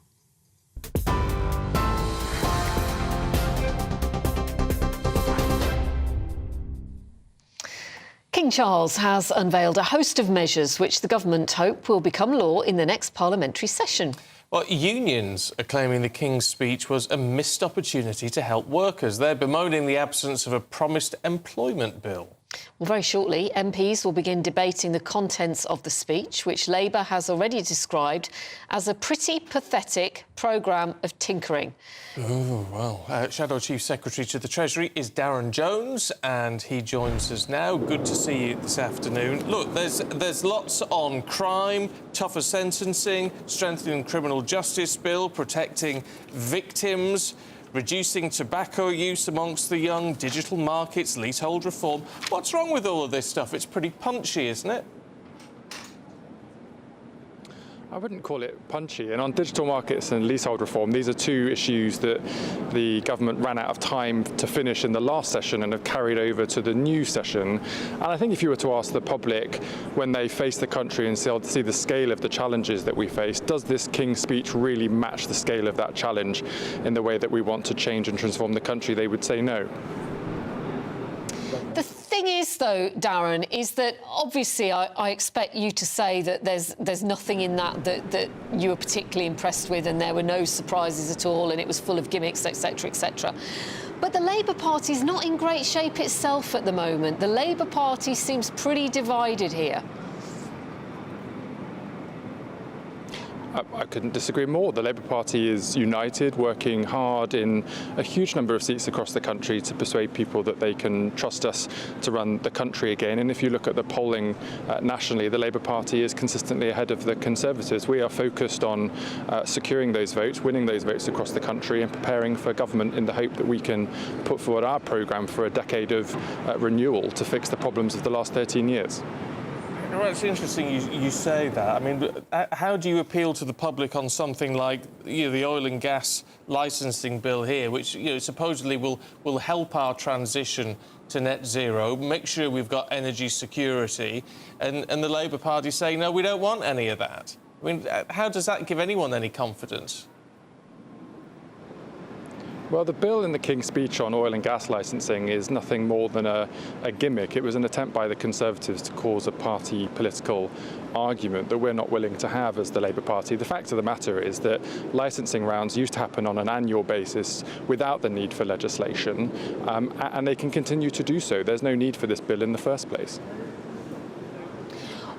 King Charles has unveiled a host of measures which the government hope will become law in the next parliamentary session. Well, unions are claiming the King's speech was a missed opportunity to help workers. They're bemoaning the absence of a promised employment bill. Well, very shortly, MPs will begin debating the contents of the speech, which Labour has already described as a pretty pathetic programme of tinkering. Oh, well. Shadow Chief Secretary to the Treasury is Darren Jones, and he joins us now. Good to see you this afternoon. Look, there's lots on crime, tougher sentencing, strengthening criminal justice bill, protecting victims. reducing tobacco use amongst the young, digital markets, leasehold reform. What's wrong with all of this stuff? It's pretty punchy, isn't it? I wouldn't call it punchy. And on digital markets and leasehold reform, these are two issues that the government ran out of time to finish in the last session and have carried over to the new session. And I think if you were to ask the public when they face the country and see the scale of the challenges that we face, does this King's speech really match the scale of that challenge in the way that we want to change and transform the country? They would say no. The thing is, though, Darren, is that obviously I expect you to say that there's nothing in that you were particularly impressed with, and there were no surprises at all, and it was full of gimmicks, etc., etc. But the Labour Party is not in great shape itself at the moment. The Labour Party seems pretty divided here. I couldn't disagree more. The Labour Party is united, working hard in a huge number of seats across the country to persuade people that they can trust us to run the country again. And if you look at the polling nationally, the Labour Party is consistently ahead of the Conservatives. We are focused on securing those votes, winning those votes across the country, and preparing for government in the hope that we can put forward our programme for a decade of renewal to fix the problems of the last 13 years. Well, it's interesting you say that. I mean, how do you appeal to the public on something like the oil and gas licensing bill here, which supposedly will help our transition to net zero, make sure we've got energy security, and the Labour Party saying, no, we don't want any of that? I mean, how does that give anyone any confidence? Well, the bill in the King's speech on oil and gas licensing is nothing more than a gimmick. It was an attempt by the Conservatives to cause a party political argument that we're not willing to have as the Labour Party. The fact of the matter is that licensing rounds used to happen on an annual basis without the need for legislation, and they can continue to do so. There's no need for this bill in the first place.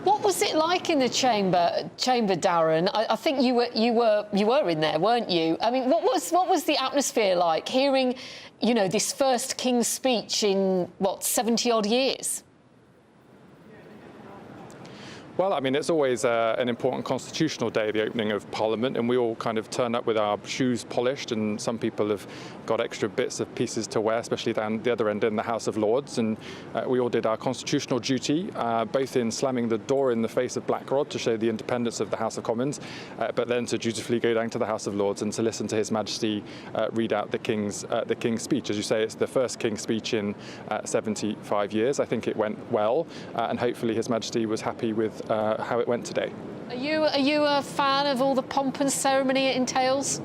What was it like in the chamber, Darren? I think you were in there, weren't you? I mean, what was the atmosphere like hearing, this first King's speech in 70-odd years? Well, I mean, it's always an important constitutional day, the opening of Parliament, and we all kind of turn up with our shoes polished, and some people have got extra bits of pieces to wear, especially down the other end in the House of Lords, and we all did our constitutional duty, both in slamming the door in the face of Blackrod to show the independence of the House of Commons, but then to dutifully go down to the House of Lords and to listen to His Majesty read out the King's speech. As you say, it's the first King's speech in 75 years. I think it went well, and hopefully His Majesty was happy with how it went today. Are you a fan of all the pomp and ceremony it entails?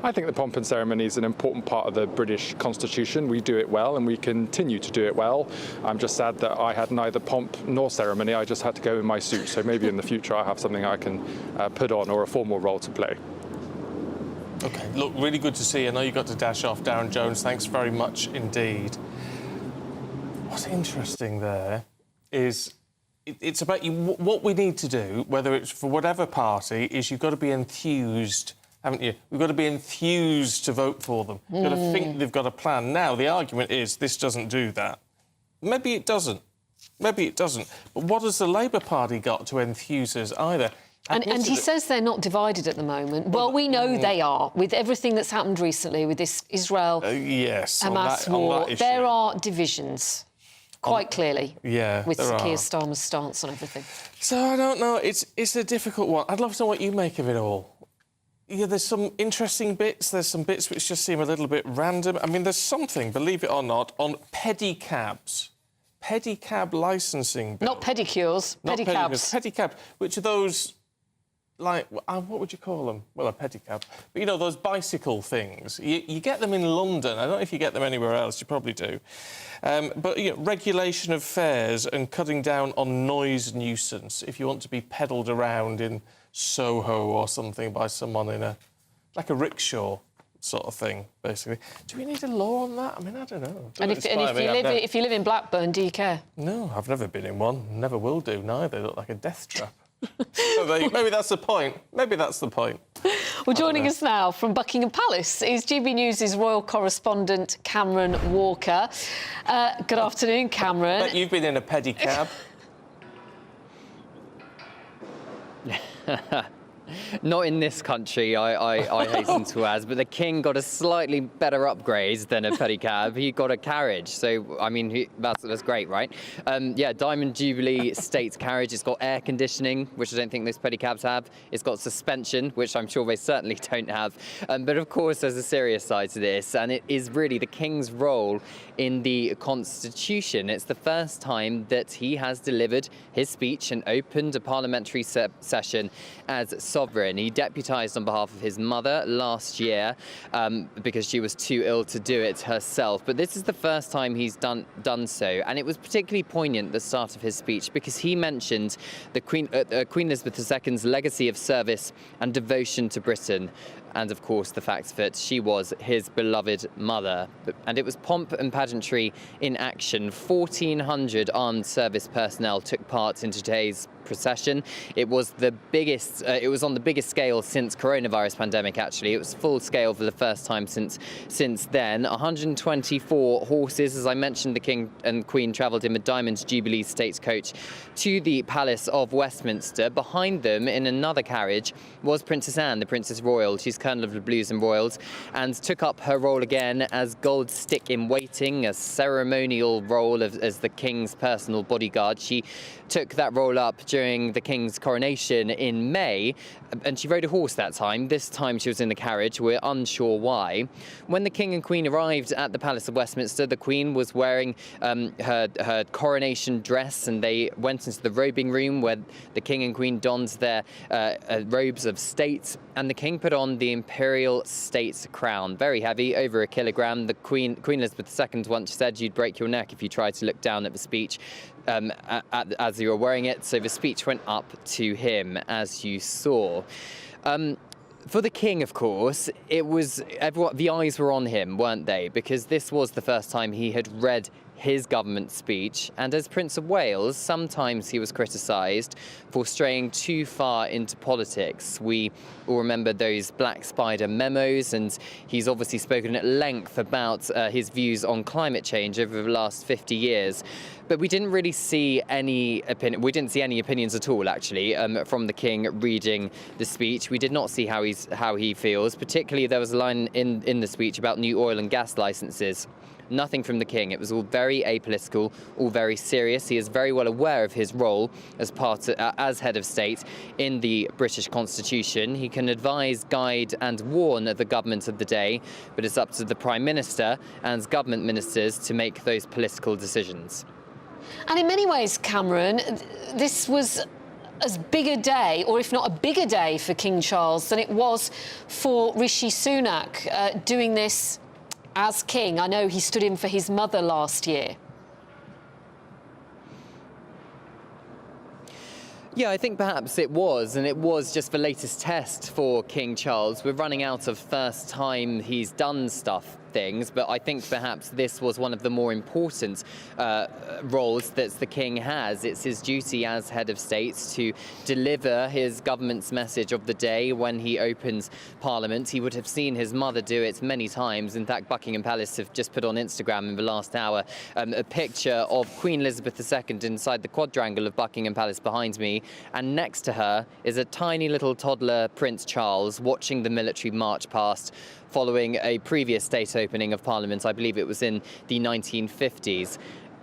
I think the pomp and ceremony is an important part of the British Constitution. We do it well, and we continue to do it well. I'm just sad that I had neither pomp nor ceremony. I just had to go in my suit. So maybe in the future I have something I can put on, or a formal role to play. OK, look, really good to see you. I know you got to dash off, Darren Jones. Thanks very much indeed. What's interesting there is it's about what we need to do, whether it's for whatever party, is you've got to be enthused, haven't you? We've got to be enthused to vote for them. You've got to think they've got a plan. Now, the argument is this doesn't do that. Maybe it doesn't. Maybe it doesn't. But what has the Labour Party got to enthuse us either? And he says they're not divided at the moment. Well, we know they are, with everything that's happened recently, with this Israel-Hamas war. There are divisions. Quite clearly, with Keir Starmer's stance on everything. So I don't know. It's a difficult one. I'd love to know what you make of it all. Yeah, there's some interesting bits. There's some bits which just seem a little bit random. I mean, there's something, believe it or not, on pedicabs. Pedicab licensing bill. Not pedicures, pedicabs. Pedicabs, which are those, like, what would you call them? Well, a pedicab. But, those bicycle things. You get them in London. I don't know if you get them anywhere else. You probably do. But, regulation of fares and cutting down on noise nuisance if you want to be pedalled around in Soho or something by someone in like a rickshaw sort of thing, basically. Do we need a law on that? I mean, I don't know. And if you live in Blackburn, do you care? No, I've never been in one. Never will do, neither. They look like a death trap. So maybe that's the point. Maybe that's the point. Well, joining us now from Buckingham Palace is GB News' royal correspondent Cameron Walker. Good afternoon, Cameron. I bet you've been in a pedicab. Not in this country, I hasten to add, but the king got a slightly better upgrade than a pedicab. He got a carriage, so, I mean, that's great, right? Yeah, Diamond Jubilee State carriage. It's got air conditioning, which I don't think those pedicabs have. It's got suspension, which I'm sure they certainly don't have. But of course, there's a serious side to this, and it is really the king's role in the Constitution. It's the first time that he has delivered his speech and opened a parliamentary session as sovereign. He deputised on behalf of his mother last year because she was too ill to do it herself. But this is the first time he's done so, and it was particularly poignant at the start of his speech because he mentioned the Queen Elizabeth II's legacy of service and devotion to Britain, and of course the fact that she was his beloved mother. And it was pomp and pageantry in action. 1,400 armed service personnel took part in today's procession. It was the biggest, it was on the biggest scale since coronavirus pandemic, actually. It was full scale for the first time since then. 124 horses, as I mentioned, the King and Queen travelled in a Diamond Jubilee State coach to the Palace of Westminster. Behind them, in another carriage, was Princess Anne, the Princess Royal. She's Colonel of the Blues and Royals, and took up her role again as Gold Stick in Waiting, a ceremonial role as the King's personal bodyguard. She took that role up during the King's coronation in May, and she rode a horse that time. This time she was in the carriage. We're unsure why. When the King and Queen arrived at the Palace of Westminster, the Queen was wearing her coronation dress, and they went into the robing room where the King and Queen donned their robes of state, and the King put on the imperial state crown. Very heavy, over a kilogram. The Queen Elizabeth II once said you'd break your neck if you tried to look down at the speech as you were wearing it, so the speech went up to him, as you saw. For the King, of course, the eyes were on him, weren't they? Because this was the first time he had read his government speech, and as Prince of Wales, sometimes he was criticised for straying too far into politics. We all remember those Black Spider memos, and he's obviously spoken at length about his views on climate change over the last 50 years. But we didn't really see any opinions at all, actually, from the King reading the speech. We did not see how he feels. Particularly, there was a line in the speech about new oil and gas licenses. Nothing from the King. It was all very apolitical, all very serious. He is very well aware of his role as head of state in the British Constitution. He can advise, guide and warn the government of the day, but it's up to the Prime Minister and government ministers to make those political decisions. And in many ways, Cameron, this was as big a day, or if not a bigger day, for King Charles than it was for Rishi Sunak doing this as king. I know he stood in for his mother last year. Yeah, I think perhaps it was, and it was just the latest test for King Charles. We're running out of first time he's done things, but I think perhaps this was one of the more important roles that the King has. It's his duty as head of state to deliver his government's message of the day when he opens Parliament. He would have seen his mother do it many times. In fact, Buckingham Palace have just put on Instagram in the last hour a picture of Queen Elizabeth II inside the quadrangle of Buckingham Palace behind me, and next to her is a tiny little toddler Prince Charles watching the military march past, following a previous state opening of Parliament. I believe it was in the 1950s.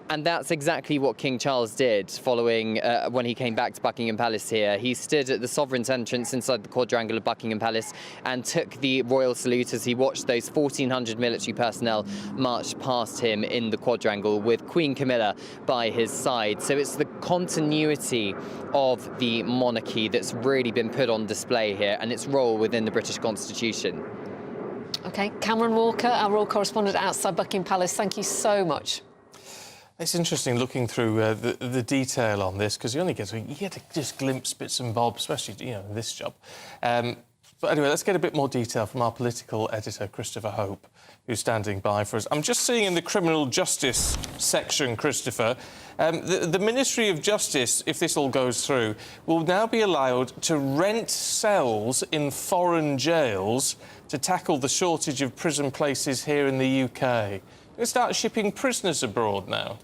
And that's exactly what King Charles did following when he came back to Buckingham Palace here. He stood at the sovereign's entrance inside the quadrangle of Buckingham Palace and took the royal salute as he watched those 1,400 military personnel march past him in the quadrangle with Queen Camilla by his side. So it's the continuity of the monarchy that's really been put on display here, and its role within the British Constitution. OK, Cameron Walker, our royal correspondent outside Buckingham Palace, thank you so much. It's interesting looking through the detail on this, because you get to just glimpse bits and bobs, especially in this job. But anyway, let's get a bit more detail from our political editor, Christopher Hope, who's standing by for us. I'm just seeing in the criminal justice section, Christopher, the Ministry of Justice, if this all goes through, will now be allowed to rent cells in foreign jails to tackle the shortage of prison places here in the UK. We'll start shipping prisoners abroad now.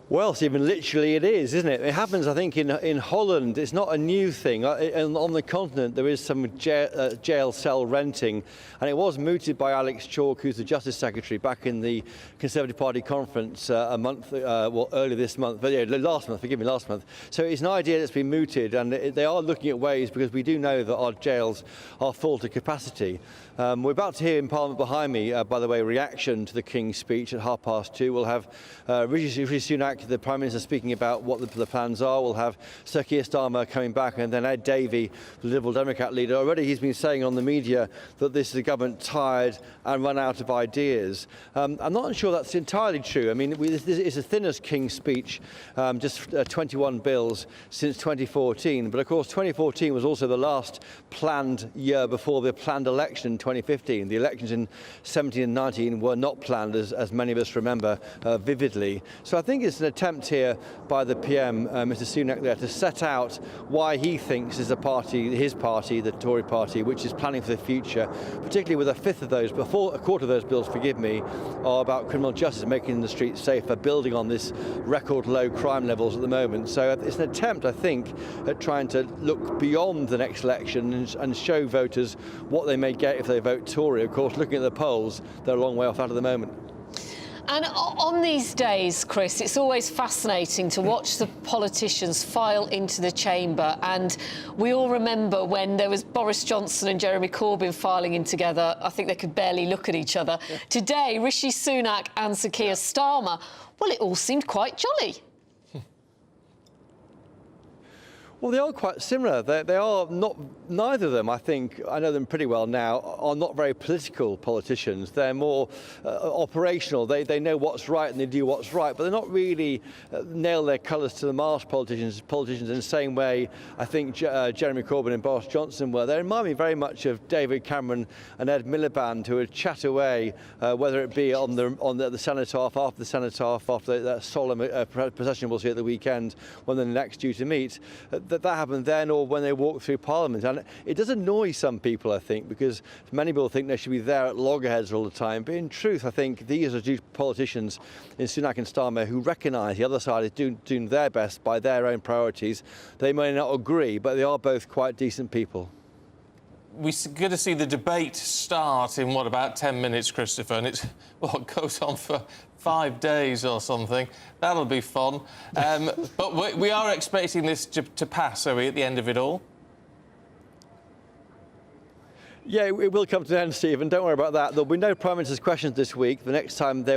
Well, Stephen, literally it is, isn't it? It happens, I think, in Holland. It's not a new thing. On the continent, there is some jail cell renting, and it was mooted by Alex Chalk, who's the Justice Secretary, back in the Conservative Party conference earlier this month, but yeah, last month. So it's an idea that's been mooted, and they are looking at ways, because we do know that our jails are full to capacity. We're about to hear in Parliament behind me, by the way, reaction to the King's speech at 2:30. We'll have Rishi Sunak, the Prime Minister, speaking about what the plans are. We'll have Sir Keir Starmer coming back, and then Ed Davey, the Liberal Democrat leader. Already he's been saying on the media that this is a government tired and run out of ideas. I'm not sure that's entirely true. I mean, this is the thinnest King's speech, just 21 bills since 2014. But of course, 2014 was also the last planned year before the planned election in 2015. The elections in 17 and 19 were not planned, as many of us remember vividly. So I think it's an attempt here by the PM, Mr Sunak, there to set out why he thinks is his party, the Tory party, which is planning for the future, particularly with a quarter of those bills, forgive me, are about criminal justice, making the streets safer, building on this record low crime levels at the moment. So it's an attempt, I think, at trying to look beyond the next election and show voters what they may get if they vote Tory. Of course, looking at the polls, they're a long way off that at the moment. And on these days, Chris, it's always fascinating to watch the politicians file into the chamber. And we all remember when there was Boris Johnson and Jeremy Corbyn filing in together. I think they could barely look at each other. Yeah. Today, Rishi Sunak and Sir Keir Starmer, well, it all seemed quite jolly. Well, they are quite similar. They are not, neither of them, I think, I know them pretty well now, are not very political politicians. They're more operational. They know what's right and they do what's right, but they're not really nail their colours to the mast politicians in the same way I think Jeremy Corbyn and Boris Johnson were. They remind me very much of David Cameron and Ed Miliband, who would chat away, whether it be on the cenotaph, after the cenotaph, after that solemn procession we'll see at the weekend when they're next due to meet. That happened then, or when they walk through Parliament. And it does annoy some people, I think, because many people think they should be there at loggerheads all the time. But in truth, I think these are politicians in Sunak and Starmer who recognise the other side is doing their best by their own priorities. They may not agree, but they are both quite decent people. We're going to see the debate start in, about 10 minutes, Christopher, and it goes on for 5 days or something. That'll be fun. But we are expecting this to pass, are we, at the end of it all? Yeah, it will come to an end, Stephen. Don't worry about that. There'll be no Prime Minister's questions this week. The next time the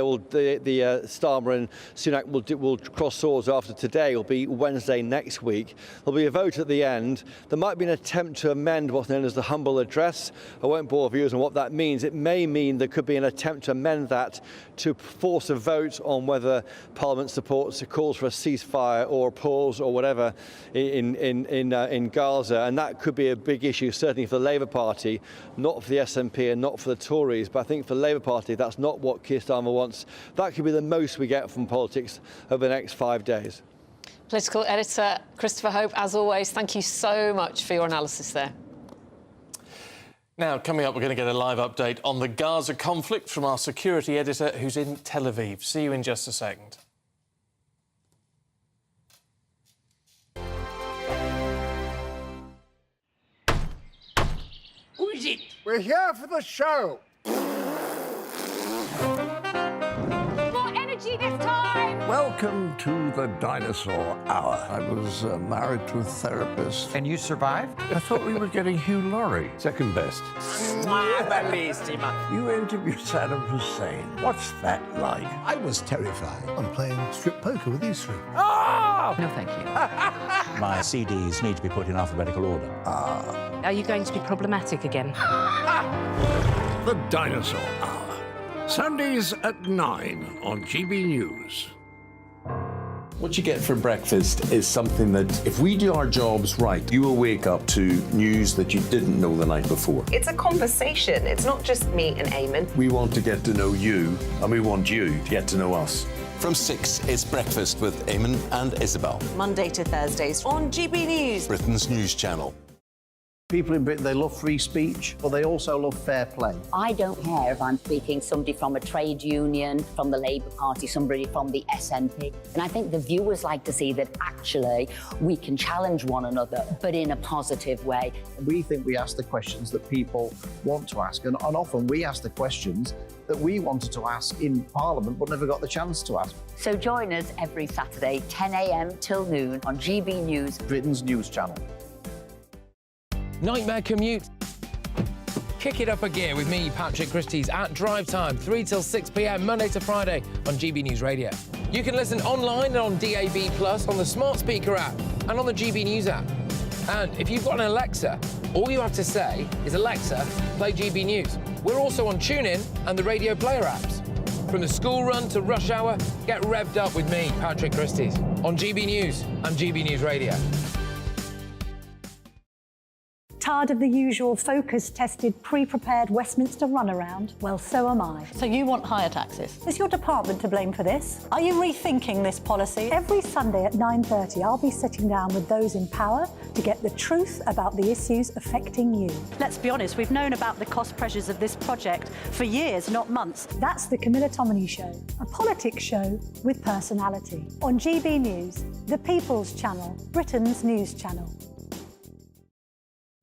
Starmer and Sunak will cross swords after today will be Wednesday next week. There'll be a vote at the end. There might be an attempt to amend what's known as the humble address. I won't bore viewers on what that means. It may mean there could be an attempt to amend that to force a vote on whether Parliament supports calls for a ceasefire or a pause or whatever in Gaza, and that could be a big issue, certainly for the Labour Party. Not for the SNP and not for the Tories, but I think for the Labour Party, that's not what Keir Starmer wants. That could be the most we get from politics over the next 5 days. Political editor Christopher Hope, as always, thank you so much for your analysis there. Now, coming up, we're going to get a live update on the Gaza conflict from our security editor, who's in Tel Aviv. See you in just a second. Who is it? We're here for the show. More energy this time! Welcome to the Dinosaur Hour. I was married to a therapist. And you survived? I thought we were getting Hugh Laurie. Second best. You interviewed Saddam Hussein. What's that like? I was terrified. I'm playing strip poker with these three. Oh! No, thank you. My CDs need to be put in alphabetical order. Are you going to be problematic again? The Dinosaur Hour. Sundays at 9 on GB News. What you get for breakfast is something that, if we do our jobs right, you will wake up to news that you didn't know the night before. It's a conversation. It's not just me and Eamon. We want to get to know you, and we want you to get to know us. From 6, it's Breakfast with Eamon and Isabel. Monday to Thursdays on GB News, Britain's news channel. People in Britain, they love free speech, but they also love fair play. I don't care if I'm speaking somebody from a trade union, from the Labour Party, somebody from the SNP. And I think the viewers like to see that actually we can challenge one another, but in a positive way. We think we ask the questions that people want to ask, and often we ask the questions that we wanted to ask in Parliament but never got the chance to ask. So join us every Saturday, 10 a.m. till noon on GB News, Britain's news channel. Nightmare commute. Kick it up a gear with me, Patrick Christie's, at drive time, 3 till 6 p.m, Monday to Friday on GB News Radio. You can listen online and on DAB+, on the smart speaker app and on the GB News app. And if you've got an Alexa, all you have to say is, Alexa, play GB News. We're also on TuneIn and the Radio Player apps. From the school run to rush hour, get revved up with me, Patrick Christie's, on GB News and GB News Radio. Tired of the usual focus-tested, pre-prepared Westminster runaround? Well, so am I. So you want higher taxes? Is your department to blame for this? Are you rethinking this policy? Every Sunday at 9:30, I'll be sitting down with those in power to get the truth about the issues affecting you. Let's be honest, we've known about the cost pressures of this project for years, not months. That's the Camilla Tominey Show, a politics show with personality. On GB News, the People's Channel, Britain's news channel.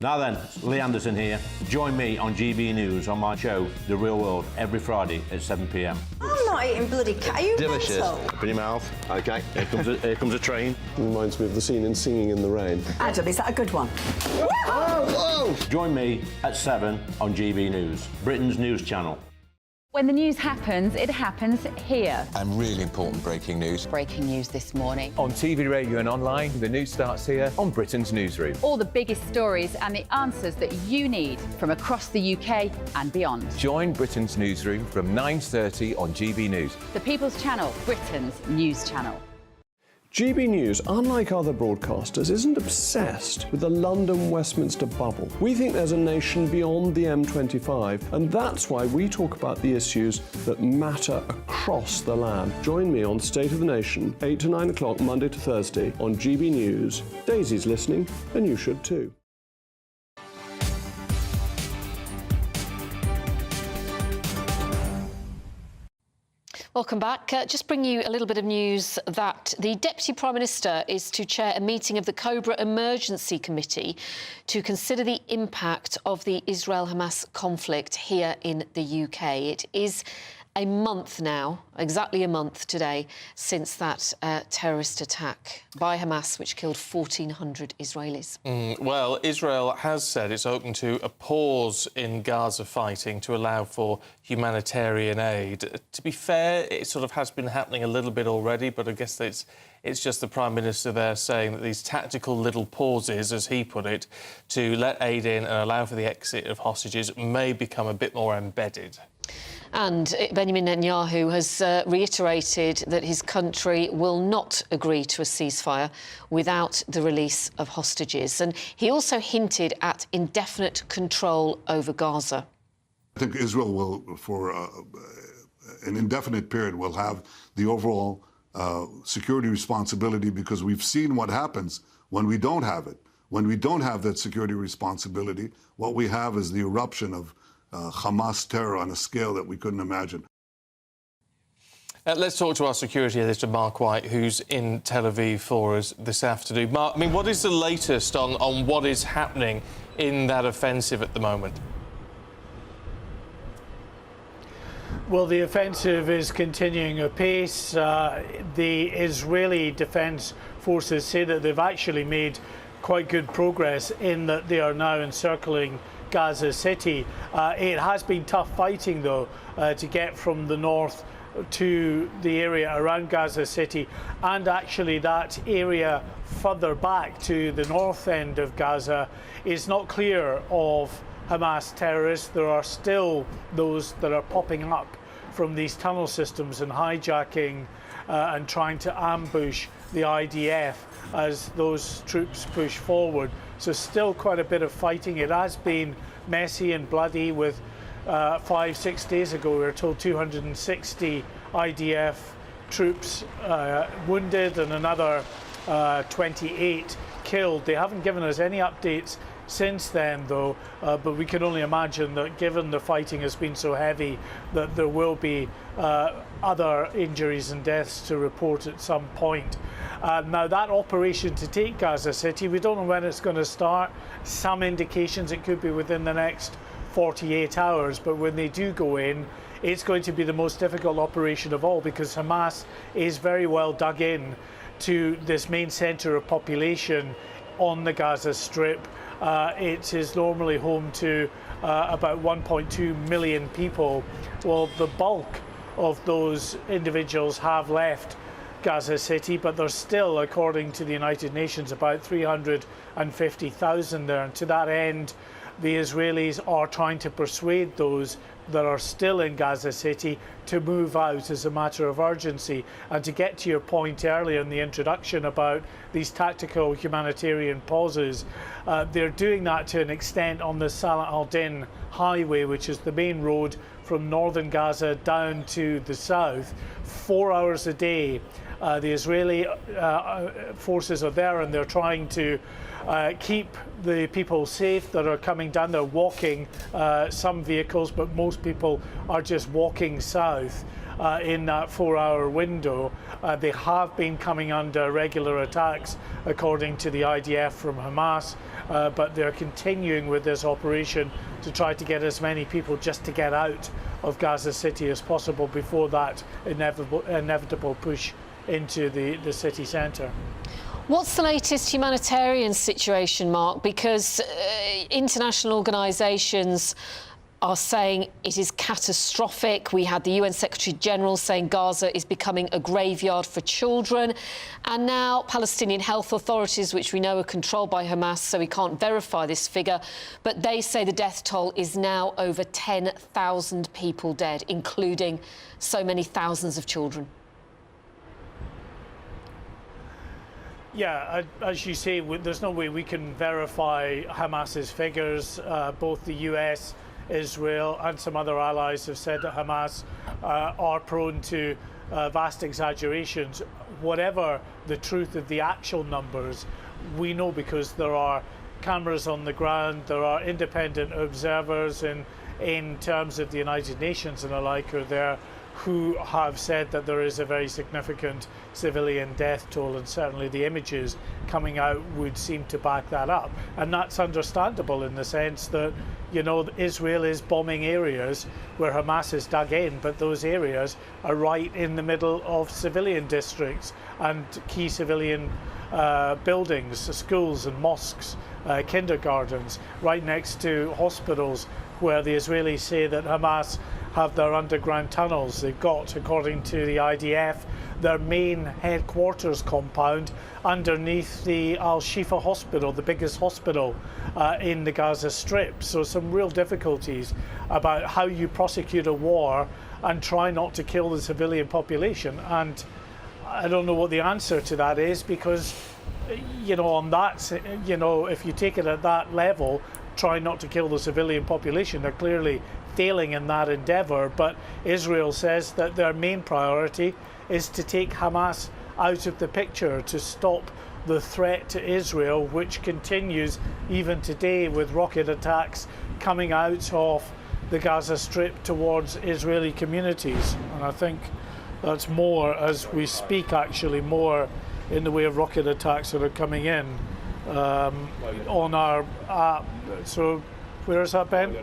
Now then, Lee Anderson here. Join me on GB News on my show, The Real World, every Friday at 7 p.m. I'm not eating bloody cat. Are you delicious? mental? Open your mouth. OK, here comes a train. Reminds me of the scene in Singing in the Rain. Adam, is that a good one? Whoa! Join me at 7 on GB News, Britain's news channel. When the news happens, it happens here. And really important breaking news. Breaking news this morning. On TV, radio and online, the news starts here on Britain's Newsroom. All the biggest stories and the answers that you need from across the UK and beyond. Join Britain's Newsroom from 9:30 on GB News. The People's Channel, Britain's news channel. GB News, unlike other broadcasters, isn't obsessed with the London-Westminster bubble. We think there's a nation beyond the M25, and that's why we talk about the issues that matter across the land. Join me on State of the Nation, 8 to 9 o'clock, Monday to Thursday, on GB News. Daisy's listening, and you should too. Welcome back. Just bring you a little bit of news that the Deputy Prime Minister is to chair a meeting of the Cobra Emergency Committee to consider the impact of the Israel-Hamas conflict here in the UK. It is a month now, exactly a month today, since that terrorist attack by Hamas, which killed 1,400 Israelis. Well, Israel has said it's open to a pause in Gaza fighting to allow for humanitarian aid. To be fair, it sort of has been happening a little bit already, but I guess it's just the Prime Minister there saying that these tactical little pauses, as he put it, to let aid in and allow for the exit of hostages may become a bit more embedded. And Benjamin Netanyahu has reiterated that his country will not agree to a ceasefire without the release of hostages. And he also hinted at indefinite control over Gaza. I think Israel will, for an indefinite period, will have the overall security responsibility, because we've seen what happens when we don't have it. When we don't have that security responsibility, what we have is the eruption of Hamas terror on a scale that we couldn't imagine. Let's talk to our security editor, Mark White, who's in Tel Aviv for us this afternoon. Mark, I mean, what is the latest on what is happening in that offensive at the moment? Well, the offensive is continuing apace. The Israeli Defence Forces say that they've actually made quite good progress in that they are now encircling Gaza City. It has been tough fighting, though, to get from the north to the area around Gaza City, and actually that area further back to the north end of Gaza is not clear of Hamas terrorists. There are still those that are popping up from these tunnel systems and hijacking and trying to ambush the IDF as those troops push forward. So still quite a bit of fighting. It has been messy and bloody. With 5-6 days ago, we were told 260 IDF troops wounded and another 28 killed. They haven't given us any updates since then, though, but we can only imagine that given the fighting has been so heavy that there will be other injuries and deaths to report at some point. Now, that operation to take Gaza City, we don't know when it's going to start. Some indications it could be within the next 48 hours, but when they do go in, it's going to be the most difficult operation of all, because Hamas is very well dug in to this main centre of population on the Gaza Strip. It is normally home to about 1.2 million people. Well, the bulk of those individuals have left Gaza City, but there's still, according to the United Nations, about 350,000 there. And to that end, the Israelis are trying to persuade those that are still in Gaza City to move out as a matter of urgency. And to get to your point earlier in the introduction about these tactical humanitarian pauses, they're doing that to an extent on the Salah al-Din highway, which is the main road from northern Gaza down to the south. 4 hours a day. The Israeli forces are there, and they're trying to keep the people safe that are coming down. They're walking, some vehicles, but most people are just walking south in that 4-hour window. They have been coming under regular attacks, according to the IDF from Hamas, but they're continuing with this operation to try to get as many people just to get out of Gaza City as possible before that inevitable push into the city centre. What's the latest humanitarian situation, Mark? Because international organisations are saying it is catastrophic. We had the UN Secretary General saying Gaza is becoming a graveyard for children. And now Palestinian health authorities, which we know are controlled by Hamas, so we can't verify this figure, but they say the death toll is now over 10,000 people dead, including so many thousands of children. Yeah, as you say, there's no way we can verify Hamas's figures. Both the US, Israel and some other allies have said that Hamas are prone to vast exaggerations. Whatever the truth of the actual numbers, we know because there are cameras on the ground, there are independent observers in terms of the United Nations and the like are there, who have said that there is a very significant civilian death toll, and certainly the images coming out would seem to back that up. And that's understandable in the sense that, you know, Israel is bombing areas where Hamas is dug in, but those areas are right in the middle of civilian districts and key civilian buildings, schools and mosques, kindergartens, right next to hospitals where the Israelis say that Hamas have their underground tunnels. They've got, according to the IDF, their main headquarters compound underneath the Al-Shifa hospital, the biggest hospital in the Gaza Strip. So some real difficulties about how you prosecute a war and try not to kill the civilian population. And I don't know what the answer to that is, because, you know, on that, you know, if you take it at that level, try not to kill the civilian population, they're clearly failing in that endeavour. But Israel says that their main priority is to take Hamas out of the picture, to stop the threat to Israel, which continues even today with rocket attacks coming out of the Gaza Strip towards Israeli communities. And I think that's more, as we speak, actually more in the way of rocket attacks that are coming in on our app. So where is that, Ben?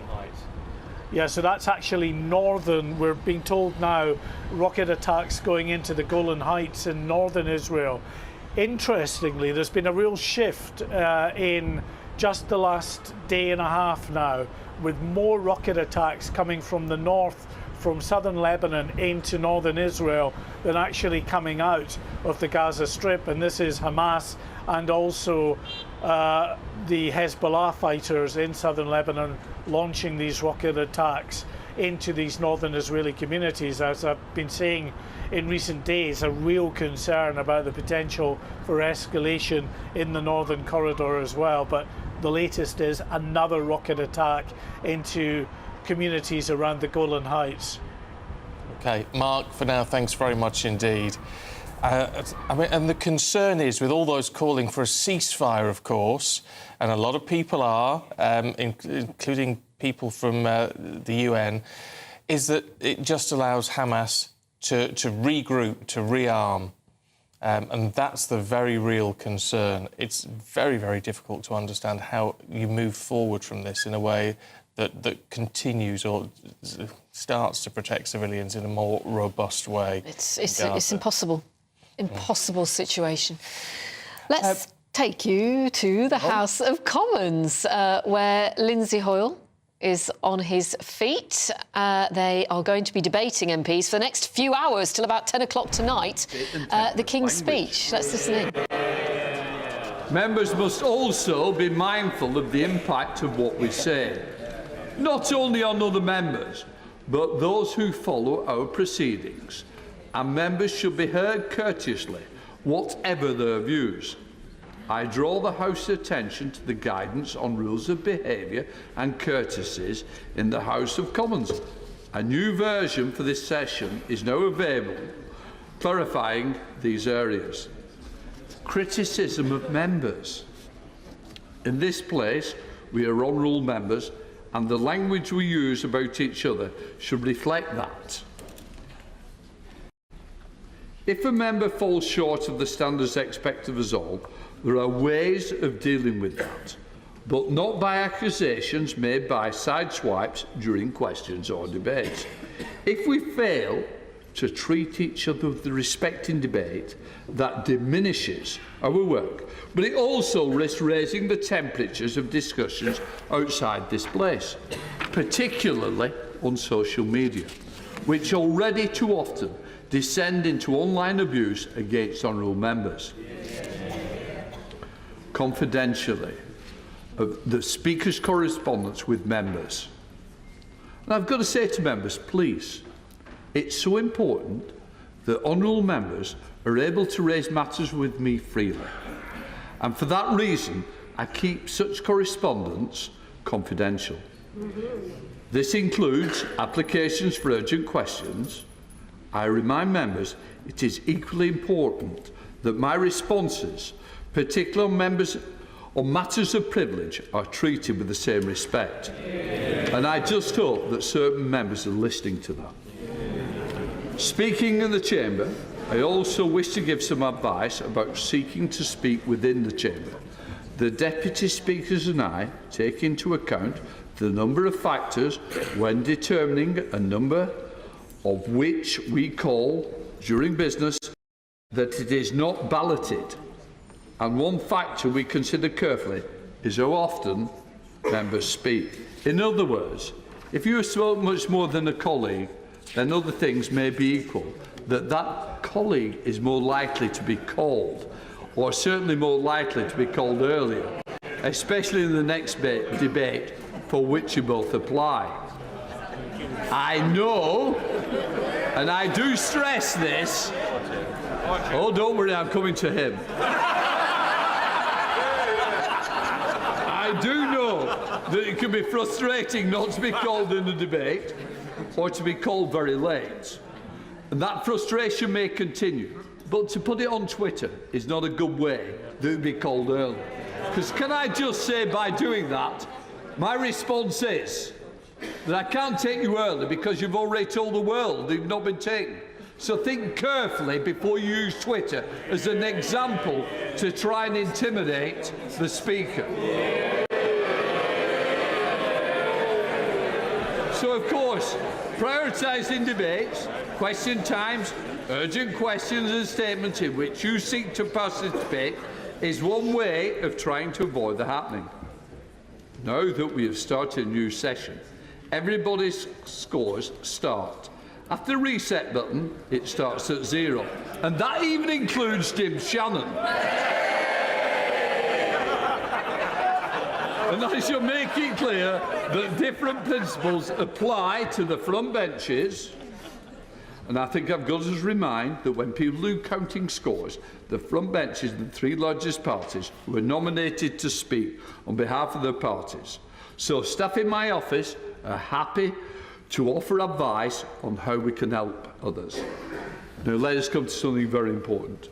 Yeah, so that's actually northern. We're being told now rocket attacks going into the Golan Heights in northern Israel. Interestingly, there's been a real shift in just the last day and a half now, with more rocket attacks coming from the north, from southern Lebanon into northern Israel, than actually coming out of the Gaza Strip. And this is Hamas and also the Hezbollah fighters in southern Lebanon launching these rocket attacks into these northern Israeli communities. As I've been saying in recent days, a real concern about the potential for escalation in the northern corridor as well. But the latest is another rocket attack into communities around the Golan Heights. Okay, Mark, for now, thanks very much indeed. I mean, and the concern is, with all those calling for a ceasefire, of course, and a lot of people are, including people from the UN, is that it just allows Hamas to regroup, to rearm. And that's the very real concern. It's very, very difficult to understand how you move forward from this in a way that continues or starts to protect civilians in a more robust way. It's impossible. Impossible situation. Let's take you to the House of Commons, where Lindsay Hoyle is on his feet. They are going to be debating MPs for the next few hours till about 10 o'clock tonight. The King's speech. Let's listen in. Members must also be mindful of the impact of what we say, not only on other members, but those who follow our proceedings. And members should be heard courteously, whatever their views. I draw the House's attention to the guidance on rules of behaviour and courtesies in the House of Commons. A new version for this session is now available, clarifying these areas. Criticism of members. In this place, we are on-rule members, and the language we use about each other should reflect that. If a member falls short of the standards expected of us all, there are ways of dealing with that, but not by accusations made by sideswipes during questions or debates. If we fail to treat each other with the respect in debate, that diminishes our work, but it also risks raising the temperatures of discussions outside this place, particularly on social media, which already too often descend into online abuse against honourable members. Confidentially, of the Speaker's correspondence with members. And I've got to say to members, please, it's so important that honourable members are able to raise matters with me freely. And for that reason, I keep such correspondence confidential. This includes applications for urgent questions. I remind members it is equally important that my responses, particularly on matters of privilege, are treated with the same respect. And I just hope that certain members are listening to that. Speaking in the Chamber, I also wish to give some advice about seeking to speak within the Chamber. The Deputy Speakers and I take into account the number of factors when determining a number of which we call, during business, that it is not balloted. And one factor we consider carefully is how often members speak. In other words, if you spoke much more than a colleague, then other things may be equal, that colleague is more likely to be called, or certainly more likely to be called earlier, especially in the next debate for which you both apply. I know, and I do stress this. Oh, don't worry, I'm coming to him. I do know that it can be frustrating not to be called in a debate or to be called very late. And that frustration may continue. But to put it on Twitter is not a good way that it would be called early. Because can I just say, by doing that, my response is that I can't take you early because you've already told the world that you've not been taken. So think carefully before you use Twitter as an example to try and intimidate the Speaker. So, of course, prioritising debates, question times, urgent questions and statements in which you seek to participate is one way of trying to avoid the happening. Now that we have started a new session, everybody's scores start. After the reset button, it starts at 0. And that even includes Jim Shannon. And I shall make it clear that different principles apply to the front benches. And I think I've got to remind that when people do counting scores, the front benches and the three largest parties were nominated to speak on behalf of their parties. So staff in my office are happy to offer advice on how we can help others. Now, let us come to something very important.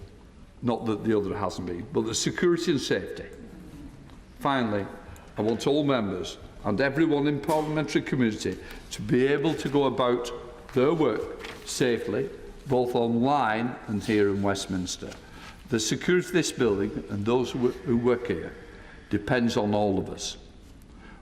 Not that the other hasn't been, but the security and safety. Finally, I want all members and everyone in parliamentary community to be able to go about their work safely, both online and here in Westminster. The security of this building and those who work here depends on all of us.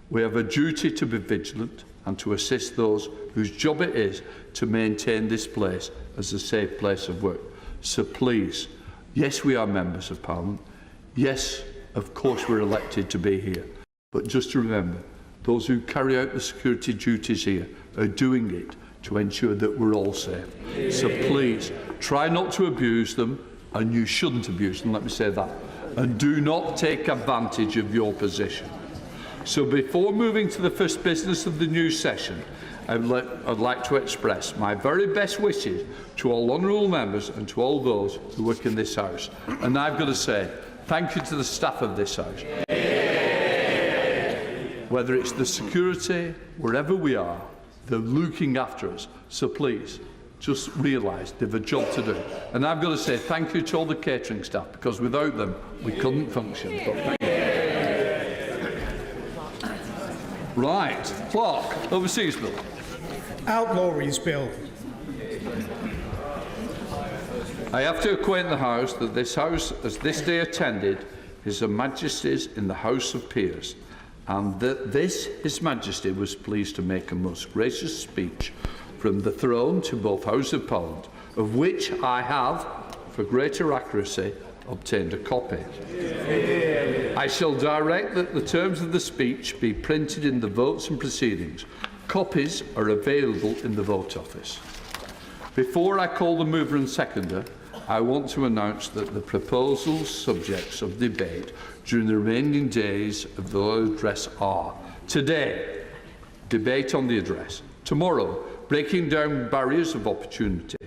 We have a duty to be vigilant and to assist those whose job it is to maintain this place as a safe place of work. So please, yes, we are members of Parliament. Yes, of course, we're elected to be here. But just to remember, those who carry out the security duties here are doing it to ensure that we're all safe. So please, try not to abuse them, and you shouldn't abuse them, let me say that. And do not take advantage of your position. So before moving to the first business of the new session, I'd like to express my very best wishes to all honourable members and to all those who work in this House. And I've got to say, thank you to the staff of this House. Whether it's the security, wherever we are, they're looking after us. So please, just realise they've a job to do. And I've got to say thank you to all the catering staff, because without them, we couldn't function. But thank you. Right, Clark, Overseas Bill. Outlawries Bill. I have to acquaint the House that this House, as this day attended, His Majesty's in the House of Peers, and that His Majesty was pleased to make a most gracious speech from the throne to both Houses of Parliament, of which I have, for greater accuracy, obtained a copy. I shall direct that the terms of the speech be printed in the votes and proceedings. Copies are available in the vote office. Before I call the mover and seconder, I want to announce that the proposals subjects of debate during the remaining days of the address are: today, debate on the address; tomorrow, breaking down barriers of opportunity;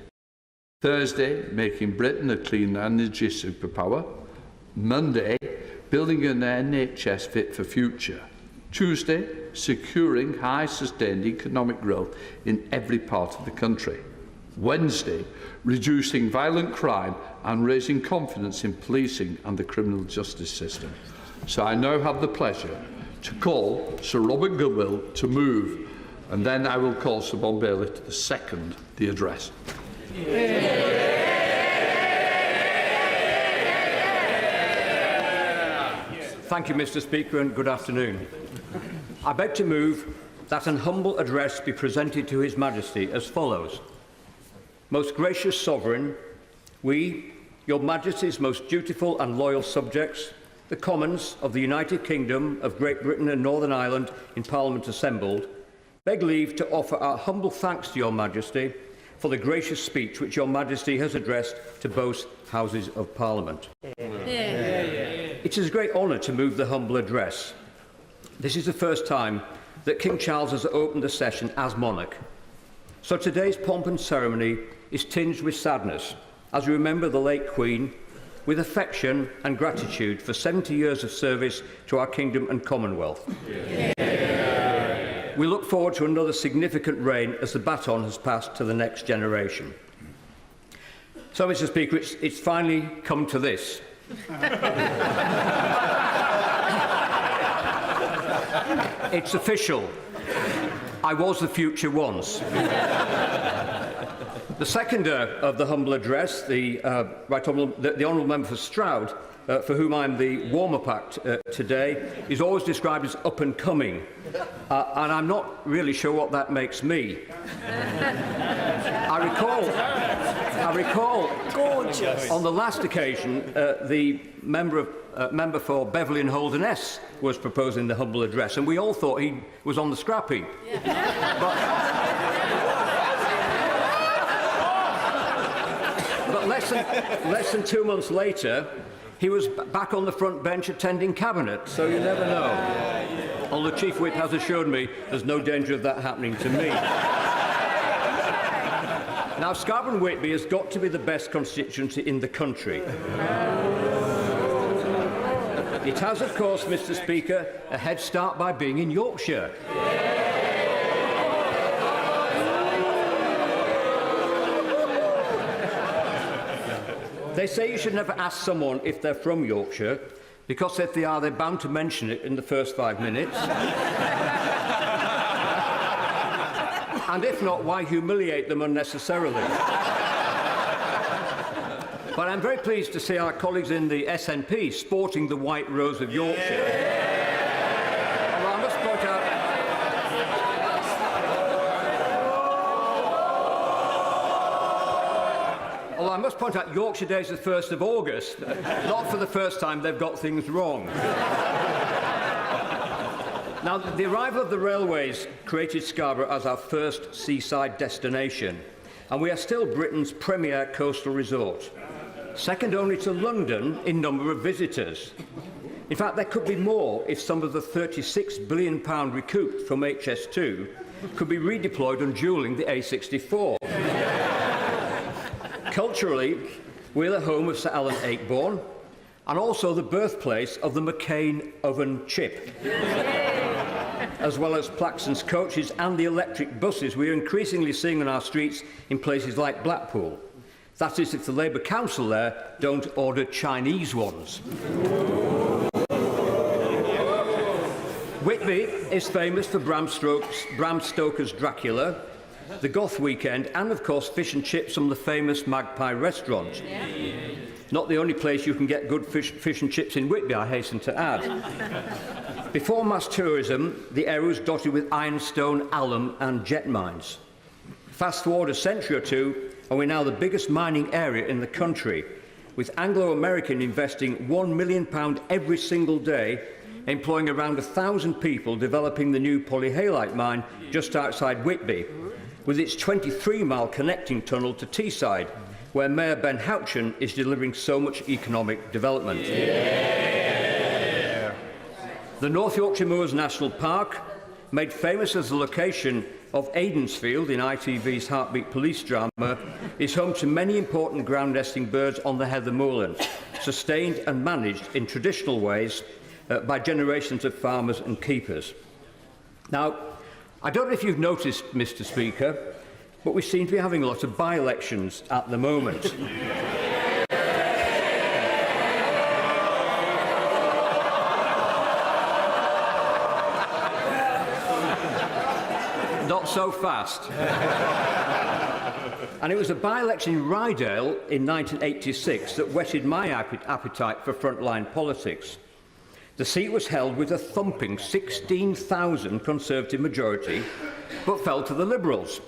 Thursday, making Britain a clean energy superpower; Monday, building an NHS fit for future; Tuesday, securing high sustained economic growth in every part of the country; Wednesday, reducing violent crime and raising confidence in policing and the criminal justice system. So I now have the pleasure to call Sir Robert Goodwill to move, and then I will call Sir Bon Bailey to second the address. Thank you, Mr. Speaker, and good afternoon. I beg to move that an humble address be presented to His Majesty as follows. Most gracious Sovereign, we, Your Majesty's most dutiful and loyal subjects, the Commons of the United Kingdom of Great Britain and Northern Ireland in Parliament assembled, beg leave to offer our humble thanks to Your Majesty for the gracious speech which Your Majesty has addressed to both Houses of Parliament. It is a great honour to move the humble address. This is the first time that King Charles has opened the session as monarch. So today's pomp and ceremony is tinged with sadness as we remember the late Queen with affection and gratitude for 70 years of service to our kingdom and Commonwealth. We look forward to another significant reign as the baton has passed to the next generation. So, Mr. Speaker, it's finally come to this. It's official. I was the future once. The seconder of the humble address, the Honourable Member for Stroud, for whom I'm the warm-up act today, is always described as up and coming, and I'm not really sure what that makes me. I recall gorgeous. On the last occasion, the member for Beverley and Holderness was proposing the humble address, and we all thought he was on the scrap heap. But less than 2 months later, he was back on the front bench attending Cabinet, so you never know. Although Chief Whip has assured me there's no danger of that happening to me. Now, Scarborough and Whitby has got to be the best constituency in the country. It has, of course, Mr. Speaker, a head start by being in Yorkshire. They say you should never ask someone if they're from Yorkshire, because if they are, they're bound to mention it in the first 5 minutes. And if not, why humiliate them unnecessarily? But I'm very pleased to see our colleagues in the SNP sporting the white rose of Yorkshire. Although I must point out, Yorkshire Day is the 1st of August. Not for the first time they've got things wrong. Now, the arrival of the railways created Scarborough as our first seaside destination, and we are still Britain's premier coastal resort, second only to London in number of visitors. In fact, there could be more if some of the £36 billion recouped from HS2 could be redeployed on duelling the A64. Culturally, we're the home of Sir Alan Ayckbourn, and also the birthplace of the McCain oven chip. As well as Plaxton's coaches and the electric buses we're increasingly seeing on our streets in places like Blackpool. That is, if the Labour Council there don't order Chinese ones. Whitby is famous for Bram Stoker's Dracula, the Goth Weekend, and of course fish and chips from the famous Magpie restaurant. Not the only place you can get good fish and chips in Whitby, I hasten to add. Before mass tourism, the area was dotted with ironstone, alum and jet mines. Fast forward a century or two, and we're now the biggest mining area in the country, with Anglo-American investing £1 million every single day, employing around 1,000 people developing the new polyhalite mine just outside Whitby, with its 23-mile connecting tunnel to Teesside, where Mayor Ben Houchen is delivering so much economic development. The North Yorkshire Moors National Park, made famous as the location of Aidensfield in ITV's Heartbeat police drama, is home to many important ground nesting birds on the heather moorland, sustained and managed in traditional ways by generations of farmers and keepers. Now, I don't know if you've noticed, Mr. Speaker, but we seem to be having a lot of by-elections at the moment. Not so fast. And it was a by-election in Rydale in 1986 that whetted my appetite for frontline politics. The seat was held with a thumping 16,000 Conservative majority, but fell to the Liberals,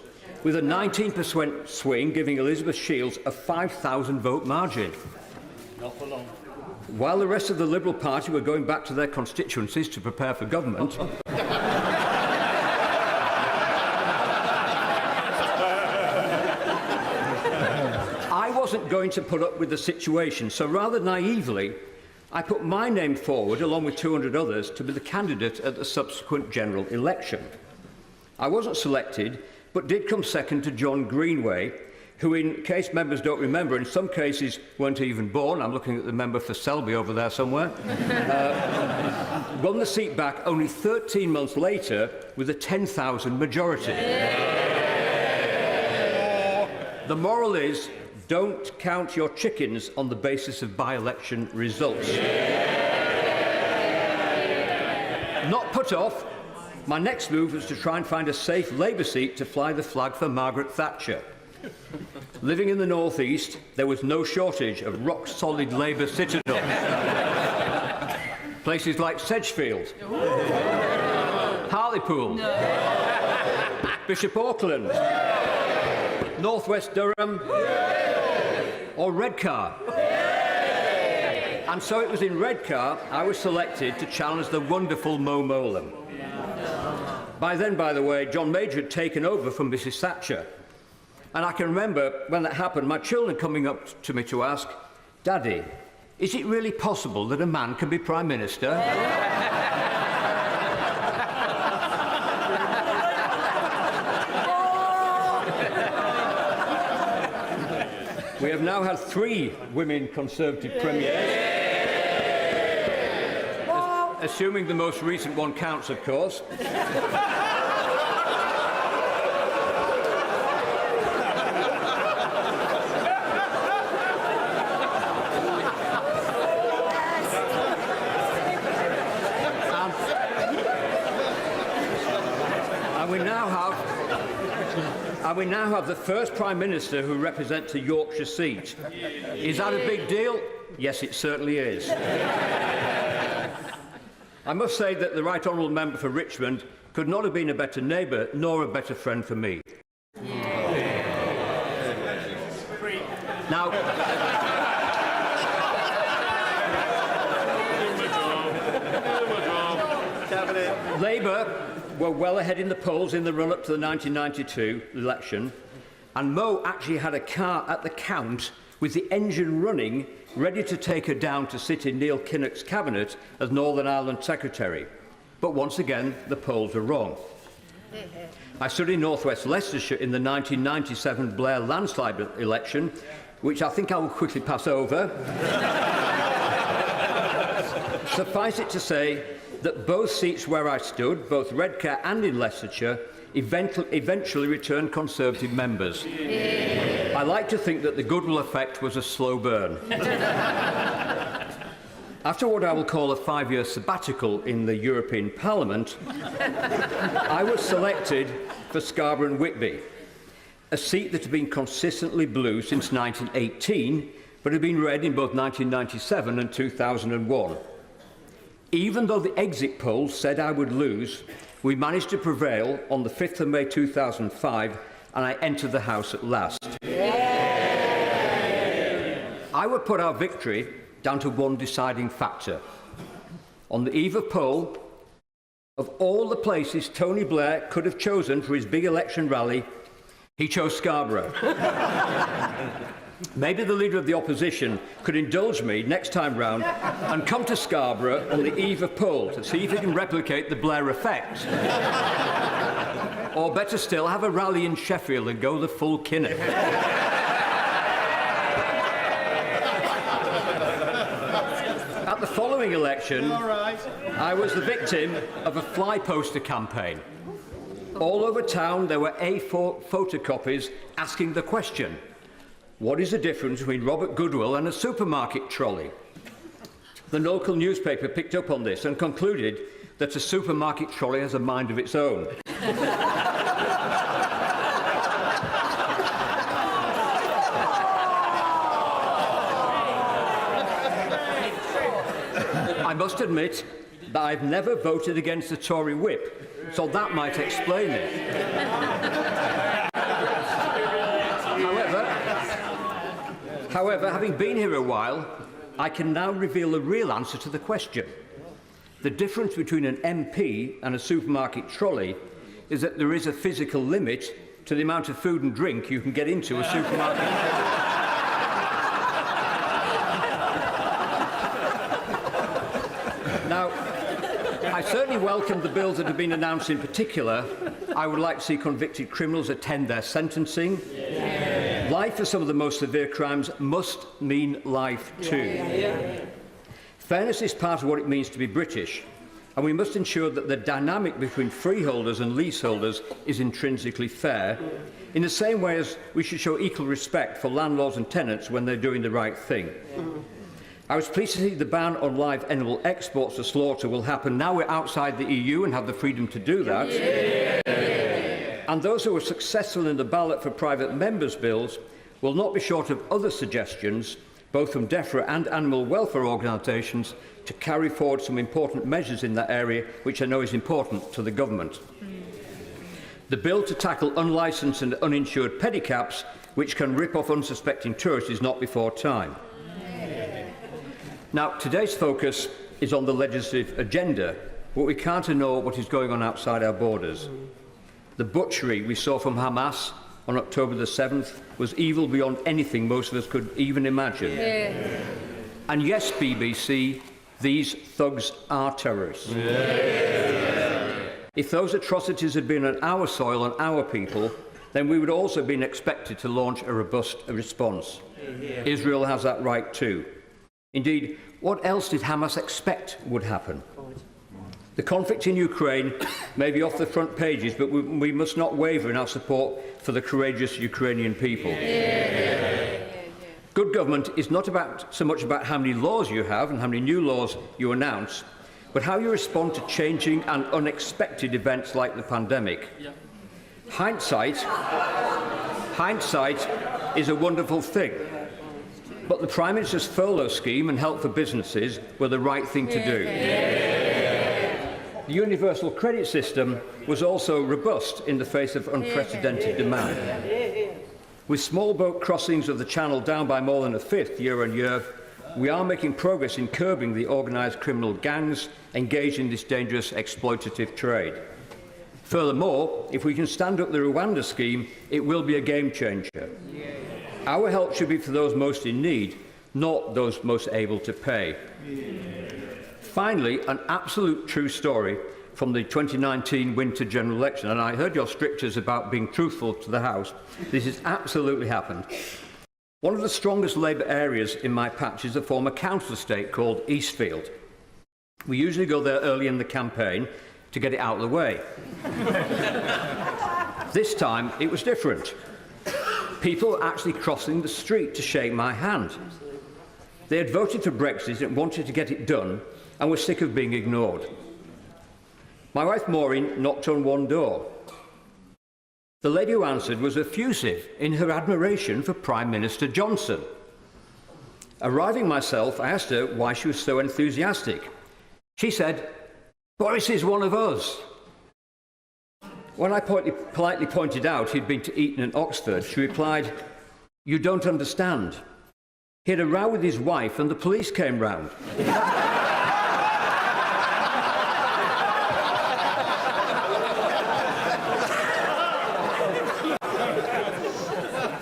with a 19% swing giving Elizabeth Shields a 5,000 vote margin. Not for long. While the rest of the Liberal Party were going back to their constituencies to prepare for government, I wasn't going to put up with the situation, so rather naively, I put my name forward, along with 200 others, to be the candidate at the subsequent general election. I wasn't selected, but did come second to John Greenway, who, in case members don't remember, in some cases weren't even born. I'm looking at the member for Selby over there somewhere. Won the seat back only 13 months later with a 10,000 majority. The moral is, don't count your chickens on the basis of by-election results. Not put off, my next move was to try and find a safe Labour seat to fly the flag for Margaret Thatcher. Living in the North East, there was no shortage of rock-solid Labour citadel. Places like Sedgefield, Hartlepool, Bishop Auckland, North West Durham, or Redcar. And so it was in Redcar I was selected to challenge the wonderful Mo Mowlam. By then, by the way, John Major had taken over from Mrs. Thatcher. And I can remember when that happened, my children coming up to me to ask, "Daddy, is it really possible that a man can be Prime Minister?" We have now had 3 women Conservative premiers, assuming the most recent one counts, of course. we now have the first Prime Minister who represents a Yorkshire seat. Is that a big deal? Yes, it certainly is. I must say that the Right Honourable Member for Richmond could not have been a better neighbour nor a better friend for me. Now, Labour were well ahead in the polls in the run-up to the 1992 election, and Mo actually had a car at the count with the engine running, ready to take her down to sit in Neil Kinnock's cabinet as Northern Ireland Secretary. But once again, the polls were wrong. I stood in North West Leicestershire in the 1997 Blair landslide election, which I think I will quickly pass over. Suffice it to say that both seats where I stood, both Redcar and in Leicestershire, eventually returned Conservative members. I like to think that the goodwill effect was a slow burn. After what I will call a 5-year sabbatical in the European Parliament, I was selected for Scarborough and Whitby, a seat that had been consistently blue since 1918, but had been red in both 1997 and 2001. Even though the exit polls said I would lose, we managed to prevail on the 5th of May 2005, and I entered the House at last. I would put our victory down to one deciding factor. On the eve of poll, of all the places Tony Blair could have chosen for his big election rally, he chose Scarborough. Maybe the Leader of the Opposition could indulge me next time round and come to Scarborough on the eve of poll to see if he can replicate the Blair effect. Or better still, have a rally in Sheffield and go the full Kinnock. At the following election, I was the victim of a fly poster campaign. All over town there were A4 photocopies asking the question, what is the difference between Robert Goodwill and a supermarket trolley? The local newspaper picked up on this and concluded that a supermarket trolley has a mind of its own. I must admit that I've never voted against the Tory whip, so that might explain it. However, having been here a while, I can now reveal the real answer to the question. The difference between an MP and a supermarket trolley is that there is a physical limit to the amount of food and drink you can get into a supermarket. Now, I certainly welcome the bills that have been announced. In particular, I would like to see convicted criminals attend their sentencing. Life for some of the most severe crimes must mean life too. Fairness is part of what it means to be British, and we must ensure that the dynamic between freeholders and leaseholders is intrinsically fair, in the same way as we should show equal respect for landlords and tenants when they're doing the right thing. I was pleased to see the ban on live animal exports to slaughter will happen now we're outside the EU and have the freedom to do that. And those who were successful in the ballot for private members' bills will not be short of other suggestions, both from DEFRA and animal welfare organisations, to carry forward some important measures in that area, which I know is important to the government. The bill to tackle unlicensed and uninsured pedicabs, which can rip off unsuspecting tourists, is not before time. Now, today's focus is on the legislative agenda, but we can't ignore what is going on outside our borders. The butchery we saw from Hamas on October the 7th was evil beyond anything most of us could even imagine. And yes, BBC, these thugs are terrorists. If those atrocities had been on our soil and our people, then we would also have been expected to launch a robust response. Israel has that right too. Indeed, what else did Hamas expect would happen? The conflict in Ukraine may be off the front pages, but we must not waver in our support for the courageous Ukrainian people. Good government is not so much about how many laws you have and how many new laws you announce, but how you respond to changing and unexpected events like the pandemic. Hindsight is a wonderful thing, but the Prime Minister's furlough scheme and help for businesses were the right thing to do. The universal credit system was also robust in the face of unprecedented demand. With small boat crossings of the Channel down by more than a fifth year on year, we are making progress in curbing the organised criminal gangs engaged in this dangerous exploitative trade. Furthermore, if we can stand up the Rwanda scheme, it will be a game changer. Our help should be for those most in need, not those most able to pay. Finally, an absolute true story from the 2019 winter general election, and I heard your strictures about being truthful to the House. This has absolutely happened. One of the strongest Labour areas in my patch is a former council estate called Eastfield. We usually go there early in the campaign to get it out of the way. This time, it was different. People were actually crossing the street to shake my hand. They had voted for Brexit and wanted to get it done and were sick of being ignored. My wife Maureen knocked on one door. The lady who answered was effusive in her admiration for Prime Minister Johnson. Arriving myself, I asked her why she was so enthusiastic. She said, "Boris is one of us." When I politely pointed out he'd been to Eton and Oxford, she replied, "You don't understand. He had a row with his wife and the police came round."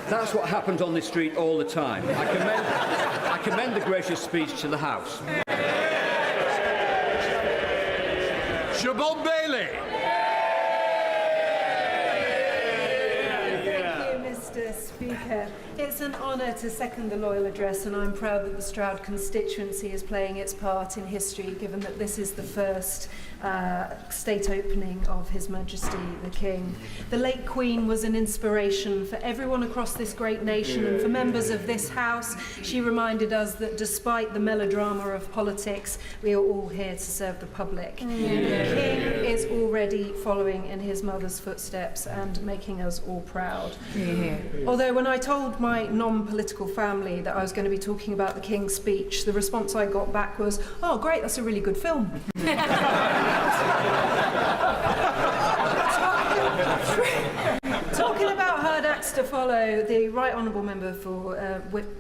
That's what happens on this street all the time. I commend the gracious speech to the House. Siobhan Bailey. Thank you, Mr. Speaker. It's an honour to second the Loyal Address, and I'm proud that the Stroud constituency is playing its part in history, given that this is the first state opening of His Majesty the King. The late Queen was an inspiration for everyone across this great nation and for members of this House. She reminded us that despite the melodrama of politics, we are all here to serve the public. The King is already following in his mother's footsteps and making us all proud. Although when I told my non-political family that I was going to be talking about the King's speech, the response I got back was, "Oh great, that's a really good film." Talking about hard acts to follow, the Right Honourable Member for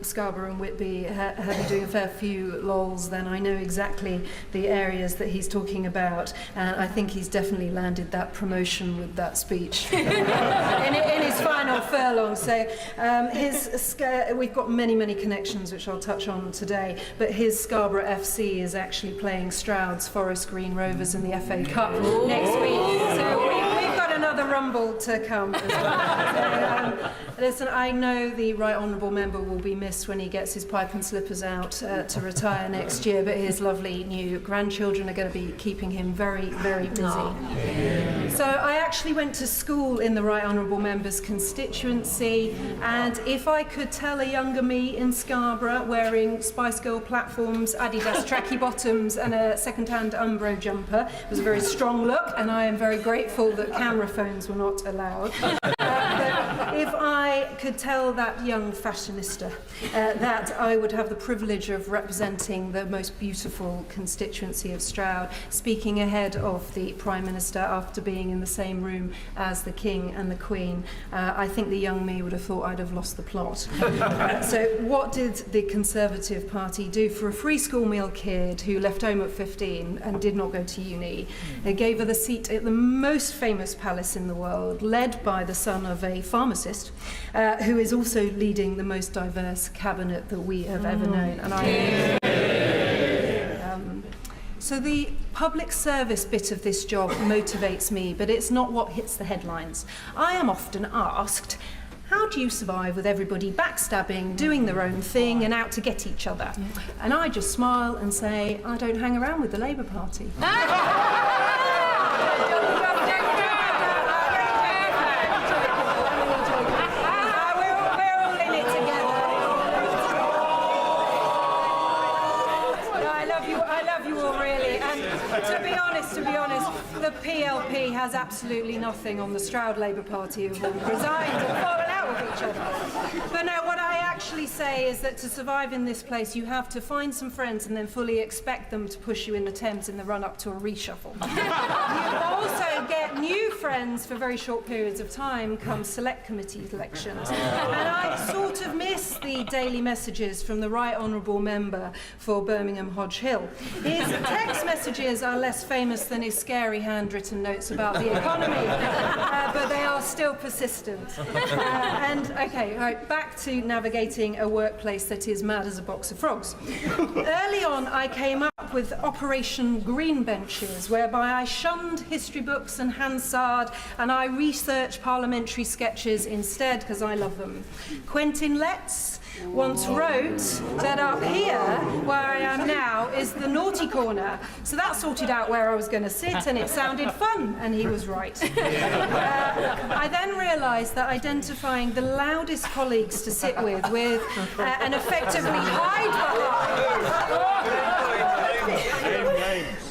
Scarborough and Whitby had been doing a fair few lols then. I know exactly the areas that he's talking about, and I think he's definitely landed that promotion with that speech in his final furlong. So we've got many connections which I'll touch on today, but his Scarborough FC is actually playing Stroud's Forest Green Rovers in the FA Cup next week. So we've got another rumble to come as well. Listen, I know the Right Honourable Member will be missed when he gets his pipe and slippers out to retire next year, but his lovely new grandchildren are going to be keeping him very busy. So I actually went to school in the Right Honourable Member's constituency, and if I could tell a younger me in Scarborough wearing Spice Girl platforms, Adidas tracky bottoms and a second-hand Umbro jumper, it was a very strong look, and I am very grateful that camera phones were not allowed. But if I could tell that young fashionista that I would have the privilege of representing the most beautiful constituency of Stroud, speaking ahead of the Prime Minister after being in the same room as the King and the Queen, I think the young me would have thought I'd have lost the plot. So what did the Conservative Party do for a free school meal kid who left home at 15 and did not go to uni? They gave her the seat at the most famous palace in the world, led by the son of a pharmacist, who is also leading the most diverse cabinet that we have ever known. And so the public service bit of this job motivates me, but it's not what hits the headlines. I am often asked, how do you survive with everybody backstabbing, doing their own thing and out to get each other? And I just smile and say, I don't hang around with the Labour Party. PLP has absolutely nothing on the Stroud Labour Party who've all resigned and fallen out with each other. But no, what I actually say is that to survive in this place, you have to find some friends and then fully expect them to push you in the Thames in the run-up to a reshuffle. You also get new friends for very short periods of time come select committee elections. And I sort of miss the daily messages from the Right Honourable Member for Birmingham Hodge Hill. His text messages are less famous than his scary handwritten notes about the economy, but they are still persistent. Back to navigating a workplace that is mad as a box of frogs. Early on, I came up with Operation Green Benches, whereby I shunned history books and Hansard, and I researched parliamentary sketches instead, because I love them. Quentin Letts once wrote that up here, where I am now, is the naughty corner. So that sorted out where I was going to sit, and it sounded fun, and he was right. I then realised that identifying the loudest colleagues to sit with and effectively hide behind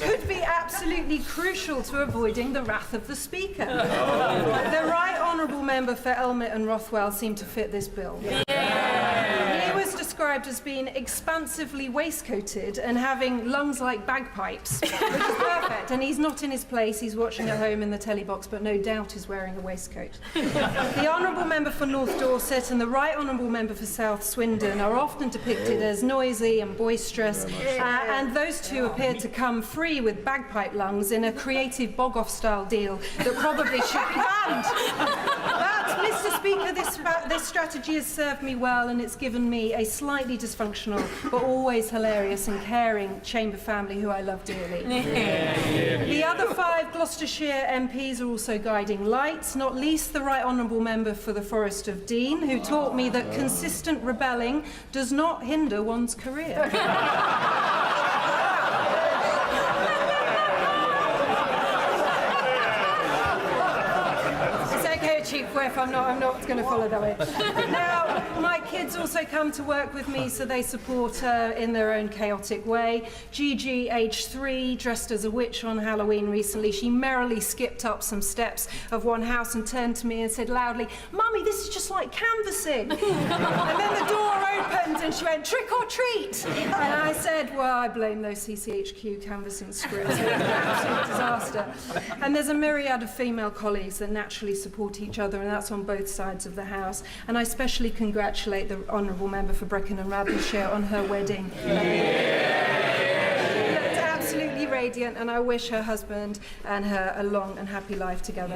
could be absolutely crucial to avoiding the wrath of the Speaker. The Right Honourable Member for Elmet and Rothwell seemed to fit this bill. He was described as being expansively waistcoated and having lungs like bagpipes, which is perfect. And he's not in his place, he's watching at home in the telly box, but no doubt is wearing a waistcoat. The Honourable Member for North Dorset and the Right Honourable Member for South Swindon are often depicted as noisy and boisterous, and those two appear to come free with bagpipe lungs in a creative bog-off-style deal that probably should be banned. But, Mr. Speaker, this strategy has served me well, and it's given me a slightly dysfunctional but always hilarious and caring chamber family who I love dearly. The other 5 Gloucestershire MPs are also guiding lights, not least the Right Honourable Member for the Forest of Dean, who taught me that consistent rebelling does not hinder one's career. Chief whip, I'm not going to follow that way. Now, my kids also come to work with me, so they support her in their own chaotic way. Gigi, age 3, dressed as a witch on Halloween recently, she merrily skipped up some steps of one house and turned to me and said loudly, "Mummy, this is just like canvassing." And then the door opened and she went, "Trick or treat." And I said, well, I blame those CCHQ canvassing scripts. It was an absolute disaster. And there's a myriad of female colleagues that naturally support each other, and that's on both sides of the House. And I especially congratulate the Honourable Member for Brecon and Radnorshire on her wedding. Absolutely radiant, and I wish her husband and her a long and happy life together.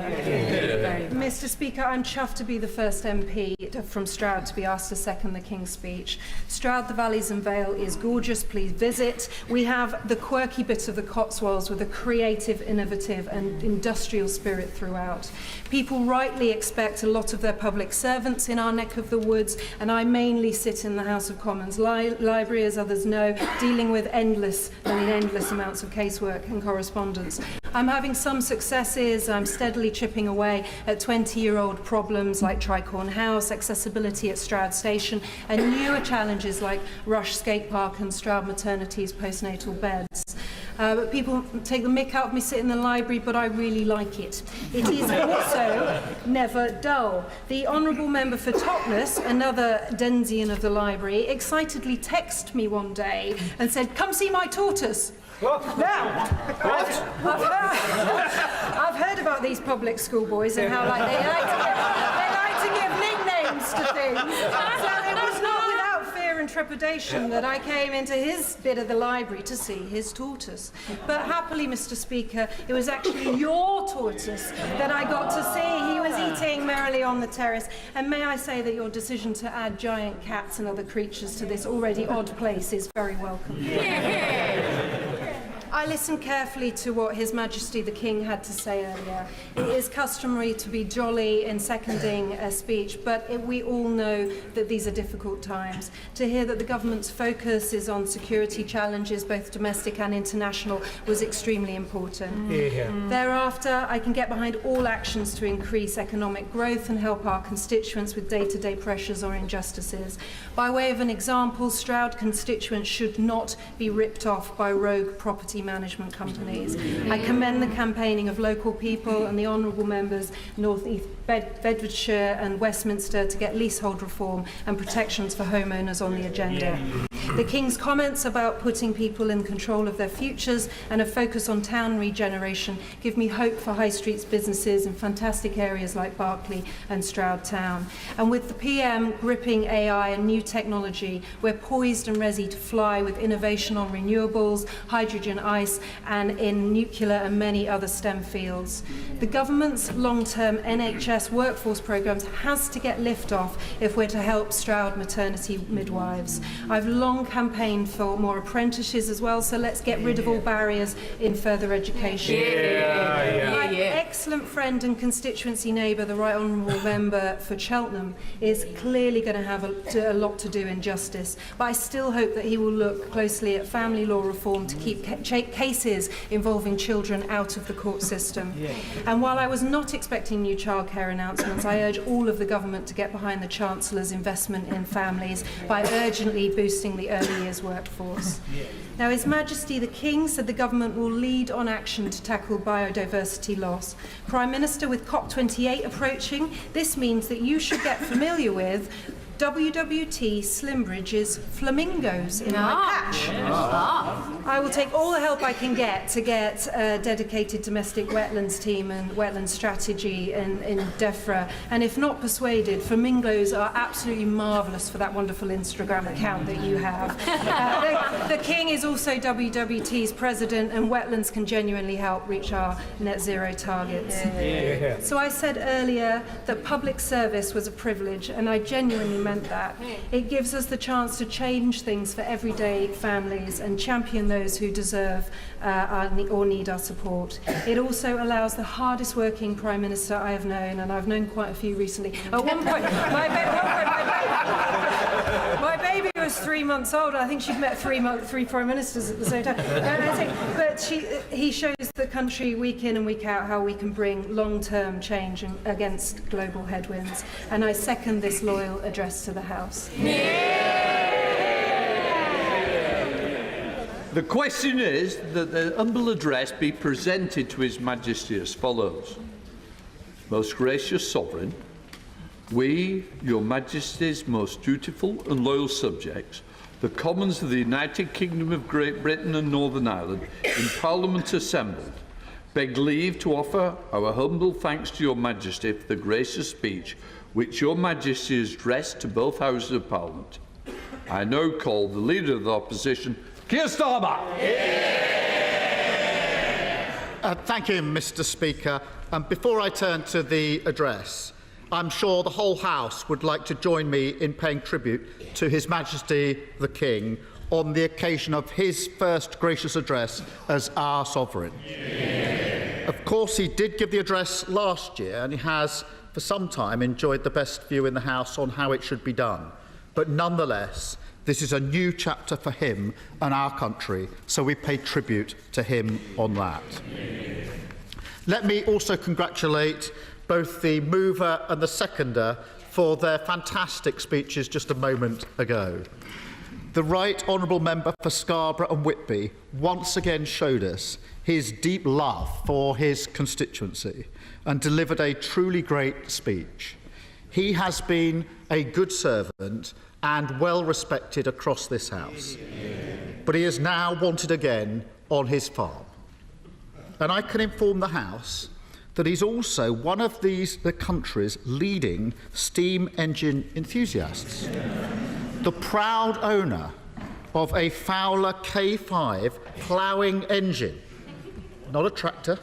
Mr. Speaker, I'm chuffed to be the first MP from Stroud to be asked to second the King's Speech. Stroud, the Valleys and Vale is gorgeous, please visit. We have the quirky bit of the Cotswolds with a creative, innovative and industrial spirit throughout. People rightly expect a lot of their public servants in our neck of the woods, and I mainly sit in the House of Commons library, as others know, dealing with endless amounts of casework and correspondence. I'm having some successes. I'm steadily chipping away at 20-year-old problems like Tricorn House, accessibility at Stroud Station, and newer challenges like Rush Skate Park and Stroud Maternity's postnatal beds. But people take the mick out of me sitting in the library, but I really like it. It is also never dull. The Honourable Member for Totnes, another Denzian of the library, excitedly texted me one day and said, "Come see my tortoise." Now, I've heard about these public school boys and how they like to give nicknames to things. So it was not without fear and trepidation that I came into his bit of the library to see his tortoise. But happily, Mr. Speaker, it was actually your tortoise that I got to see. He was eating merrily on the terrace. And may I say that your decision to add giant cats and other creatures to this already odd place is very welcome. I listened carefully to what His Majesty the King had to say earlier. It is customary to be jolly in seconding a speech, but we all know that these are difficult times. To hear that the government's focus is on security challenges, both domestic and international, was extremely important. Thereafter, I can get behind all actions to increase economic growth and help our constituents with day-to-day pressures or injustices. By way of an example, Stroud constituents should not be ripped off by rogue property management companies. I commend the campaigning of local people and the honourable members, North East Bedfordshire and Westminster, to get leasehold reform and protections for homeowners on the agenda. The King's comments about putting people in control of their futures and a focus on town regeneration give me hope for High Street's businesses in fantastic areas like Berkeley and Stroud Town. And with the PM gripping AI and new technology, we're poised and ready to fly with innovation on renewables, hydrogen ice, and in nuclear and many other STEM fields. The government's long-term NHS workforce programmes has to get lift off if we're to help Stroud maternity midwives. I've long campaigned for more apprentices as well, so let's get rid of all barriers in further education. My excellent friend and constituency neighbour, the Right Honourable Member for Cheltenham, is clearly going to have a lot to do in justice, but I still hope that he will look closely at family law reform to keep cases involving children out of the court system. And while I was not expecting new childcare announcements, I urge all of the government to get behind the Chancellor's investment in families by urgently boosting the early years workforce. Now, His Majesty the King said the government will lead on action to tackle biodiversity loss. Prime Minister, with COP28 approaching, this means that you should get familiar with WWT Slimbridge's flamingos in my patch. I will take all the help I can get to get a dedicated domestic wetlands team and wetland strategy in DEFRA. And if not persuaded, flamingos are absolutely marvellous for that wonderful Instagram account that you have. The King is also WWT's president, and wetlands can genuinely help reach our net zero targets. So I said earlier that public service was a privilege, and I genuinely meant that. It gives us the chance to change things for everyday families and champion those who deserve or need our support. It also allows the hardest working Prime Minister I have known, and I've known quite a few recently. At one point, my baby was 3 months old. I think she'd met three Prime Ministers at the same time. But he shows the country week in and week out how we can bring long-term change against global headwinds. And I second this loyal address to the House. The question is that the humble address be presented to His Majesty as follows. Most gracious Sovereign, we, Your Majesty's most dutiful and loyal subjects, the Commons of the United Kingdom of Great Britain and Northern Ireland, in Parliament assembled, beg leave to offer our humble thanks to Your Majesty for the gracious speech which Your Majesty has addressed to both Houses of Parliament. I now call the Leader of the Opposition, Keir Starmer. Thank you, Mr. Speaker. Before I turn to the address, I'm sure the whole House would like to join me in paying tribute to His Majesty the King on the occasion of his first gracious address as our Sovereign. Of course, he did give the address last year, and he has, for some time, enjoyed the best view in the House on how it should be done. But nonetheless, this is a new chapter for him and our country, so we pay tribute to him on that. Let me also congratulate both the mover and the seconder for their fantastic speeches just a moment ago. The Right Honourable Member for Scarborough and Whitby once again showed us his deep love for his constituency and delivered a truly great speech. He has been a good servant and well respected across this House, but he is now wanted again on his farm. And I can inform the House that he's also one of the country's leading steam engine enthusiasts. The proud owner of a Fowler K5 ploughing engine, not a tractor,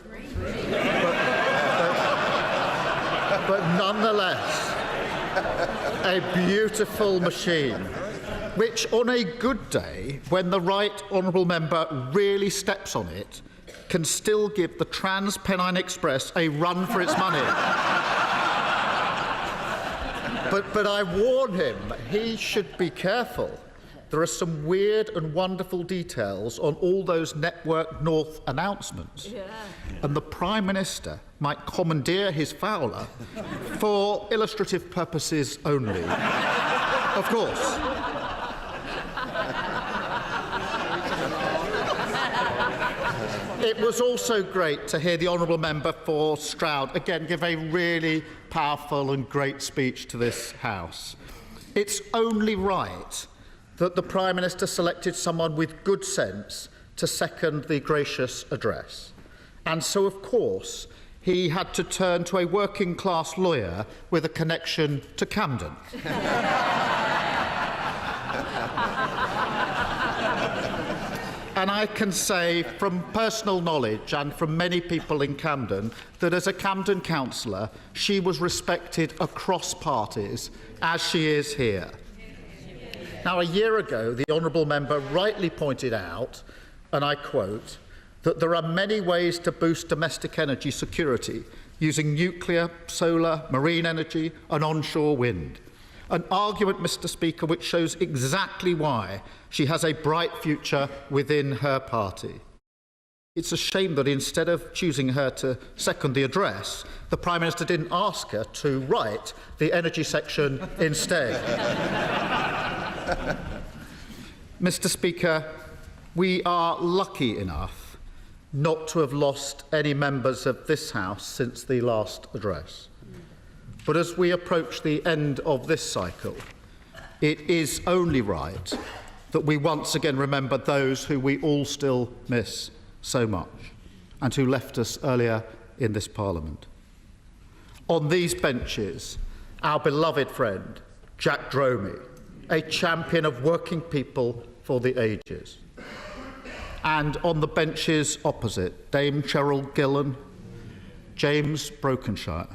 but nonetheless a beautiful machine, which on a good day, when the Right Honourable Member really steps on it, can still give the Trans-Pennine Express a run for its money. But I warn him, he should be careful. There are some weird and wonderful details on all those Network North announcements. And the Prime Minister might commandeer his Fowler for illustrative purposes only. Of course. It was also great to hear the honourable member for Stroud again give a really powerful and great speech to this House. It's only right that the Prime Minister selected someone with good sense to second the gracious address. And so, of course, he had to turn to a working-class lawyer with a connection to Camden. And I can say from personal knowledge and from many people in Camden that as a Camden councillor, she was respected across parties, as she is here. Now, a year ago, the honourable member rightly pointed out, and I quote, that there are many ways to boost domestic energy security using nuclear, solar, marine energy and onshore wind. An argument, Mr. Speaker, which shows exactly why she has a bright future within her party. It's a shame that instead of choosing her to second the address, the Prime Minister didn't ask her to write the energy section instead. Mr. Speaker, we are lucky enough not to have lost any members of this House since the last address. But as we approach the end of this cycle, it is only right that we once again remember those who we all still miss so much and who left us earlier in this Parliament. On these benches, our beloved friend, Jack Dromey, a champion of working people for the ages. And on the benches opposite, Dame Cheryl Gillan, James Brokenshire,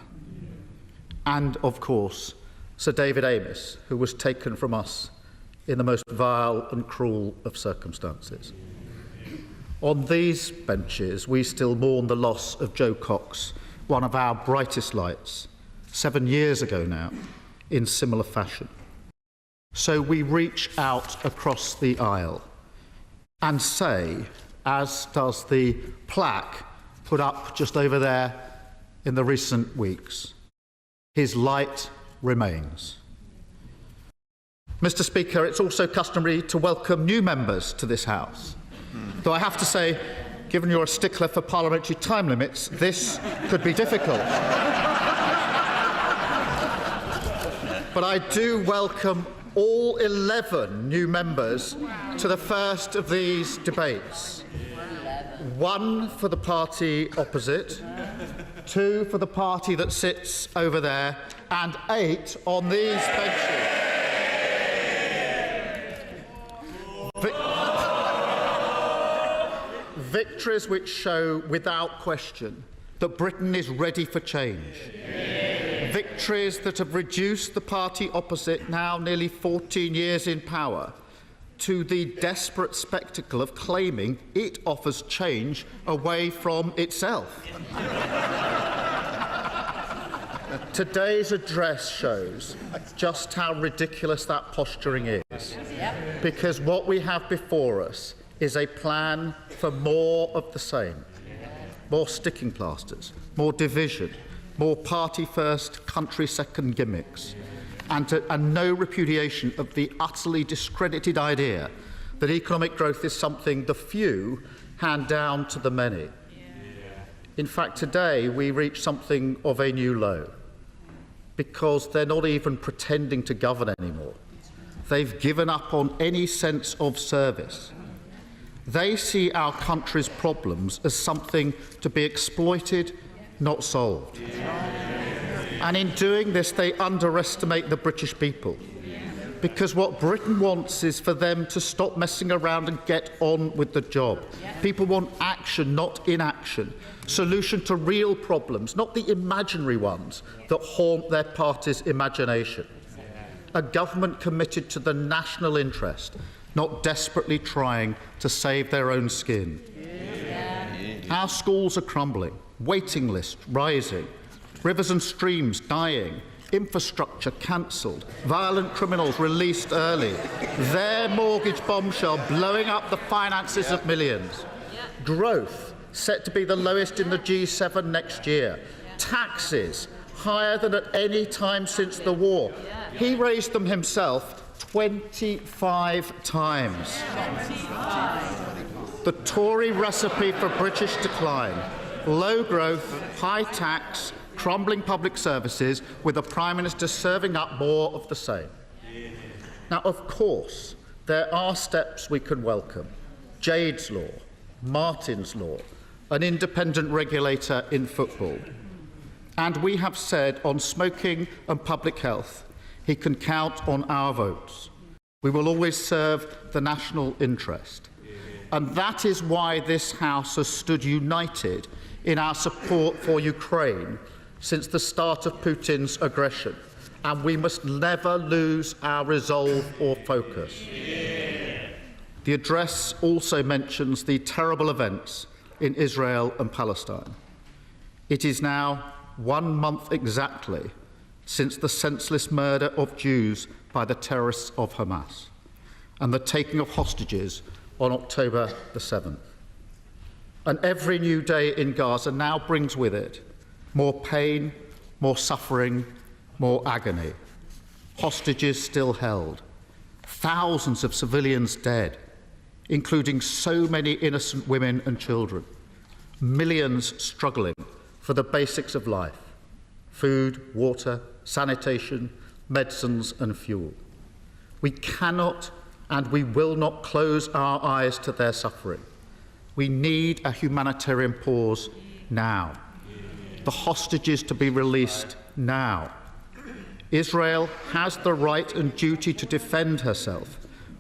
and, of course, Sir David Amess, who was taken from us in the most vile and cruel of circumstances. On these benches, we still mourn the loss of Joe Cox, one of our brightest lights, 7 years ago now, in similar fashion. So we reach out across the aisle and say, as does the plaque put up just over there in the recent weeks, his light remains. Mr. Speaker, it's also customary to welcome new members to this House. Though I have to say, given you're a stickler for parliamentary time limits, this could be difficult. But I do welcome all 11 new members to the first of these debates. 1 for the party opposite, 2 for the party that sits over there, and 8 on these benches. Victories which show without question that Britain is ready for change. Victories that have reduced the party opposite, now nearly 14 years in power, to the desperate spectacle of claiming it offers change away from itself. Today's address shows just how ridiculous that posturing is, because what we have before us is a plan for more of the same. More sticking plasters, more division, more party-first, country-second gimmicks, and no repudiation of the utterly discredited idea that economic growth is something the few hand down to the many. In fact, today we reach something of a new low, because they're not even pretending to govern anymore. They've given up on any sense of service. They see our country's problems as something to be exploited, not solved. And in doing this, they underestimate the British people. Because what Britain wants is for them to stop messing around and get on with the job. People want action, not inaction. Solution to real problems, not the imaginary ones that haunt their party's imagination. A government committed to the national interest, not desperately trying to save their own skin. Our schools are crumbling, waiting lists rising, rivers and streams dying, infrastructure cancelled, violent criminals released early, their mortgage bombshell blowing up the finances of millions, growth set to be the lowest in the G7 next year, taxes higher than at any time since the war. He raised them himself 25 times. the Tory recipe for British decline: low growth, high tax, crumbling public services, with a Prime Minister serving up more of the same. Now, of course, there are steps we can welcome: Jade's Law, Martin's Law, an independent regulator in football. And we have said on smoking and public health, he can count on our votes. We will always serve the national interest. And that is why this House has stood united in our support for Ukraine since the start of Putin's aggression. And we must never lose our resolve or focus. The address also mentions the terrible events in Israel and Palestine. It is now 1 month exactly since the senseless murder of Jews by the terrorists of Hamas and the taking of hostages on October the 7th. And every new day in Gaza now brings with it more pain, more suffering, more agony. Hostages still held, thousands of civilians dead, including so many innocent women and children, millions struggling for the basics of life: food, water, sanitation, medicines and fuel. We cannot and we will not close our eyes to their suffering. We need a humanitarian pause now. The hostages to be released now. Israel has the right and duty to defend herself,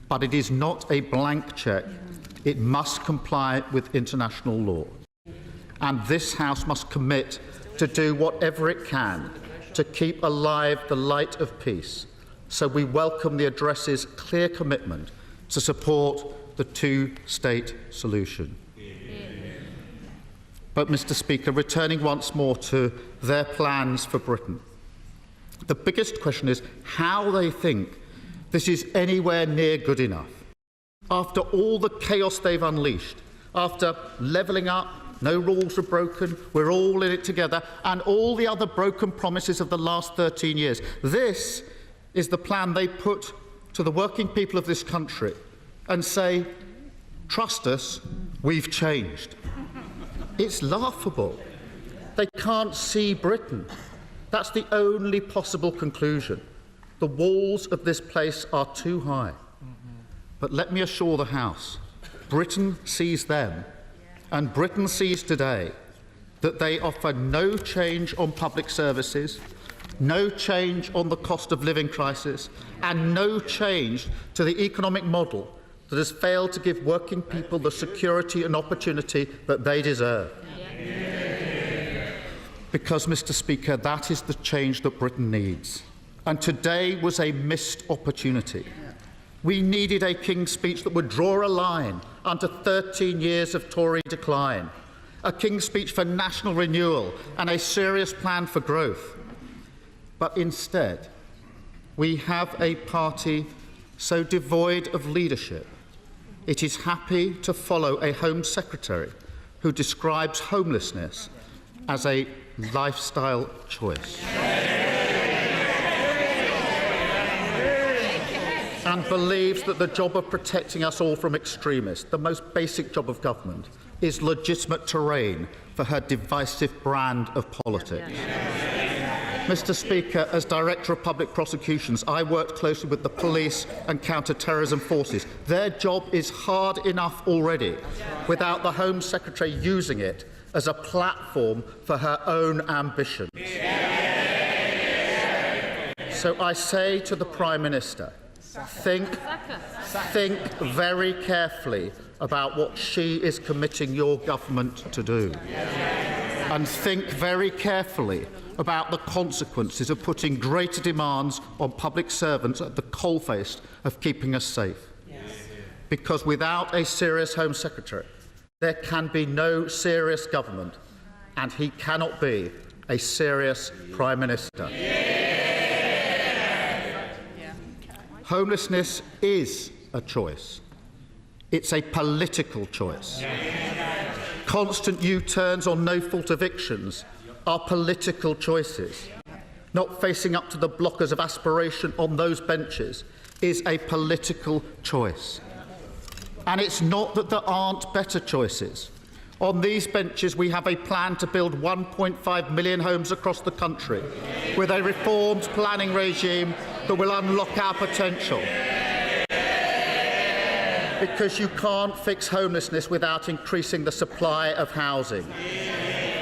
but it is not a blank cheque. It must comply with international law. And this House must commit to do whatever it can to keep alive the light of peace. So we welcome the address's clear commitment to support the two-state solution. But, Mr. Speaker, returning once more to their plans for Britain, the biggest question is how they think this is anywhere near good enough. After all the chaos they've unleashed, after levelling up, no rules were broken, we're all in it together, and all the other broken promises of the last 13 years, this is the plan they put to the working people of this country and say, trust us, we've changed. It's laughable. They can't see Britain. That's the only possible conclusion. The walls of this place are too high. But let me assure the House, Britain sees them, and Britain sees today that they offer no change on public services, no change on the cost of living crisis, and no change to the economic model that has failed to give working people the security and opportunity that they deserve. Because, Mr. Speaker, that is the change that Britain needs. And today was a missed opportunity. We needed a King's Speech that would draw a line under 13 years of Tory decline, a King's Speech for national renewal and a serious plan for growth. But instead, we have a party so devoid of leadership, it is happy to follow a Home Secretary who describes homelessness as a lifestyle choice. And believes that the job of protecting us all from extremists, the most basic job of government, is legitimate terrain for her divisive brand of politics. Mr. Speaker, as Director of Public Prosecutions, I worked closely with the police and counter-terrorism forces. Their job is hard enough already without the Home Secretary using it as a platform for her own ambitions. So I say to the Prime Minister, think very carefully about what she is committing your government to do. And think very carefully about the consequences of putting greater demands on public servants at the coalface of keeping us safe. Because without a serious Home Secretary, there can be no serious government, and he cannot be a serious Prime Minister. Homelessness is a choice. It's a political choice. Constant U-turns on no-fault evictions are political choices. Not facing up to the blockers of aspiration on those benches is a political choice. And it's not that there aren't better choices. On these benches, we have a plan to build 1.5 million homes across the country with a reformed planning regime that will unlock our potential. Because you can't fix homelessness without increasing the supply of housing.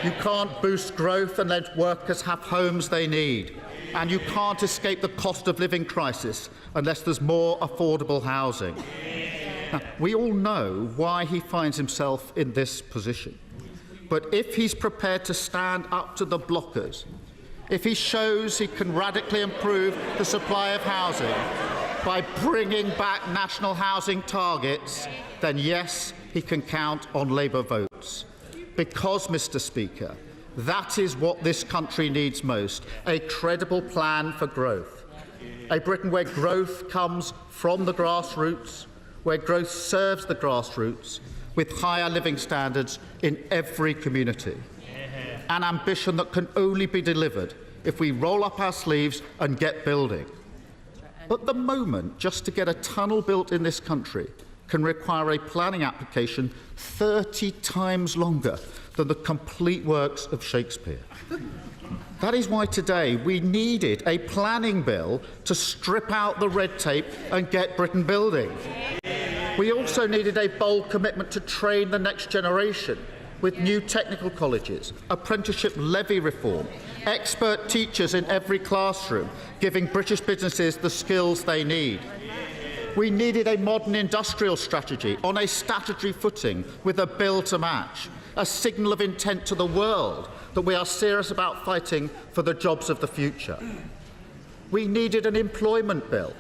You can't boost growth and let workers have homes they need. And you can't escape the cost of living crisis unless there's more affordable housing. Now, we all know why he finds himself in this position. But if he's prepared to stand up to the blockers, if he shows he can radically improve the supply of housing by bringing back national housing targets, then yes, he can count on Labour votes. Because, Mr. Speaker, that is what this country needs most, a credible plan for growth. A Britain where growth comes from the grassroots, where growth serves the grassroots, with higher living standards in every community. An ambition that can only be delivered if we roll up our sleeves and get building. At the moment, just to get a tunnel built in this country can require a planning application 30 times longer than the complete works of Shakespeare. That is why today we needed a planning bill to strip out the red tape and get Britain building. We also needed a bold commitment to train the next generation with new technical colleges, apprenticeship levy reform, expert teachers in every classroom, giving British businesses the skills they need. We needed a modern industrial strategy on a statutory footing with a bill to match, a signal of intent to the world that we are serious about fighting for the jobs of the future. We needed an employment bill.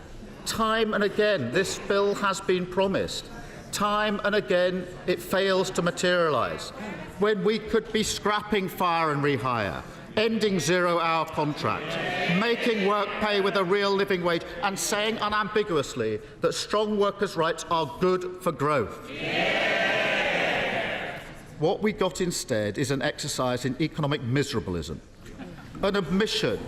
Time and again, this bill has been promised. Time and again, it fails to materialise. When we could be scrapping fire and rehire, ending zero-hour contracts, making work pay with a real living wage, and saying unambiguously that strong workers' rights are good for growth. What we got instead is an exercise in economic miserablism, an admission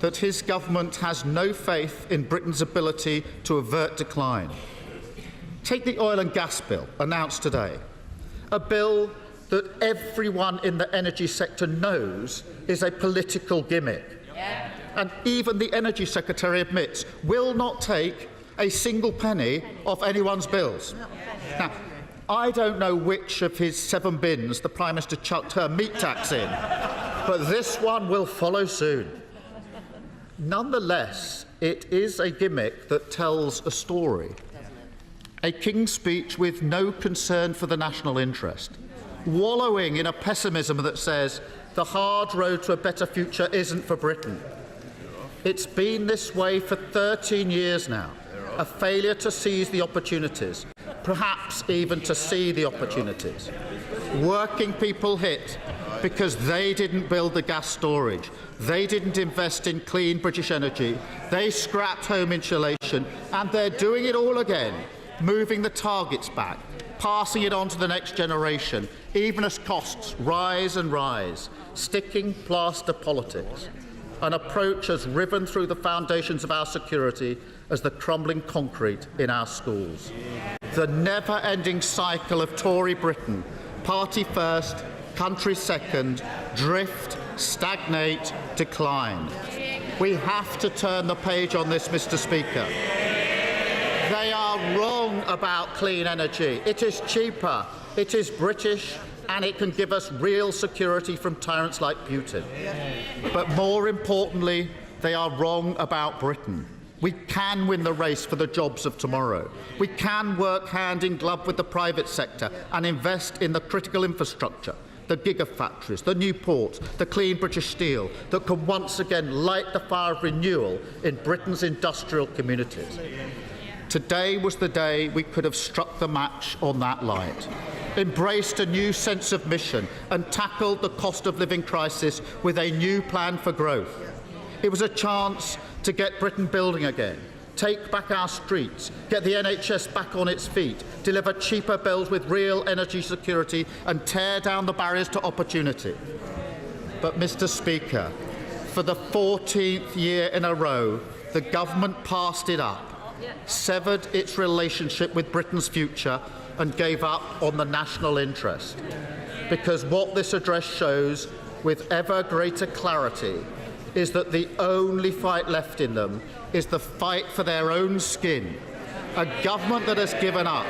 that his government has no faith in Britain's ability to avert decline. Take the oil and gas bill announced today, a bill that everyone in the energy sector knows is a political gimmick. Yeah. And even the Energy Secretary admits will not take a single penny off anyone's bills. Now, I don't know which of his 7 bins the Prime Minister chucked her meat tax in, but this one will follow soon. Nonetheless, it is a gimmick that tells a story. A King's Speech with no concern for the national interest, wallowing in a pessimism that says the hard road to a better future isn't for Britain. It's been this way for 13 years now, a failure to seize the opportunities, perhaps even to see the opportunities. Working people hit because they didn't build the gas storage, they didn't invest in clean British energy, they scrapped home insulation, and they're doing it all again, moving the targets back, passing it on to the next generation, even as costs rise and rise, sticking plaster politics, an approach as riven through the foundations of our security as the crumbling concrete in our schools. The never-ending cycle of Tory Britain, party first, country second, drift, stagnate, decline. We have to turn the page on this, Mr. Speaker. They are wrong about clean energy. It is cheaper, it is British, and it can give us real security from tyrants like Putin. But more importantly, they are wrong about Britain. We can win the race for the jobs of tomorrow. We can work hand in glove with the private sector and invest in the critical infrastructure, the gigafactories, the new ports, the clean British steel that can once again light the fire of renewal in Britain's industrial communities. Today was the day we could have struck the match on that light, embraced a new sense of mission and tackled the cost of living crisis with a new plan for growth. It was a chance to get Britain building again, take back our streets, get the NHS back on its feet, deliver cheaper bills with real energy security and tear down the barriers to opportunity. But, Mr. Speaker, for the 14th year in a row, the government passed it up, severed its relationship with Britain's future and gave up on the national interest. Because what this address shows with ever greater clarity is that the only fight left in them is the fight for their own skin. A government that has given up,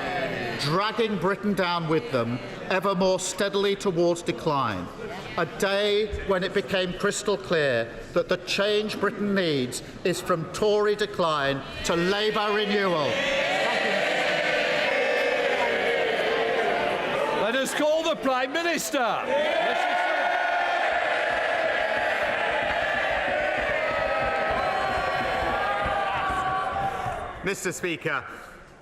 dragging Britain down with them ever more steadily towards decline. A day when it became crystal clear that the change Britain needs is from Tory decline to Labour renewal. Let us call the Prime Minister. Mr. Speaker,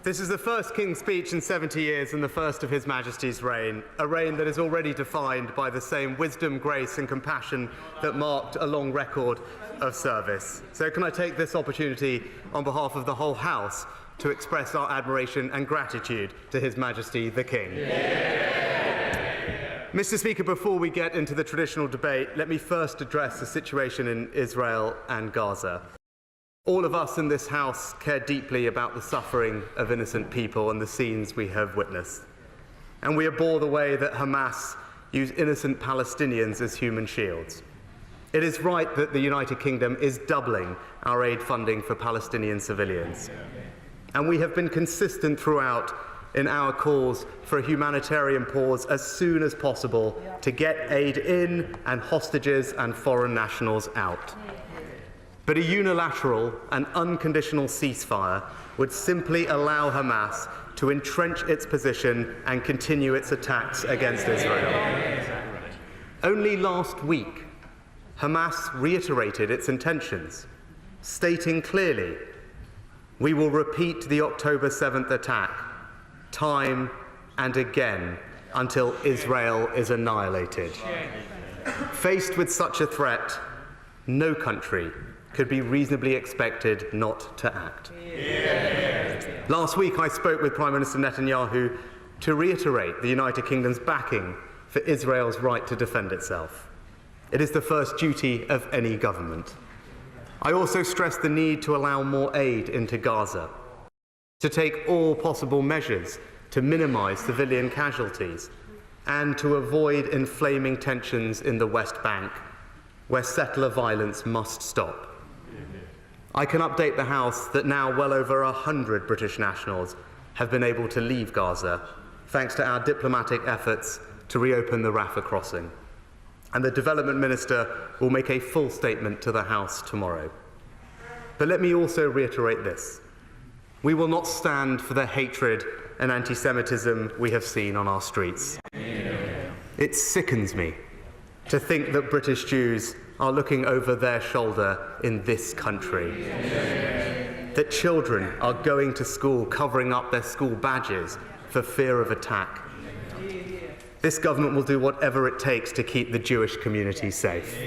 this is the first King's speech in 70 years and the first of His Majesty's reign, a reign that is already defined by the same wisdom, grace and compassion that marked a long record of service. So can I take this opportunity on behalf of the whole House to express our admiration and gratitude to His Majesty the King. Mr. Speaker, before we get into the traditional debate, let me first address the situation in Israel and Gaza. All of us in this House care deeply about the suffering of innocent people and the scenes we have witnessed. And we abhor the way that Hamas use innocent Palestinians as human shields. It is right that the United Kingdom is doubling our aid funding for Palestinian civilians. And we have been consistent throughout in our calls for a humanitarian pause as soon as possible to get aid in and hostages and foreign nationals out. But a unilateral and unconditional ceasefire would simply allow Hamas to entrench its position and continue its attacks against Israel. Only last week, Hamas reiterated its intentions, stating clearly, "We will repeat the October 7th attack time and again until Israel is annihilated." Faced with such a threat, no country could be reasonably expected not to act. Last week, I spoke with Prime Minister Netanyahu to reiterate the United Kingdom's backing for Israel's right to defend itself. It is the first duty of any government. I also stressed the need to allow more aid into Gaza, to take all possible measures to minimize civilian casualties, and to avoid inflaming tensions in the West Bank, where settler violence must stop. I can update the House that now well over 100 British nationals have been able to leave Gaza, thanks to our diplomatic efforts to reopen the Rafah crossing. And the Development Minister will make a full statement to the House tomorrow. But let me also reiterate this. We will not stand for the hatred and anti-Semitism we have seen on our streets. It sickens me to think that British Jews are looking over their shoulder in this country. That children are going to school covering up their school badges for fear of attack. This government will do whatever it takes to keep the Jewish community safe.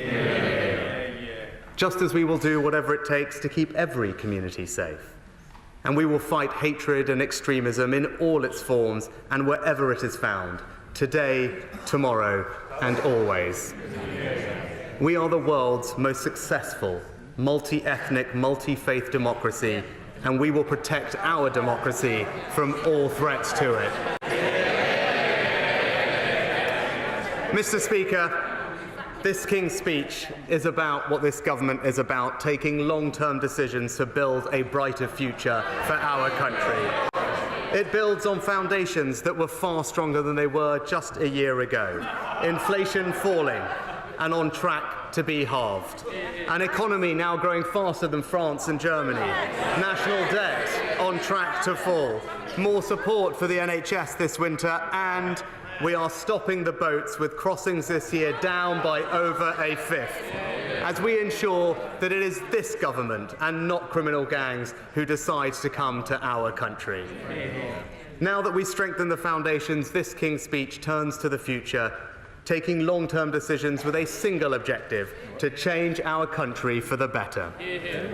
Just as we will do whatever it takes to keep every community safe. And we will fight hatred and extremism in all its forms and wherever it is found, today, tomorrow, and always. We are the world's most successful, multi-ethnic, multi-faith democracy, and we will protect our democracy from all threats to it. Mr. Speaker, this King's speech is about what this government is about, taking long-term decisions to build a brighter future for our country. It builds on foundations that were far stronger than they were just a year ago. Inflation falling and on track to be halved. An economy now growing faster than France and Germany. National debt on track to fall. More support for the NHS this winter, and we are stopping the boats with crossings this year down by over a fifth, as we ensure that it is this government and not criminal gangs who decides to come to our country. Now that we strengthen the foundations, this King's speech turns to the future, taking long-term decisions with a single objective: to change our country for the better.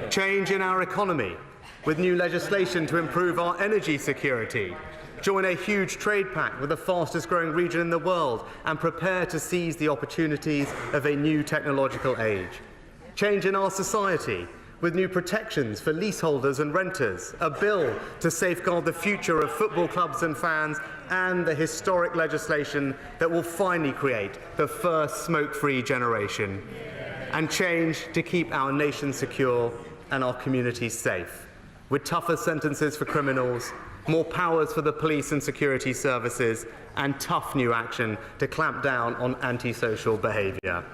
Change in our economy, with new legislation to improve our energy security. Join a huge trade pact with the fastest growing region in the world and prepare to seize the opportunities of a new technological age. Change in our society with new protections for leaseholders and renters, a bill to safeguard the future of football clubs and fans, and the historic legislation that will finally create the first smoke-free generation, and change to keep our nation secure and our communities safe, with tougher sentences for criminals, more powers for the police and security services, and tough new action to clamp down on antisocial behaviour.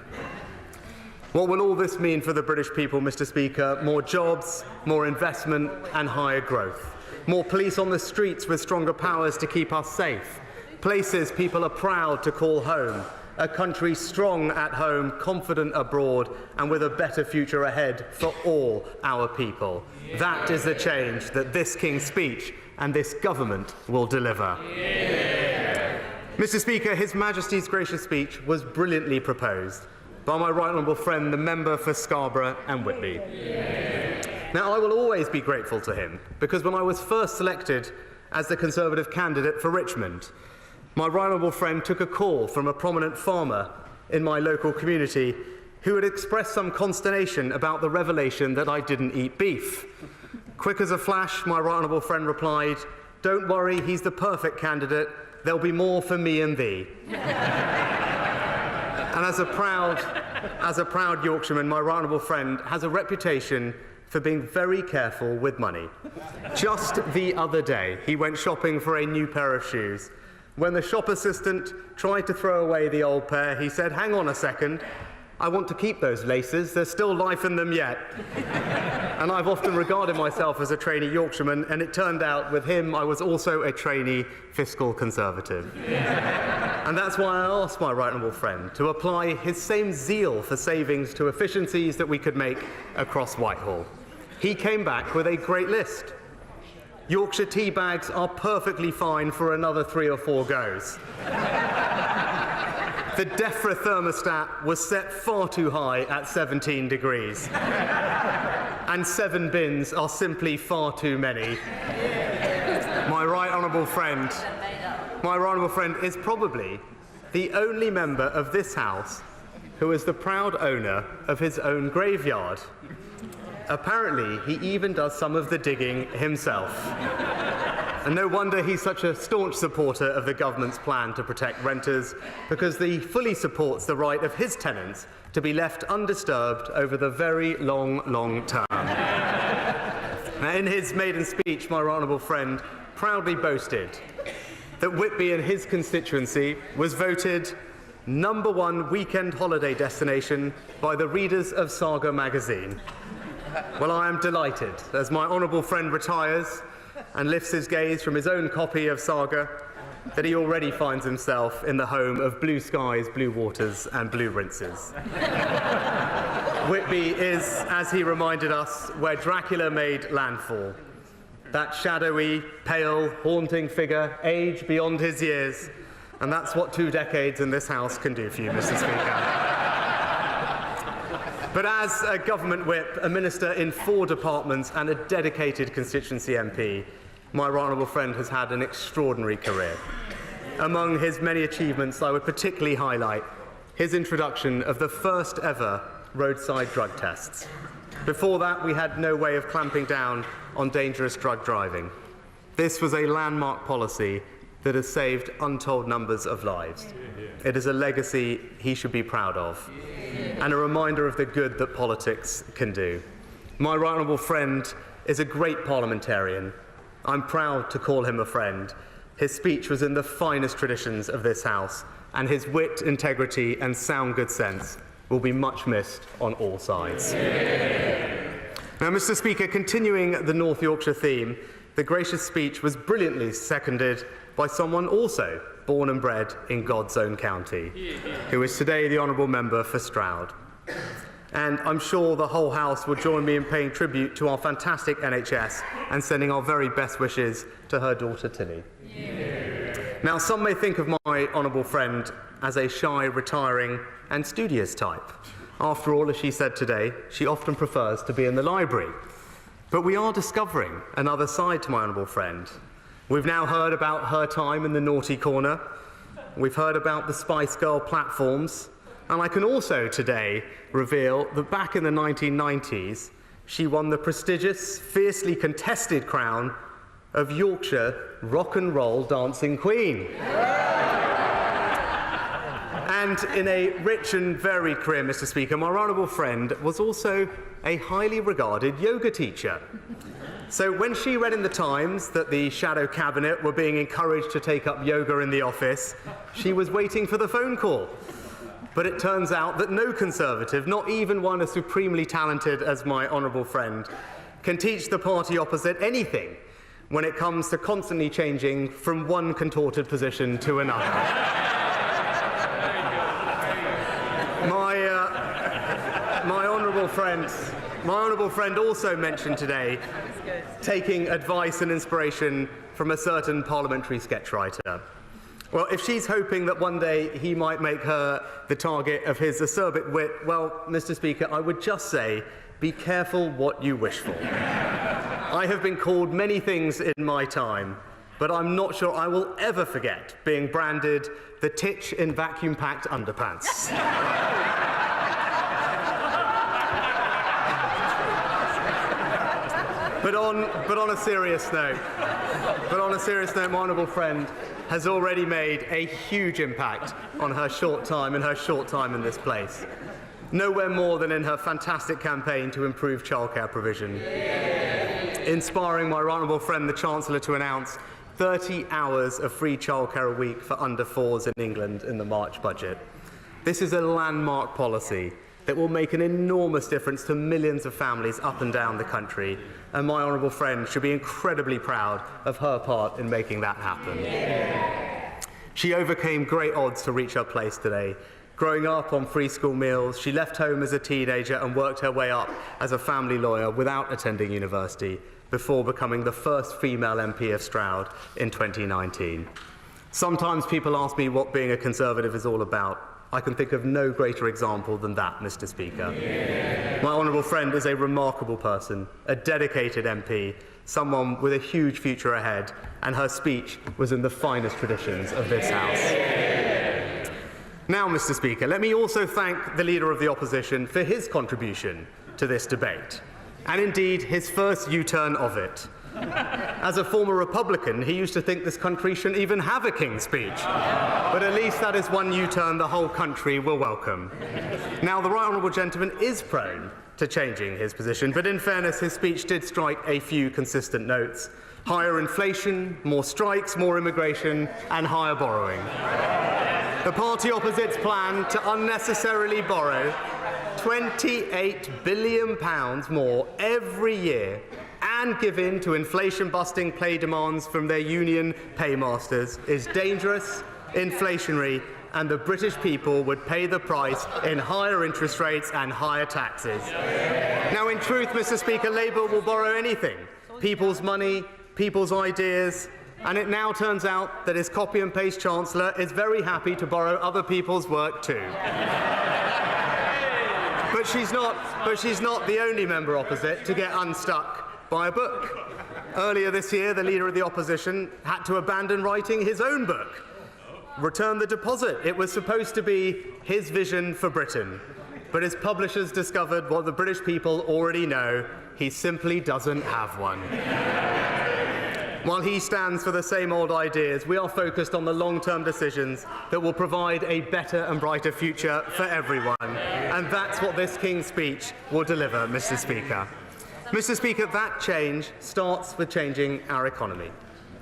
What will all this mean for the British people, Mr. Speaker? More jobs, more investment and higher growth. More police on the streets with stronger powers to keep us safe. Places people are proud to call home. A country strong at home, confident abroad, and with a better future ahead for all our people. That is the change that this King's speech and this government will deliver. Mr. Speaker, His Majesty's gracious speech was brilliantly proposed by my right honourable friend, the member for Scarborough and Whitby. Now, I will always be grateful to him, because when I was first selected as the Conservative candidate for Richmond, my right honourable friend took a call from a prominent farmer in my local community who had expressed some consternation about the revelation that I didn't eat beef. Quick as a flash, my right honourable friend replied, "Don't worry, he's the perfect candidate. There'll be more for me and thee." And as a proud Yorkshireman, my right honourable friend has a reputation for being very careful with money. Just the other day, he went shopping for a new pair of shoes. When the shop assistant tried to throw away the old pair, he said, "Hang on a second, I want to keep those laces, there's still life in them yet." And I've often regarded myself as a trainee Yorkshireman, and it turned out with him I was also a trainee fiscal conservative. And that's why I asked my right honourable friend to apply his same zeal for savings to efficiencies that we could make across Whitehall. He came back with a great list. Yorkshire tea bags are perfectly fine for another 3 or 4 goes. The DEFRA thermostat was set far too high at 17 degrees. And 7 bins are simply far too many. My right honourable friend is probably the only member of this House who is the proud owner of his own graveyard. Apparently, he even does some of the digging himself. And no wonder he's such a staunch supporter of the government's plan to protect renters, because he fully supports the right of his tenants to be left undisturbed over the very long term. Now, in his maiden speech, my right honourable friend proudly boasted that Whitby and his constituency was voted #1 weekend holiday destination by the readers of Saga magazine. Well, I am delighted as my honourable friend retires and lifts his gaze from his own copy of Saga that he already finds himself in the home of blue skies, blue waters and blue rinses. Whitby is, as he reminded us, where Dracula made landfall. That shadowy, pale, haunting figure, aged beyond his years. And that's what 2 decades in this House can do for you, Mr. Speaker. But as a government whip, a minister in 4 departments and a dedicated constituency MP, my right honourable friend has had an extraordinary career. Among his many achievements, I would particularly highlight his introduction of the first ever roadside drug tests. Before that, we had no way of clamping down on dangerous drug driving. This was a landmark policy that has saved untold numbers of lives. It is a legacy he should be proud of, and a reminder of the good that politics can do. My right honourable friend is a great parliamentarian. I'm proud to call him a friend. His speech was in the finest traditions of this House, and his wit, integrity and sound good sense will be much missed on all sides. Now, Mr. Speaker, continuing the North Yorkshire theme, the gracious speech was brilliantly seconded by someone also born and bred in God's own county, who is today the honourable member for Stroud. And I'm sure the whole House will join me in paying tribute to our fantastic NHS and sending our very best wishes to her daughter Tilly. Now, some may think of my honourable friend as a shy, retiring and studious type. After all, as she said today, she often prefers to be in the library. But we are discovering another side to my honourable friend. We've now heard about her time in the naughty corner. We've heard about the Spice Girl platforms. And I can also today reveal that back in the 1990s, she won the prestigious, fiercely contested crown of Yorkshire Rock and Roll Dancing Queen. And in a rich and varied career, Mr. Speaker, my honourable friend was also a highly regarded yoga teacher. So when she read in the Times that the shadow cabinet were being encouraged to take up yoga in the office, she was waiting for the phone call. But it turns out that no Conservative, not even one as supremely talented as my honourable friend, can teach the party opposite anything when it comes to constantly changing from one contorted position to another. My honourable friend also mentioned today taking advice and inspiration from a certain parliamentary sketchwriter. Well, if she's hoping that one day he might make her the target of his acerbic wit, well, Mr. Speaker, I would just say, be careful what you wish for. I have been called many things in my time, but I'm not sure I will ever forget being branded the titch in vacuum-packed underpants. But on a serious note, my honourable friend has already made a huge impact on her short time in this place. Nowhere more than in her fantastic campaign to improve childcare provision. Inspiring my honourable friend, the Chancellor, to announce 30 hours of free childcare a week for under fours in England in the March budget. This is a landmark policy that will make an enormous difference to millions of families up and down the country, and my honourable friend should be incredibly proud of her part in making that happen. She overcame great odds to reach her place today. Growing up on free school meals, she left home as a teenager and worked her way up as a family lawyer without attending university, before becoming the first female MP of Stroud in 2019. Sometimes people ask me what being a Conservative is all about. I can think of no greater example than that, Mr. Speaker. My honourable friend is a remarkable person, a dedicated MP, someone with a huge future ahead, and her speech was in the finest traditions of this House. Now, Mr. Speaker, let me also thank the Leader of the Opposition for his contribution to this debate, and indeed his first U-turn of it. As a former Republican, he used to think this country shouldn't even have a King's Speech. But at least that is one U-turn the whole country will welcome. Now, the right honourable gentleman is prone to changing his position, but in fairness, his speech did strike a few consistent notes. Higher inflation, more strikes, more immigration, and higher borrowing. The party opposite's plan to unnecessarily borrow £28 billion more every year and give in to inflation-busting pay demands from their union paymasters is dangerous, inflationary, and the British people would pay the price in higher interest rates and higher taxes. Now, in truth, Mr. Speaker, Labour will borrow anything, people's money, people's ideas, and it now turns out that his copy-and-paste Chancellor is very happy to borrow other people's work too. But she's not the only member opposite to get unstuck by a book. Earlier this year, the Leader of the Opposition had to abandon writing his own book, Return the Deposit. It was supposed to be his vision for Britain, but his publishers discovered what the British people already know: he simply doesn't have one. While he stands for the same old ideas, we are focused on the long-term decisions that will provide a better and brighter future for everyone, and that's what this King's Speech will deliver, Mr. Speaker. Mr. Speaker, that change starts with changing our economy.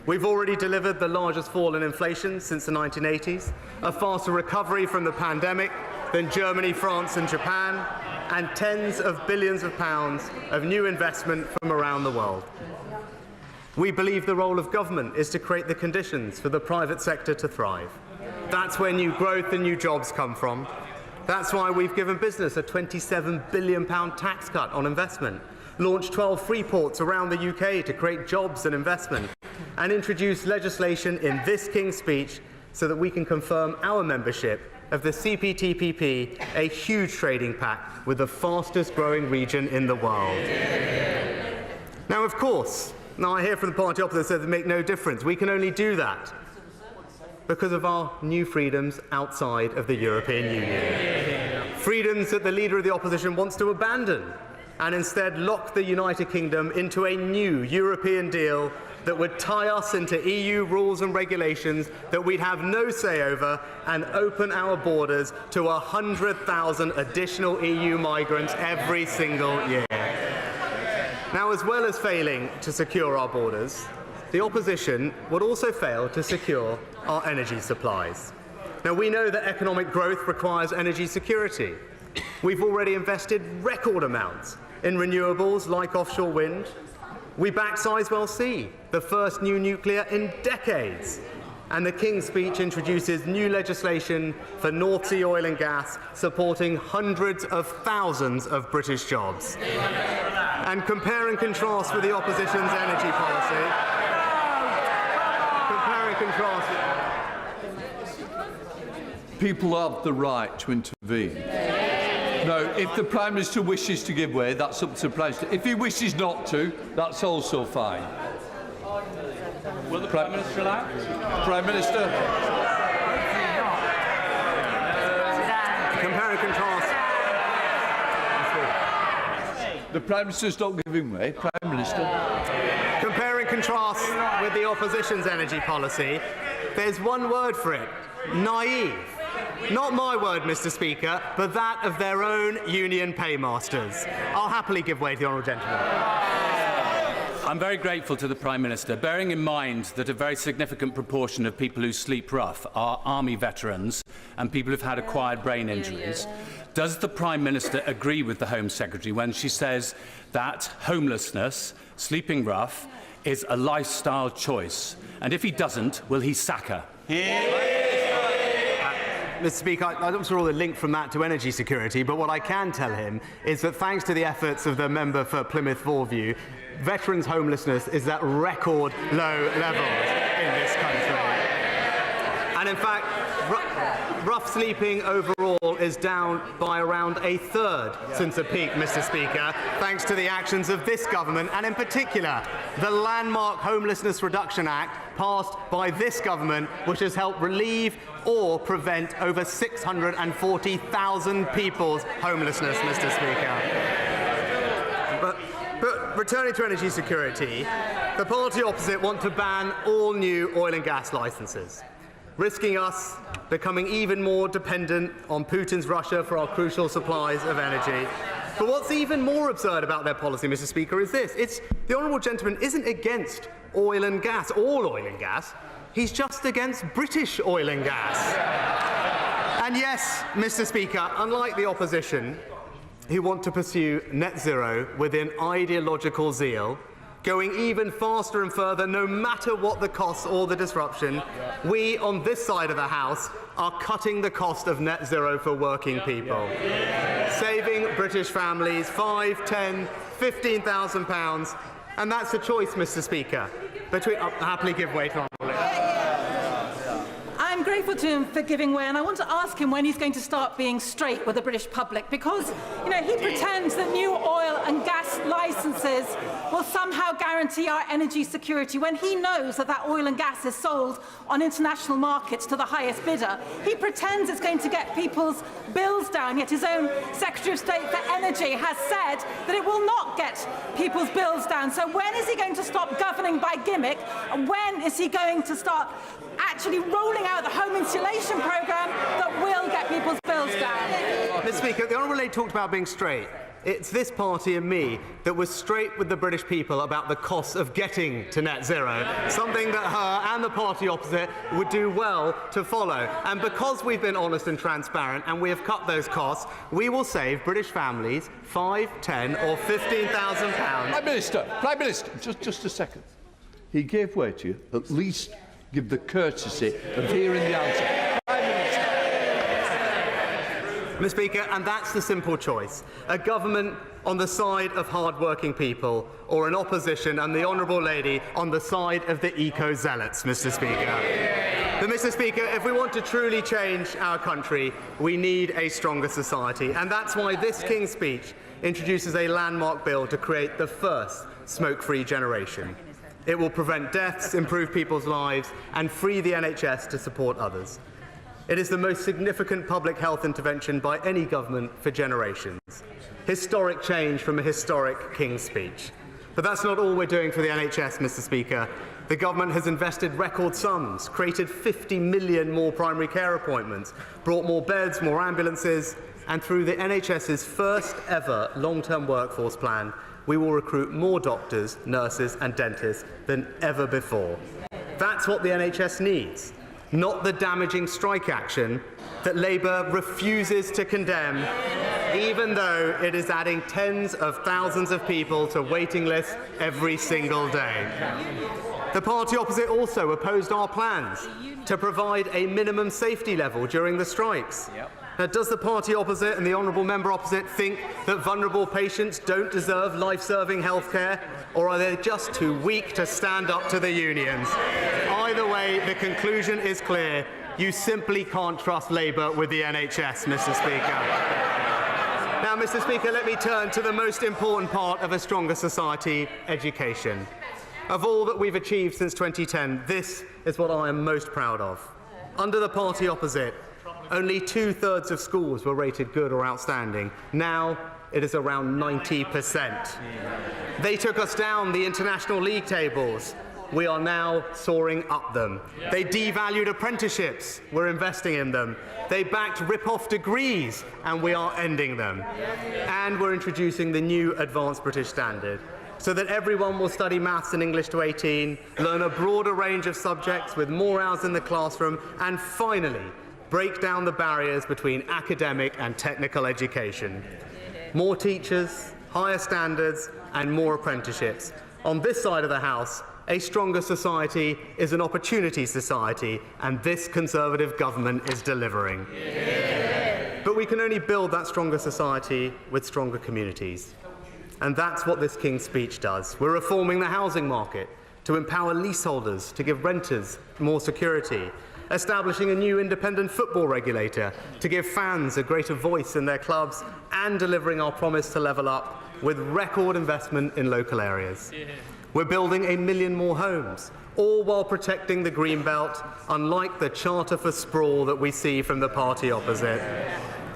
We've already delivered the largest fall in inflation since the 1980s, a faster recovery from the pandemic than Germany, France and Japan, and tens of billions of pounds of new investment from around the world. We believe the role of government is to create the conditions for the private sector to thrive. That's where new growth and new jobs come from. That's why we've given business a £27 billion tax cut on investment, launched 12 free ports around the UK to create jobs and investment, and introduced legislation in this King's Speech so that we can confirm our membership of the CPTPP, a huge trading pact with the fastest growing region in the world. Now, of course, I hear from the party opposite that they make no difference. We can only do that because of our new freedoms outside of the European Union. Freedoms that the Leader of the Opposition wants to abandon, and instead lock the United Kingdom into a new European deal that would tie us into EU rules and regulations that we'd have no say over and open our borders to 100,000 additional EU migrants every single year. Now, as well as failing to secure our borders, the opposition would also fail to secure our energy supplies. Now, we know that economic growth requires energy security. We've already invested record amounts in renewables like offshore wind. We backed Sizewell C, the first new nuclear in decades. And the King's Speech introduces new legislation for North Sea oil and gas, supporting hundreds of thousands of British jobs. And compare and contrast with the opposition's energy policy. Compare and contrast. People have the right to intervene. No, if the Prime Minister wishes to give way, that's up to the Prime Minister. If he wishes not to, that's also fine. Will the Prime Minister allow? Prime Minister. Compare and contrast. The Prime Minister's not giving way. Prime Minister. Compare and contrast with the opposition's energy policy. There's one word for it: naive. Not my word, Mr. Speaker, but that of their own union paymasters. I'll happily give way to the honourable gentleman. I'm very grateful to the Prime Minister, bearing in mind that a very significant proportion of people who sleep rough are army veterans and people who've had acquired brain injuries. Does the Prime Minister agree with the Home Secretary when she says that homelessness, sleeping rough, is a lifestyle choice? And if he doesn't, will he sack her? Mr. Speaker, I'm not sure the link from that to energy security, but what I can tell him is that thanks to the efforts of the member for Plymouth Vorview, veterans' homelessness is at record low levels in this country. And in fact, rough sleeping overall is down by around a third since the peak, Mr. Speaker, thanks to the actions of this government, and in particular, the landmark Homelessness Reduction Act passed by this government, which has helped relieve or prevent over 640,000 people's homelessness, Mr. Speaker. But returning to energy security, the party opposite want to ban all new oil and gas licences, risking us becoming even more dependent on Putin's Russia for our crucial supplies of energy. But what's even more absurd about their policy, Mr. Speaker, is this. The honourable gentleman isn't against oil and gas, all oil and gas. He's just against British oil and gas. And yes, Mr. Speaker, unlike the opposition, who want to pursue net zero with an ideological zeal, going even faster and further no matter what the cost or the disruption, we on this side of the House are cutting the cost of net zero for working people, saving British families £5, £10, £15,000, and that's the choice, Mr. Speaker. I'll happily give way to I'm grateful to him for giving way, and I want to ask him when he's going to start being straight with the British public, because, he pretends that new oil and gas licences will somehow guarantee our energy security when he knows that oil and gas is sold on international markets to the highest bidder. He pretends it's going to get people's bills down, yet his own Secretary of State for Energy has said that it will not get people's bills down. So when is he going to stop governing by gimmick, and when is he going to start actually rolling out the home insulation programme that will get people's bills down? Mr. Speaker, the Honourable Lady talked about being straight. It's this party and me that was straight with the British people about the costs of getting to net zero, something that her and the party opposite would do well to follow. And because we've been honest and transparent and we have cut those costs, we will save British families £5, £10 or £15,000. Prime Minister, just a second. He gave way to you. At least give the courtesy of hearing the answer. Mr. Speaker, and that's the simple choice. A government on the side of hard-working people, or an opposition and the Honourable Lady on the side of the eco-zealots, Mr. Speaker. But, Mr. Speaker, if we want to truly change our country, we need a stronger society. And that's why this King's Speech introduces a landmark bill to create the first smoke-free generation. It will prevent deaths, improve people's lives, and free the NHS to support others. It is the most significant public health intervention by any government for generations. Historic change from a historic King's Speech. But that's not all we're doing for the NHS, Mr. Speaker. The government has invested record sums, created 50 million more primary care appointments, brought more beds, more ambulances, and through the NHS's first ever long-term workforce plan, we will recruit more doctors, nurses and dentists than ever before. That's what the NHS needs, not the damaging strike action that Labour refuses to condemn, even though it is adding tens of thousands of people to waiting lists every single day. The party opposite also opposed our plans to provide a minimum safety level during the strikes. Now, does the party opposite and the honourable member opposite think that vulnerable patients don't deserve life-serving health care, or are they just too weak to stand up to the unions? Either way, the conclusion is clear. You simply can't trust Labour with the NHS, Mr. Speaker. Now, Mr. Speaker, let me turn to the most important part of a stronger society, education. Of all that we've achieved since 2010, this is what I am most proud of. Under the party opposite, only 2/3 of schools were rated good or outstanding. Now it is around 90%. They took us down the international league tables. We are now soaring up them. They devalued apprenticeships. We're investing in them. They backed rip-off degrees, and we are ending them. And we're introducing the new Advanced British Standard, so that everyone will study maths and English to 18, learn a broader range of subjects with more hours in the classroom, and finally, break down the barriers between academic and technical education. More teachers, higher standards, and more apprenticeships. On this side of the House, a stronger society is an opportunity society, and this Conservative government is delivering. But we can only build that stronger society with stronger communities. And that's what this King's Speech does. We're reforming the housing market to empower leaseholders, to give renters more security, establishing a new independent football regulator to give fans a greater voice in their clubs, and delivering our promise to level up with record investment in local areas. We're building 1 million more homes, all while protecting the green belt, unlike the charter for sprawl that we see from the party opposite.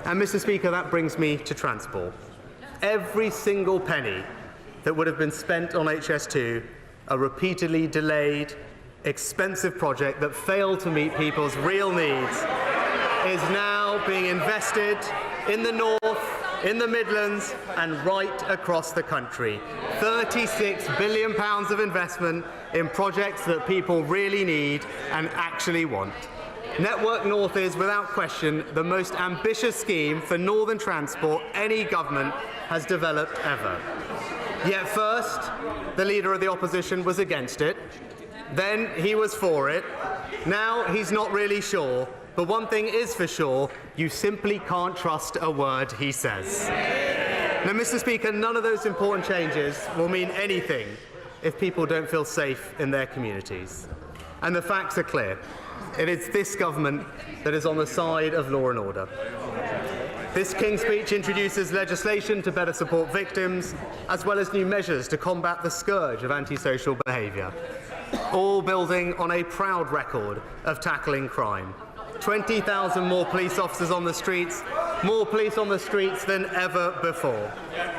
And, Mr. Speaker, that brings me to transport. Every single penny that would have been spent on HS2, a repeatedly delayed, expensive project that failed to meet people's real needs, is now being invested in the north, in the Midlands, and right across the country. £36 billion of investment in projects that people really need and actually want. Network North is, without question, the most ambitious scheme for northern transport any government has developed ever. Yet first, the Leader of the Opposition was against it. Then he was for it. Now he's not really sure. But one thing is for sure, you simply can't trust a word he says. Now, Mr. Speaker, none of those important changes will mean anything if people don't feel safe in their communities. And the facts are clear. It is this government that is on the side of law and order. This King's Speech introduces legislation to better support victims, as well as new measures to combat the scourge of antisocial behaviour, all building on a proud record of tackling crime. 20,000 more police officers on the streets, more police on the streets than ever before.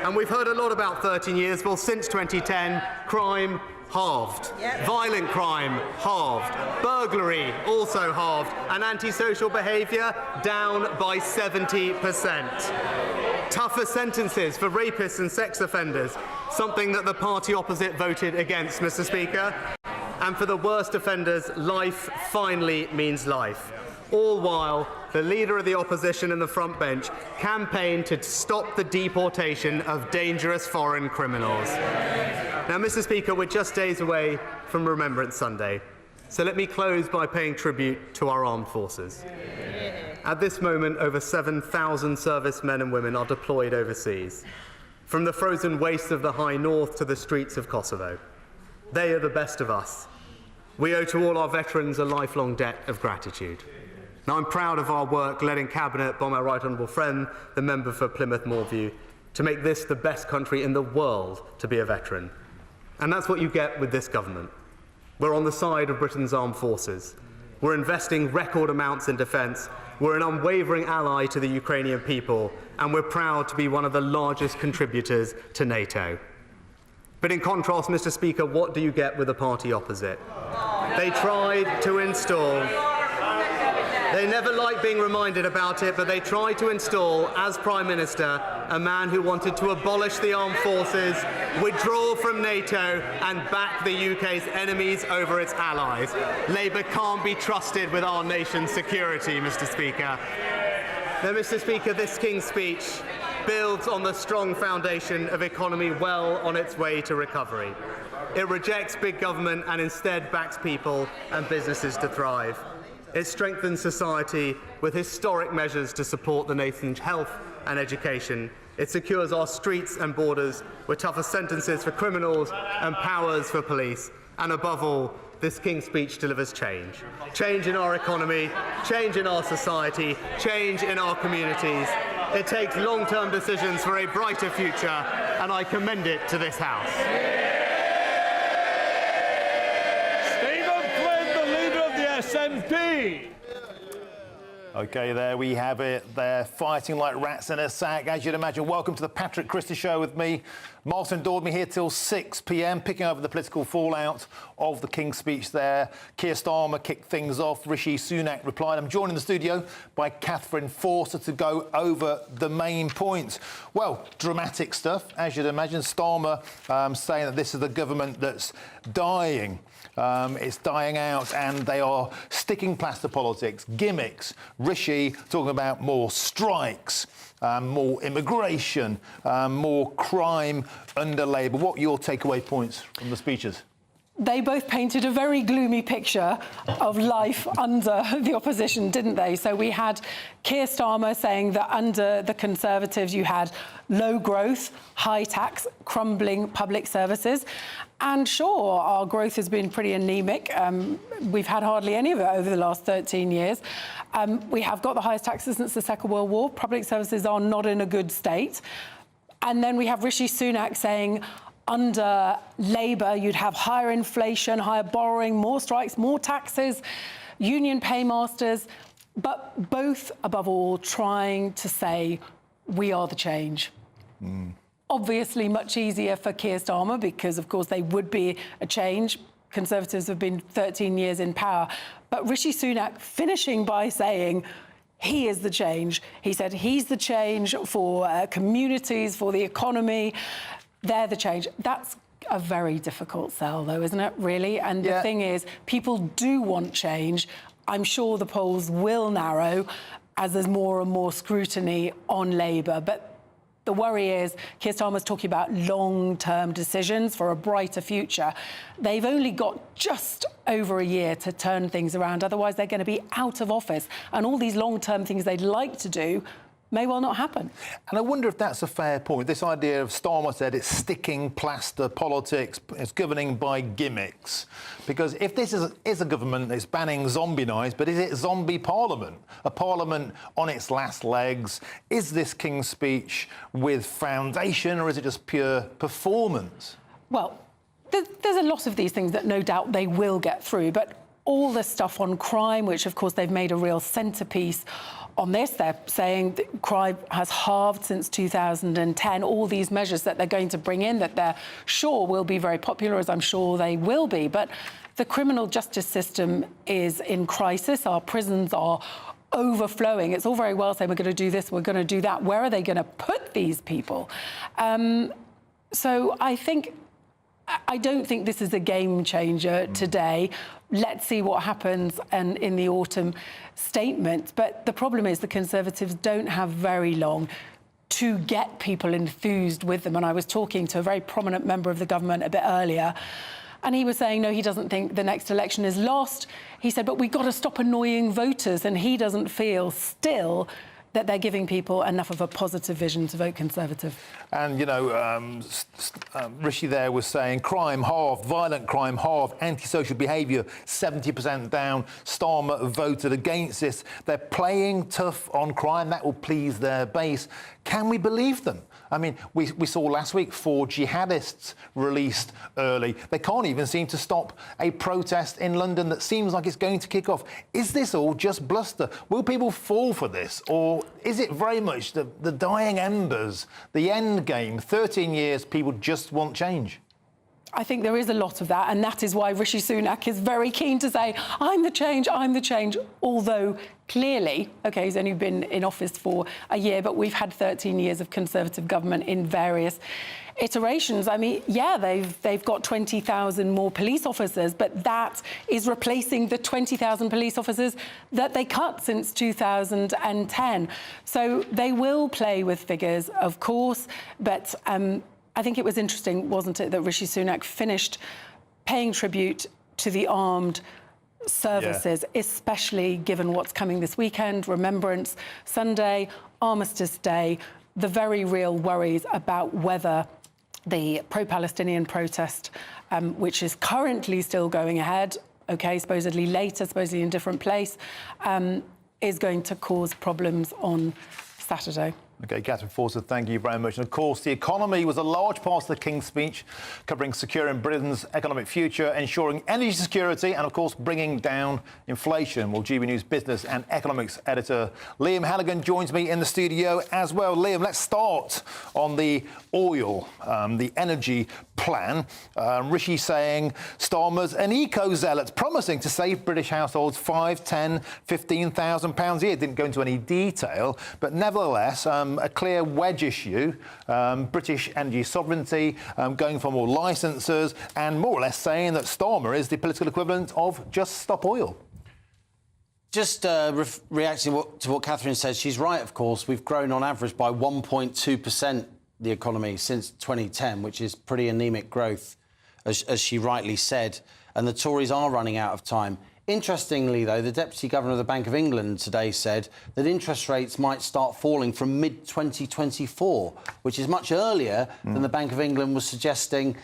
And we've heard a lot about 13 years. Well, since 2010, crime halved. Violent crime halved. Burglary also halved. And antisocial behaviour down by 70%. Tougher sentences for rapists and sex offenders, something that the party opposite voted against, Mr. Speaker. And for the worst offenders, life finally means life. All while the Leader of the Opposition in the front bench campaigned to stop the deportation of dangerous foreign criminals. Now, Mr. Speaker, we're just days away from Remembrance Sunday, so let me close by paying tribute to our armed forces. At this moment, over 7,000 servicemen and women are deployed overseas, from the frozen wastes of the high north to the streets of Kosovo. They are the best of us. We owe to all our veterans a lifelong debt of gratitude. Now, I'm proud of our work led in Cabinet by my right honourable friend, the member for Plymouth Moorview, to make this the best country in the world to be a veteran. And that's what you get with this government. We're on the side of Britain's armed forces. We're investing record amounts in defence, We're an unwavering ally to the Ukrainian people, and we're proud to be one of the largest contributors to NATO. But in contrast, Mr. Speaker, what do you get with the party opposite? They tried to install... They never like being reminded about it, but they tried to install, as Prime Minister, a man who wanted to abolish the armed forces, withdraw from NATO, and back the UK's enemies over its allies. Labour can't be trusted with our nation's security, Mr. Speaker. Now, Mr. Speaker, this King's Speech builds on the strong foundation of economy well on its way to recovery. It rejects big government and instead backs people and businesses to thrive. It strengthens society with historic measures to support the nation's health and education. It secures our streets and borders with tougher sentences for criminals and powers for police. And above all, this King's Speech delivers change. Change in our economy, change in our society, change in our communities. It takes long-term decisions for a brighter future, and I commend it to this House. SNP. OK, there we have it. They're fighting like rats in a sack, as you'd imagine. Welcome to the Patrick Christie Show with me, Martin Dordme, here till 6 p.m, picking over the political fallout of the King's Speech there. Keir Starmer kicked things off. Rishi Sunak replied. I'm joined in the studio by Catherine Forster to go over the main points. Well, dramatic stuff, as you'd imagine. Starmer saying that this is a government that's dying. It's dying out, and they are sticking plaster politics, gimmicks. Rishi talking about more strikes, more immigration, more crime under Labour. What are your takeaway points from the speeches? They both painted a very gloomy picture of life under the opposition, didn't they? So we had Keir Starmer saying that under the Conservatives you had low growth, high tax, crumbling public services. And sure, our growth has been pretty anemic. We've had hardly any of it over the last 13 years. We have got the highest taxes since the Second World War. Public services are not in a good state. And then we have Rishi Sunak saying, under Labour, you'd have higher inflation, higher borrowing, more strikes, more taxes, union paymasters, but both, above all, trying to say, we are the change. Obviously, much easier for Keir Starmer because, of course, they would be a change. Conservatives have been 13 years in power. But Rishi Sunak finishing by saying, he is the change. He said he's the change for communities, for the economy. They're the change. That's a very difficult sell, though, isn't it, really? And the thing is, people do want change. I'm sure the polls will narrow as there's more and more scrutiny on Labour. But the worry is Keir Starmer's talking about long-term decisions for a brighter future. They've only got just over a year to turn things around. Otherwise, they're going to be out of office. And all these long-term things they'd like to do may well not happen. And I wonder if that's a fair point. This idea of Starmer said it's sticking plaster politics, it's governing by gimmicks. Because if this is a government that's banning zombie nights, but is it zombie parliament? A parliament on its last legs? Is this King's Speech with foundation, or is it just pure performance? Well, there's a lot of these things that no doubt they will get through, but all the stuff on crime, which of course they've made a real centrepiece on this. They're saying that crime has halved since 2010. All these measures that they're going to bring in that they're sure will be very popular, as I'm sure they will be. But the criminal justice system is in crisis. Our prisons are overflowing. It's all very well saying we're going to do this, we're going to do that. Where are they going to put these people? So I don't think this is a game changer today. Let's see what happens in the autumn statement. But the problem is the Conservatives don't have very long to get people enthused with them. And I was talking to a very prominent member of the government a bit earlier, and he was saying, no, he doesn't think the next election is lost. He said, but we've got to stop annoying voters. And he doesn't feel still that they're giving people enough of a positive vision to vote Conservative. And, you know, Rishi there was saying crime halved, violent crime halved, antisocial behaviour 70% down. Starmer voted against this. They're playing tough on crime. That will please their base. Can we believe them? I mean, we saw last week 4 jihadists released early. They can't even seem to stop a protest in London that seems like it's going to kick off. Is this all just bluster? Will people fall for this? Or is it very much the dying embers, the end game? 13 years, people just want change. I think there is a lot of that, and that is why Rishi Sunak is very keen to say, I'm the change, although clearly, OK, he's only been in office for a year, but we've had 13 years of Conservative government in various iterations. I mean, yeah, they've got 20,000 more police officers, but that is replacing the 20,000 police officers that they cut since 2010. So they will play with figures, of course, but I think it was interesting, wasn't it, that Rishi Sunak finished paying tribute to the armed services, especially given what's coming this weekend, Remembrance Sunday, Armistice Day, the very real worries about whether the pro-Palestinian protest, which is currently still going ahead, OK, supposedly later, supposedly in a different place, is going to cause problems on Saturday. OK, Catherine Forster, thank you very much. And of course, the economy was a large part of the King's speech, covering securing Britain's economic future, ensuring energy security and, of course, bringing down inflation. Well, GB News business and economics editor Liam Halligan joins me in the studio as well. Liam, let's start on the oil, the energy plan. Rishi saying Starmer's an eco-zealot, promising to save British households £5,000, £10,000, £15,000 a year. Didn't go into any detail, but nevertheless, a clear wedge issue, British energy sovereignty, going for more licenses, and more or less saying that Starmer is the political equivalent of Just Stop Oil. Just reacting to what Catherine said, she's right, of course. We've grown on average by 1.2%, the economy, since 2010, which is pretty anemic growth, as she rightly said. And the Tories are running out of time. Interestingly, though, the Deputy Governor of the Bank of England today said that interest rates might start falling from mid-2024, which is much earlier than the Bank of England was suggesting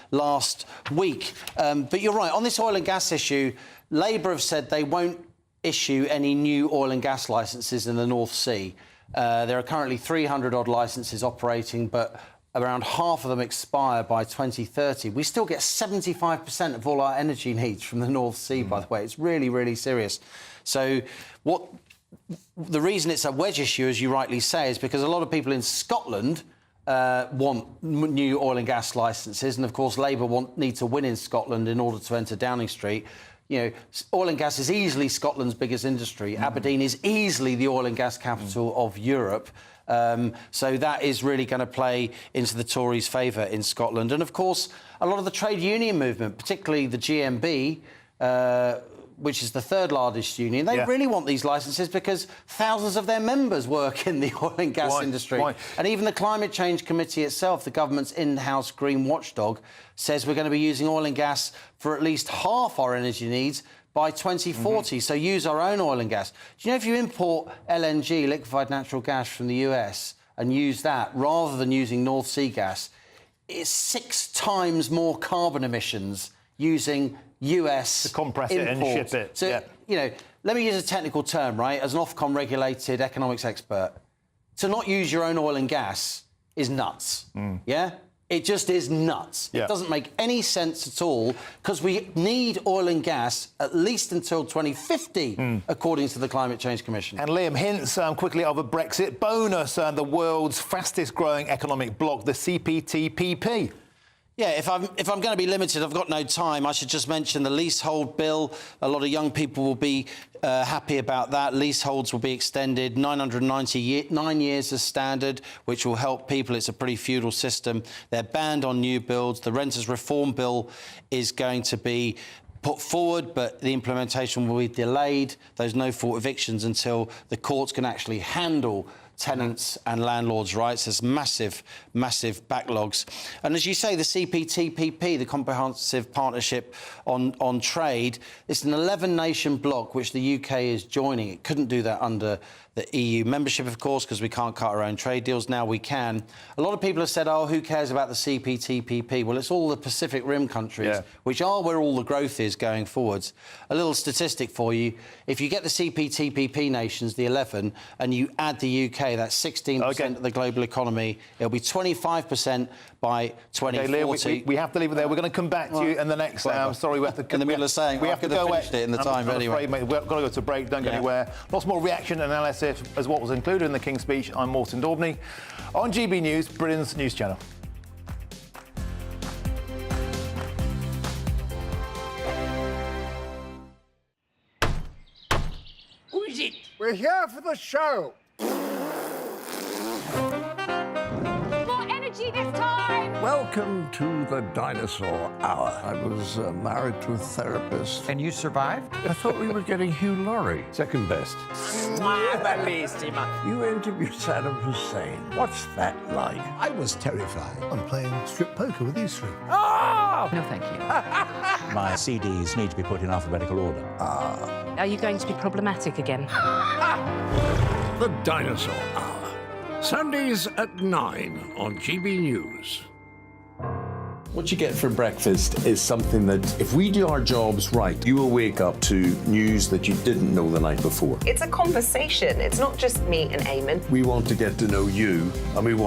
last week. But you're right, on this oil and gas issue, Labour have said they won't issue any new oil and gas licences in the North Sea. There are currently 300-odd licences operating, but around half of them expire by 2030. We still get 75% of all our energy needs from the North Sea, by the way. It's really, really serious. So the reason it's a wedge issue, as you rightly say, is because a lot of people in Scotland want new oil and gas licences, and, of course, Labour need to win in Scotland in order to enter Downing Street. You know, oil and gas is easily Scotland's biggest industry. Aberdeen is easily the oil and gas capital of Europe. So that is really going to play into the Tories' favour in Scotland. And, of course, a lot of the trade union movement, particularly the GMB, which is the third largest union, they really want these licences because thousands of their members work in the oil and gas industry. And even the Climate Change Committee itself, the government's in-house green watchdog, says we're going to be using oil and gas for at least half our energy needs by 2040, so use our own oil and gas. Do you know if you import LNG, liquefied natural gas, from the US and use that rather than using North Sea gas, it's 6 times more carbon emissions using US to compress import. it and ship it. So, you know, let me use a technical term, right, as an Ofcom-regulated economics expert. To not use your own oil and gas is nuts, yeah? It just is nuts. It doesn't make any sense at all because we need oil and gas at least until 2050, according to the Climate Change Commission. And Liam, hints quickly of a Brexit bonus, the world's fastest-growing economic bloc, the CPTPP. Yeah, if I'm going to be limited, I've got no time. I should just mention the leasehold bill. A lot of young people will be happy about that. Leaseholds will be extended 999 years as standard, which will help people. It's a pretty feudal system. They're banned on new builds. The Renters Reform Bill is going to be put forward, but the implementation will be delayed, those no-fault evictions, until the courts can actually handle tenants' and landlords' rights. There's massive, massive backlogs. And as you say, the CPTPP, the Comprehensive Partnership on Trade, it's an 11-nation bloc which the UK is joining. It couldn't do that under the EU membership, of course, because we can't cut our own trade deals. Now we can. A lot of people have said, oh, who cares about the CPTPP? Well, it's all the Pacific Rim countries, which are where all the growth is going forwards. A little statistic for you. If you get the CPTPP nations, the 11, and you add the UK, that's 16% of the global economy. It'll be 25% by 2040. Okay, Leah, we have to leave it there. We're going to come back to you in the next hour. Sorry, we have to... In the middle of saying, we have to go finished it in the time anyway. Afraid, mate, we've got to go to a break. Don't go anywhere. Lots more reaction and analysis as what was included in the King's Speech. I'm Morton Daubney on GB News, Britain's news channel. Who is it? We're here for the show. More energy this time! Welcome to the Dinosaur Hour. I was married to a therapist. And you survived? I thought we were getting Hugh Laurie. Second best. You interviewed Saddam Hussein. What's that like? I was terrified. I'm playing strip poker with these three. Ah! No, thank you. My CDs need to be put in alphabetical order. Are you going to be problematic again? The Dinosaur Hour. Sundays at 9 on GB News. What you get for breakfast is something that, if we do our jobs right, you will wake up to news that you didn't know the night before. It's a conversation. It's not just me and Eamon. We want to get to know you, and we want